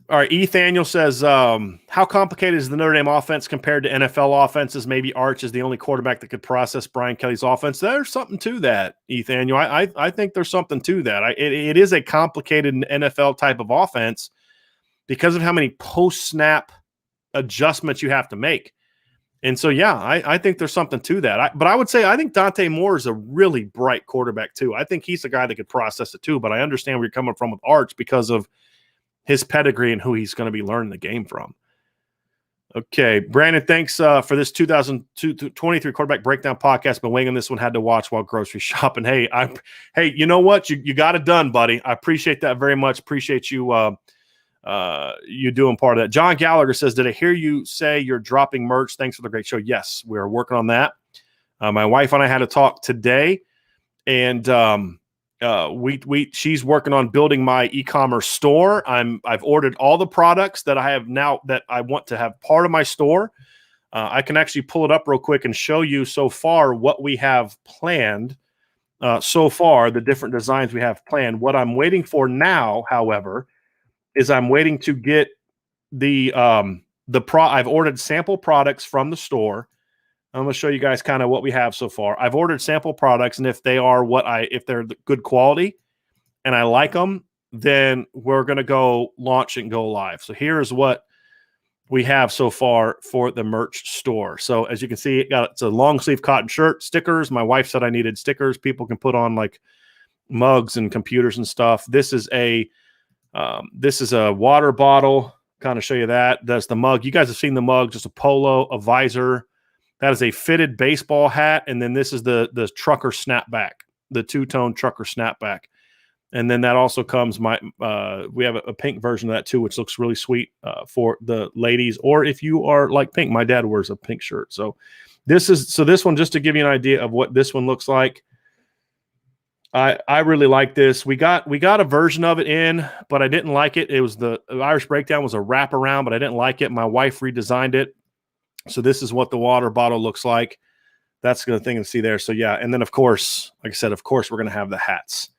[SPEAKER 1] All right, Ethaniel says, how complicated is the Notre Dame offense compared to NFL offenses? Maybe Arch is the only quarterback that could process Brian Kelly's offense. There's something to that, Ethaniel. I think there's something to that. It is a complicated NFL type of offense because of how many post-snap adjustments you have to make. And so, yeah, I think there's something to that. But I would say I think Dante Moore is a really bright quarterback too. I think he's the guy that could process it too. But I understand where you're coming from with Arch because of his pedigree and who he's going to be learning the game from. Okay, Brandon, thanks for this 2023 quarterback breakdown podcast. Been winging this one, had to watch while grocery shopping. Hey, you know what? You got it done, buddy. I appreciate that very much. Appreciate you you doing part of that. John Gallagher says, did I hear you say you're dropping merch? Thanks for the great show. Yes, we're working on that. My wife and I had a talk today, and she's working on building my e-commerce store. I've ordered all the products that I have now that I want to have part of my store. I can actually pull it up real quick and show you so far what we have planned. So far, the different designs we have planned. What I'm waiting for now, however, is I'm waiting to get I've ordered sample products from the store. I'm going to show you guys kind of what we have so far. I've ordered sample products, and if they are if they're good quality and I like them, then we're going to go launch and go live. So here's what we have so far for the merch store. So as you can see, it's a long sleeve cotton shirt, stickers. My wife said I needed stickers. People can put on like mugs and computers and stuff. This is a water bottle. Kind of show you that. That's the mug. You guys have seen the mug, just a polo, a visor. That is a fitted baseball hat. And then this is the trucker snapback, the two-tone trucker snapback. And then that also comes we have a pink version of that too, which looks really sweet for the ladies. Or if you are like pink, my dad wears a pink shirt. So this one, just to give you an idea of what this one looks like. I really like this. We got a version of it in, but I didn't like it. It was the Irish Breakdown was a wraparound, but I didn't like it. My wife redesigned it. So this is what the water bottle looks like. That's the thing to see there. So yeah, and then of course, like I said, of course we're going to have the hats.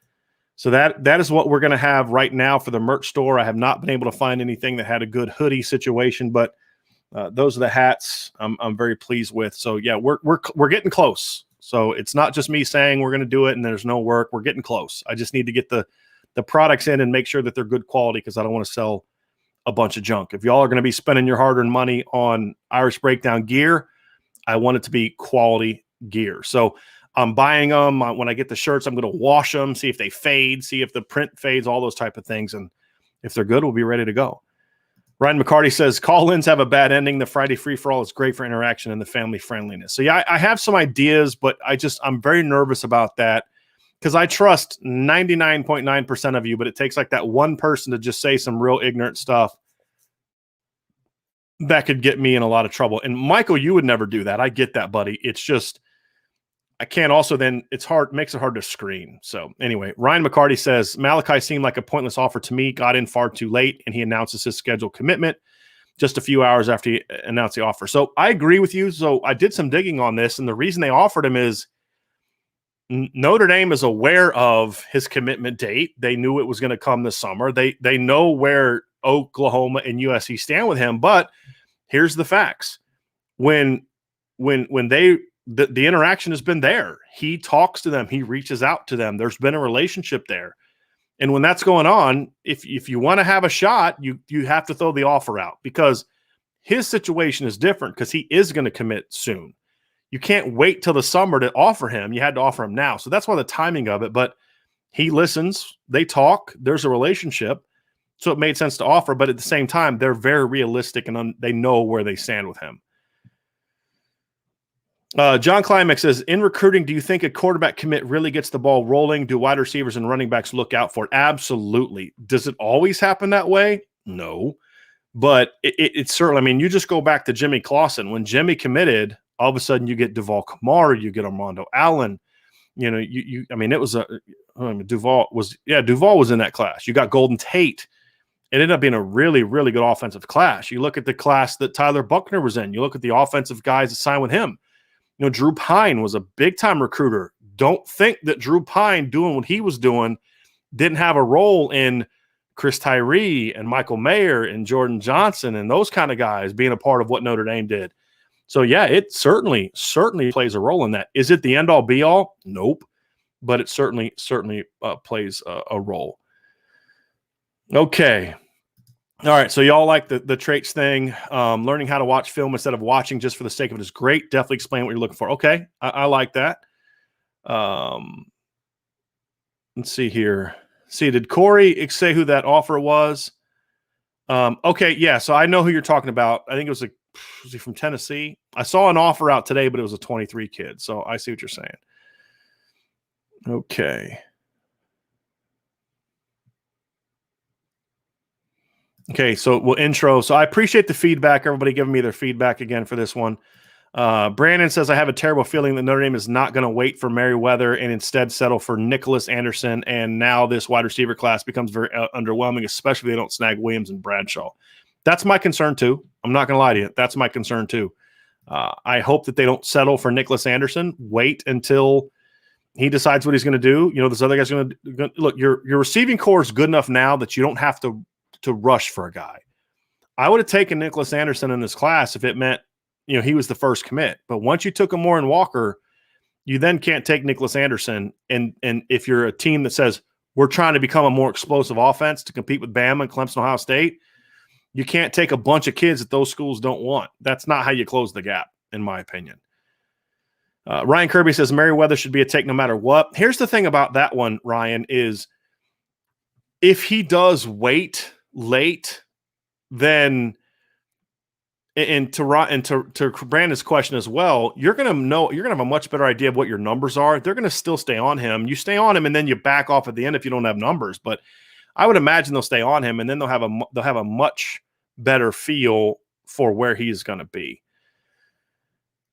[SPEAKER 1] So that is what we're going to have right now for the merch store. I have not been able to find anything that had a good hoodie situation, but those are the hats I'm very pleased with. So yeah, we're getting close. So it's not just me saying we're going to do it and there's no work. We're getting close. I just need to get the products in and make sure that they're good quality because I don't want to sell a bunch of junk. If y'all are going to be spending your hard-earned money on Irish Breakdown gear, I want it to be quality gear. So I'm buying them. When I get the shirts, I'm going to wash them, see if they fade, see if the print fades, all those type of things. And if they're good, we'll be ready to go. Ryan McCarty says, call-ins have a bad ending. The Friday free-for-all is great for interaction and the family friendliness. So yeah, I have some ideas, but I'm very nervous about that because I trust 99.9% of you, but it takes like that one person to just say some real ignorant stuff that could get me in a lot of trouble. And Michael, you would never do that. I get that, buddy. It's just, I can't also then it's hard, makes it hard to screen. So anyway, Ryan McCarty says, Malachi seemed like a pointless offer to me, got in far too late, and he announces his scheduled commitment just a few hours after he announced the offer. So I agree with you. So I did some digging on this, and the reason they offered him is Notre Dame is aware of his commitment date. They knew it was going to come this summer. They know where Oklahoma and USC stand with him, but here's the facts. When the interaction has been there, he talks to them, he reaches out to them. There's been a relationship there. And when that's going on, if you want to have a shot, you have to throw the offer out because his situation is different because he is going to commit soon. You can't wait till the summer to offer him. You had to offer him now. So that's why the timing of it. But he listens, they talk, there's a relationship. So it made sense to offer. But at the same time, they're very realistic and they know where they stand with him. John Climax says, in recruiting, do you think a quarterback commit really gets the ball rolling? Do wide receivers and running backs look out for it? Absolutely. Does it always happen that way? No. But it's certainly, I mean, you just go back to Jimmy Clausen. When Jimmy committed, all of a sudden you get Duval Kamara, you get Armando Allen. You know, I mean, it was Duval was in that class. You got Golden Tate. It ended up being a really, really good offensive class. You look at the class that Tyler Buckner was in. You look at the offensive guys that signed with him. You know, Drew Pine was a big-time recruiter. Don't think that Drew Pine doing what he was doing didn't have a role in Chris Tyree and Michael Mayer and Jordan Johnson and those kind of guys being a part of what Notre Dame did. So, yeah, it certainly plays a role in that. Is it the end-all, be-all? Nope. But it certainly plays a role. Okay. All right, so y'all like the traits thing. Learning how to watch film instead of watching just for the sake of it is great. Definitely explain what you're looking for. Okay, I like that. Let's see here. Did Corey say who that offer was? Okay, yeah, so I know who you're talking about. I think it was was he from Tennessee? I saw an offer out today, but it was a 23 kid, so I see what you're saying. Okay. Okay, so we'll intro. So I appreciate the feedback. Everybody giving me their feedback again for this one. Brandon says, I have a terrible feeling that Notre Dame is not going to wait for Merriweather and instead settle for Nicholas Anderson. And now this wide receiver class becomes very underwhelming, especially if they don't snag Williams and Bradshaw. That's my concern too. I'm not going to lie to you. That's my concern too. I hope that they don't settle for Nicholas Anderson. Wait until he decides what he's going to do. You know, this other guy's going to look. Your receiving core is good enough now that you don't have to rush for a guy. I would have taken Nicholas Anderson in this class if it meant, you know, he was the first commit. But once you took Moore and Walker, you then can't take Nicholas Anderson. And if you're a team that says we're trying to become a more explosive offense to compete with Bama and Clemson, Ohio State, you can't take a bunch of kids that those schools don't want. That's not how you close the gap, in my opinion. Ryan Kirby says Merriweather should be a take no matter what. Here's the thing about that one, Ryan, is if he does wait late, then and to Brandon's question as well, you're going to have a much better idea of what your numbers are. They're going to still stay on him. You stay on him and then you back off at the end if you don't have numbers. But I would imagine they'll stay on him and then they'll have a much better feel for where he's going to be.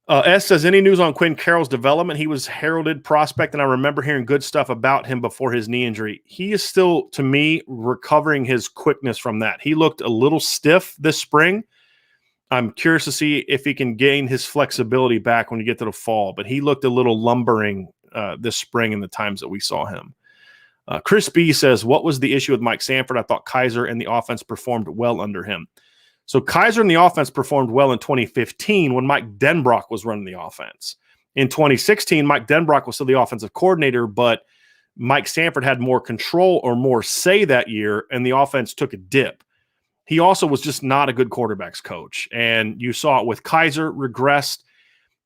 [SPEAKER 1] S says, any news on Quinn Carroll's development? He was heralded prospect, and I remember hearing good stuff about him before his knee injury. He is still, to me, recovering his quickness from that. He looked a little stiff this spring. I'm curious to see if he can gain his flexibility back when you get to the fall, but he looked a little lumbering this spring in the times that we saw him. Chris B says, what was the issue with Mike Sanford? I thought Kaiser and the offense performed well under him. So Kaiser and the offense performed well in 2015 when Mike Denbrock was running the offense. In 2016, Mike Denbrock was still the offensive coordinator, but Mike Sanford had more control or more say that year, and the offense took a dip. He also was just not a good quarterbacks coach, and you saw it with Kaiser regressed.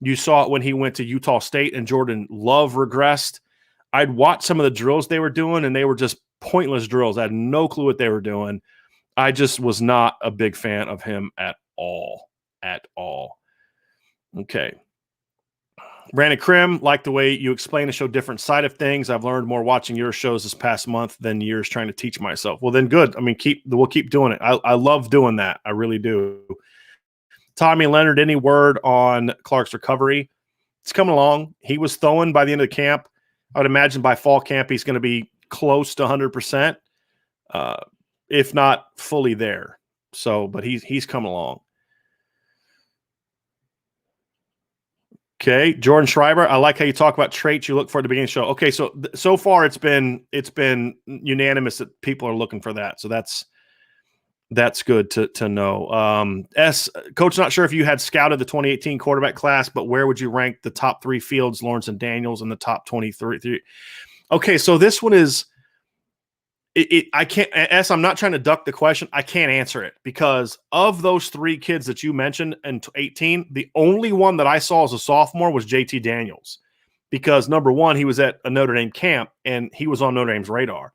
[SPEAKER 1] You saw it when he went to Utah State and Jordan Love regressed. I'd watched some of the drills they were doing, and they were just pointless drills. I had no clue what they were doing. I just was not a big fan of him at all. Okay. Brandon Krim, like the way you explain and show different side of things. I've learned more watching your shows this past month than years trying to teach myself. Well, then good. I mean, we'll keep doing it. I love doing that. I really do. Tommy Leonard, any word on Clark's recovery? It's coming along. He was throwing by the end of the camp. I would imagine by fall camp, he's going to be close to 100%. If not fully there. So, but he's coming along. Okay, Jordan Schreiber, I like how you talk about traits you look for at the beginning of the show. Okay, so far it's been unanimous that people are looking for that. So that's good to know. Coach, not sure if you had scouted the 2018 quarterback class, but where would you rank the top 3 fields, Lawrence and Daniels, in the top 23? Okay, so this one is I can't. I'm not trying to duck the question. I can't answer it because of those 3 kids that you mentioned in 18, the only one that I saw as a sophomore was JT Daniels, because number one, he was at a Notre Dame camp and he was on Notre Dame's radar.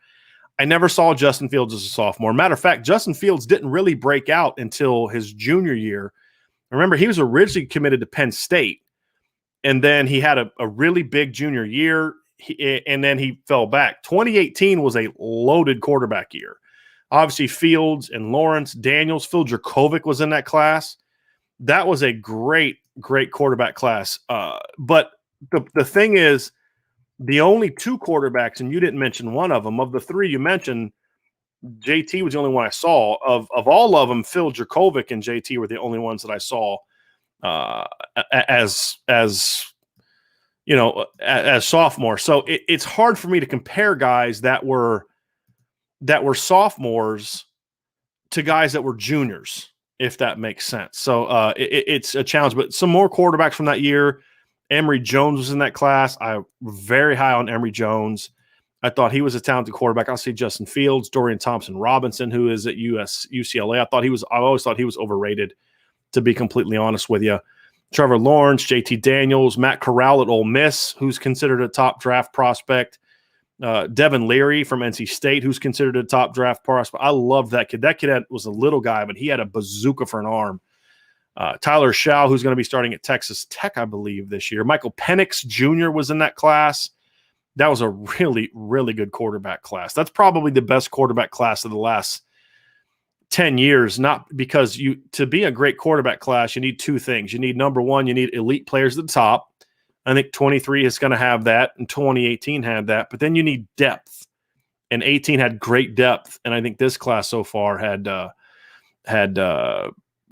[SPEAKER 1] I never saw Justin Fields as a sophomore. Matter of fact, Justin Fields didn't really break out until his junior year. Remember, he was originally committed to Penn State, and then he had a really big junior year. And then he fell back. 2018 was a loaded quarterback year. Obviously, Fields and Lawrence, Daniels, Phil Dracovic was in that class. That was a great quarterback class. But the thing is, the only 2 quarterbacks, and you didn't mention one of them, of the 3 you mentioned, JT was the only one I saw. Of all of them, Phil Dracovic and JT were the only ones that I saw as sophomore. So it's hard for me to compare guys that were that were sophomores to guys that were juniors, if that makes sense. So it's a challenge, but some more quarterbacks from that year. Avery Johnson was in that class. I'm very high on Avery Johnson. I thought he was a talented quarterback. I'll see Justin Fields, Dorian Thompson-Robinson, who is at UCLA. I always thought he was overrated, to be completely honest with you. Trevor Lawrence, JT Daniels, Matt Corral at Ole Miss, who's considered a top draft prospect. Devin Leary from NC State, who's considered a top draft prospect. I love that kid. That kid was a little guy, but he had a bazooka for an arm. Tyler Shaw, who's going to be starting at Texas Tech, I believe, this year. Michael Penix Jr. was in that class. That was a really, really good quarterback class. That's probably the best quarterback class of the last 10 years, not because to be a great quarterback class, you need two things. You need, number one, you need elite players at the top. I think 23 is going to have that, and 2018 had that. But then you need depth, and 18 had great depth, and I think this class so far had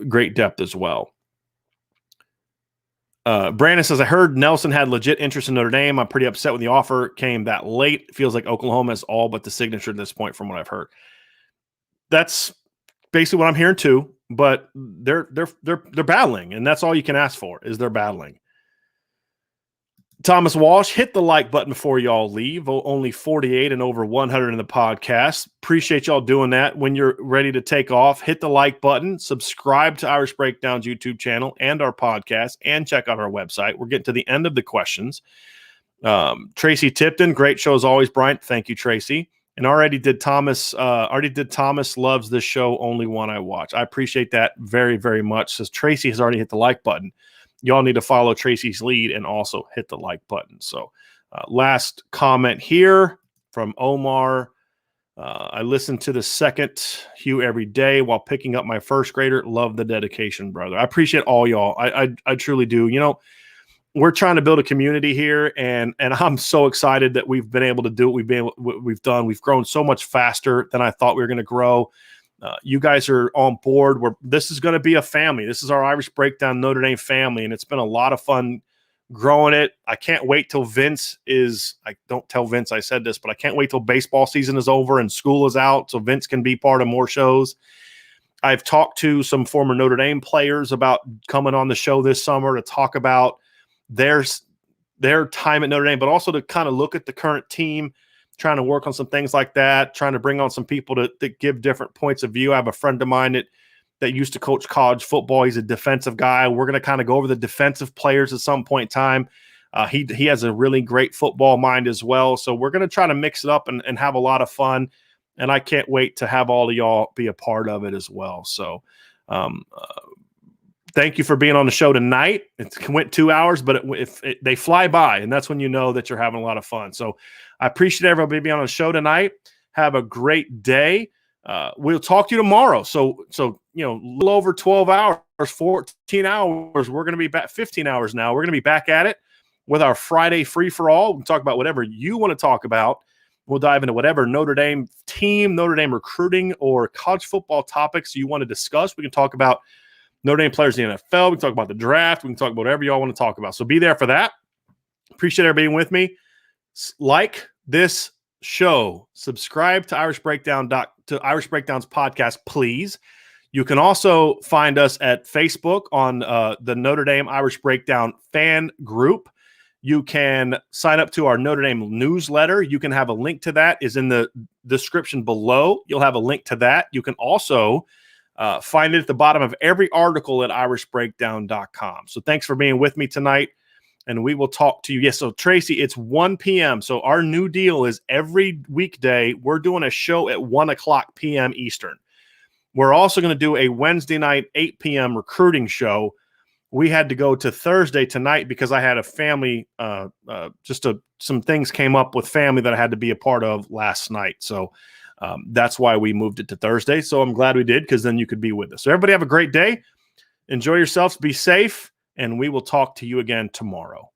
[SPEAKER 1] great depth as well. Brandon says, I heard Nelson had legit interest in Notre Dame. I'm pretty upset when the offer came that late. It feels like Oklahoma is all but the signature at this point from what I've heard. That's basically what I'm hearing too, but they're battling, and that's all you can ask for is they're battling. Thomas Walsh, hit the like button before y'all leave. Only 48 and over 100 in the podcast. Appreciate y'all doing that. When you're ready to take off, hit the like button, subscribe to Irish Breakdown's YouTube channel and our podcast, and check out our website. We're getting to the end of the questions. Tracy Tipton, great show as always, Bryant. Thank you, Tracy. And already did Thomas loves this show, only one I watch. I appreciate that very, very much. Says Tracy has already hit the like button. Y'all need to follow Tracy's lead and also hit the like button. So last comment here from Omar. I listen to the second Hugh every day while picking up my first grader. Love the dedication, brother. I appreciate all y'all. I truly do. You know, we're trying to build a community here, and I'm so excited that we've been able to do what we've done. We've grown so much faster than I thought we were going to grow. You guys are on board. This is going to be a family. This is our Irish Breakdown Notre Dame family, and it's been a lot of fun growing it. I can't wait till I don't tell Vince I said this, but I can't wait till baseball season is over and school is out so Vince can be part of more shows. I've talked to some former Notre Dame players about coming on the show this summer to talk about their time at Notre Dame, but also to kind of look at the current team, trying to work on some things like that, trying to bring on some people to give different points of view. I have a friend of mine that used to coach college football. He's a defensive guy. We're going to kind of go over the defensive players at some point in time. He has a really great football mind as well. So we're going to try to mix it up and have a lot of fun. And I can't wait to have all of y'all be a part of it as well. So thank you for being on the show tonight. It went 2 hours, but they fly by, and that's when you know that you're having a lot of fun. So I appreciate everybody being on the show tonight. Have a great day. We'll talk to you tomorrow. So a little over 12 hours, 14 hours. We're going to be back 15 hours now. We're going to be back at it with our Friday free-for-all. We can talk about whatever you want to talk about. We'll dive into whatever Notre Dame team, Notre Dame recruiting, or college football topics you want to discuss. We can talk about Notre Dame players in the NFL. We can talk about the draft. We can talk about whatever y'all want to talk about. So be there for that. Appreciate everybody being with me. Like this show. Subscribe to Irish Breakdown's podcast, please. You can also find us at Facebook on the Notre Dame Irish Breakdown fan group. You can sign up to our Notre Dame newsletter. You can have a link to that is in the description below. You'll have a link to that. You can also find it at the bottom of every article at irishbreakdown.com. So thanks for being with me tonight, and we will talk to you. Yes, so Tracy, it's 1 p.m. So our new deal is every weekday we're doing a show at 1 o'clock p.m. Eastern. We're also going to do a Wednesday night 8 p.m. recruiting show. We had to go to Thursday tonight because I had a family, some things came up with family that I had to be a part of last night. So that's why we moved it to Thursday. So I'm glad we did, because then you could be with us. So everybody have a great day. Enjoy yourselves. Be safe. And we will talk to you again tomorrow.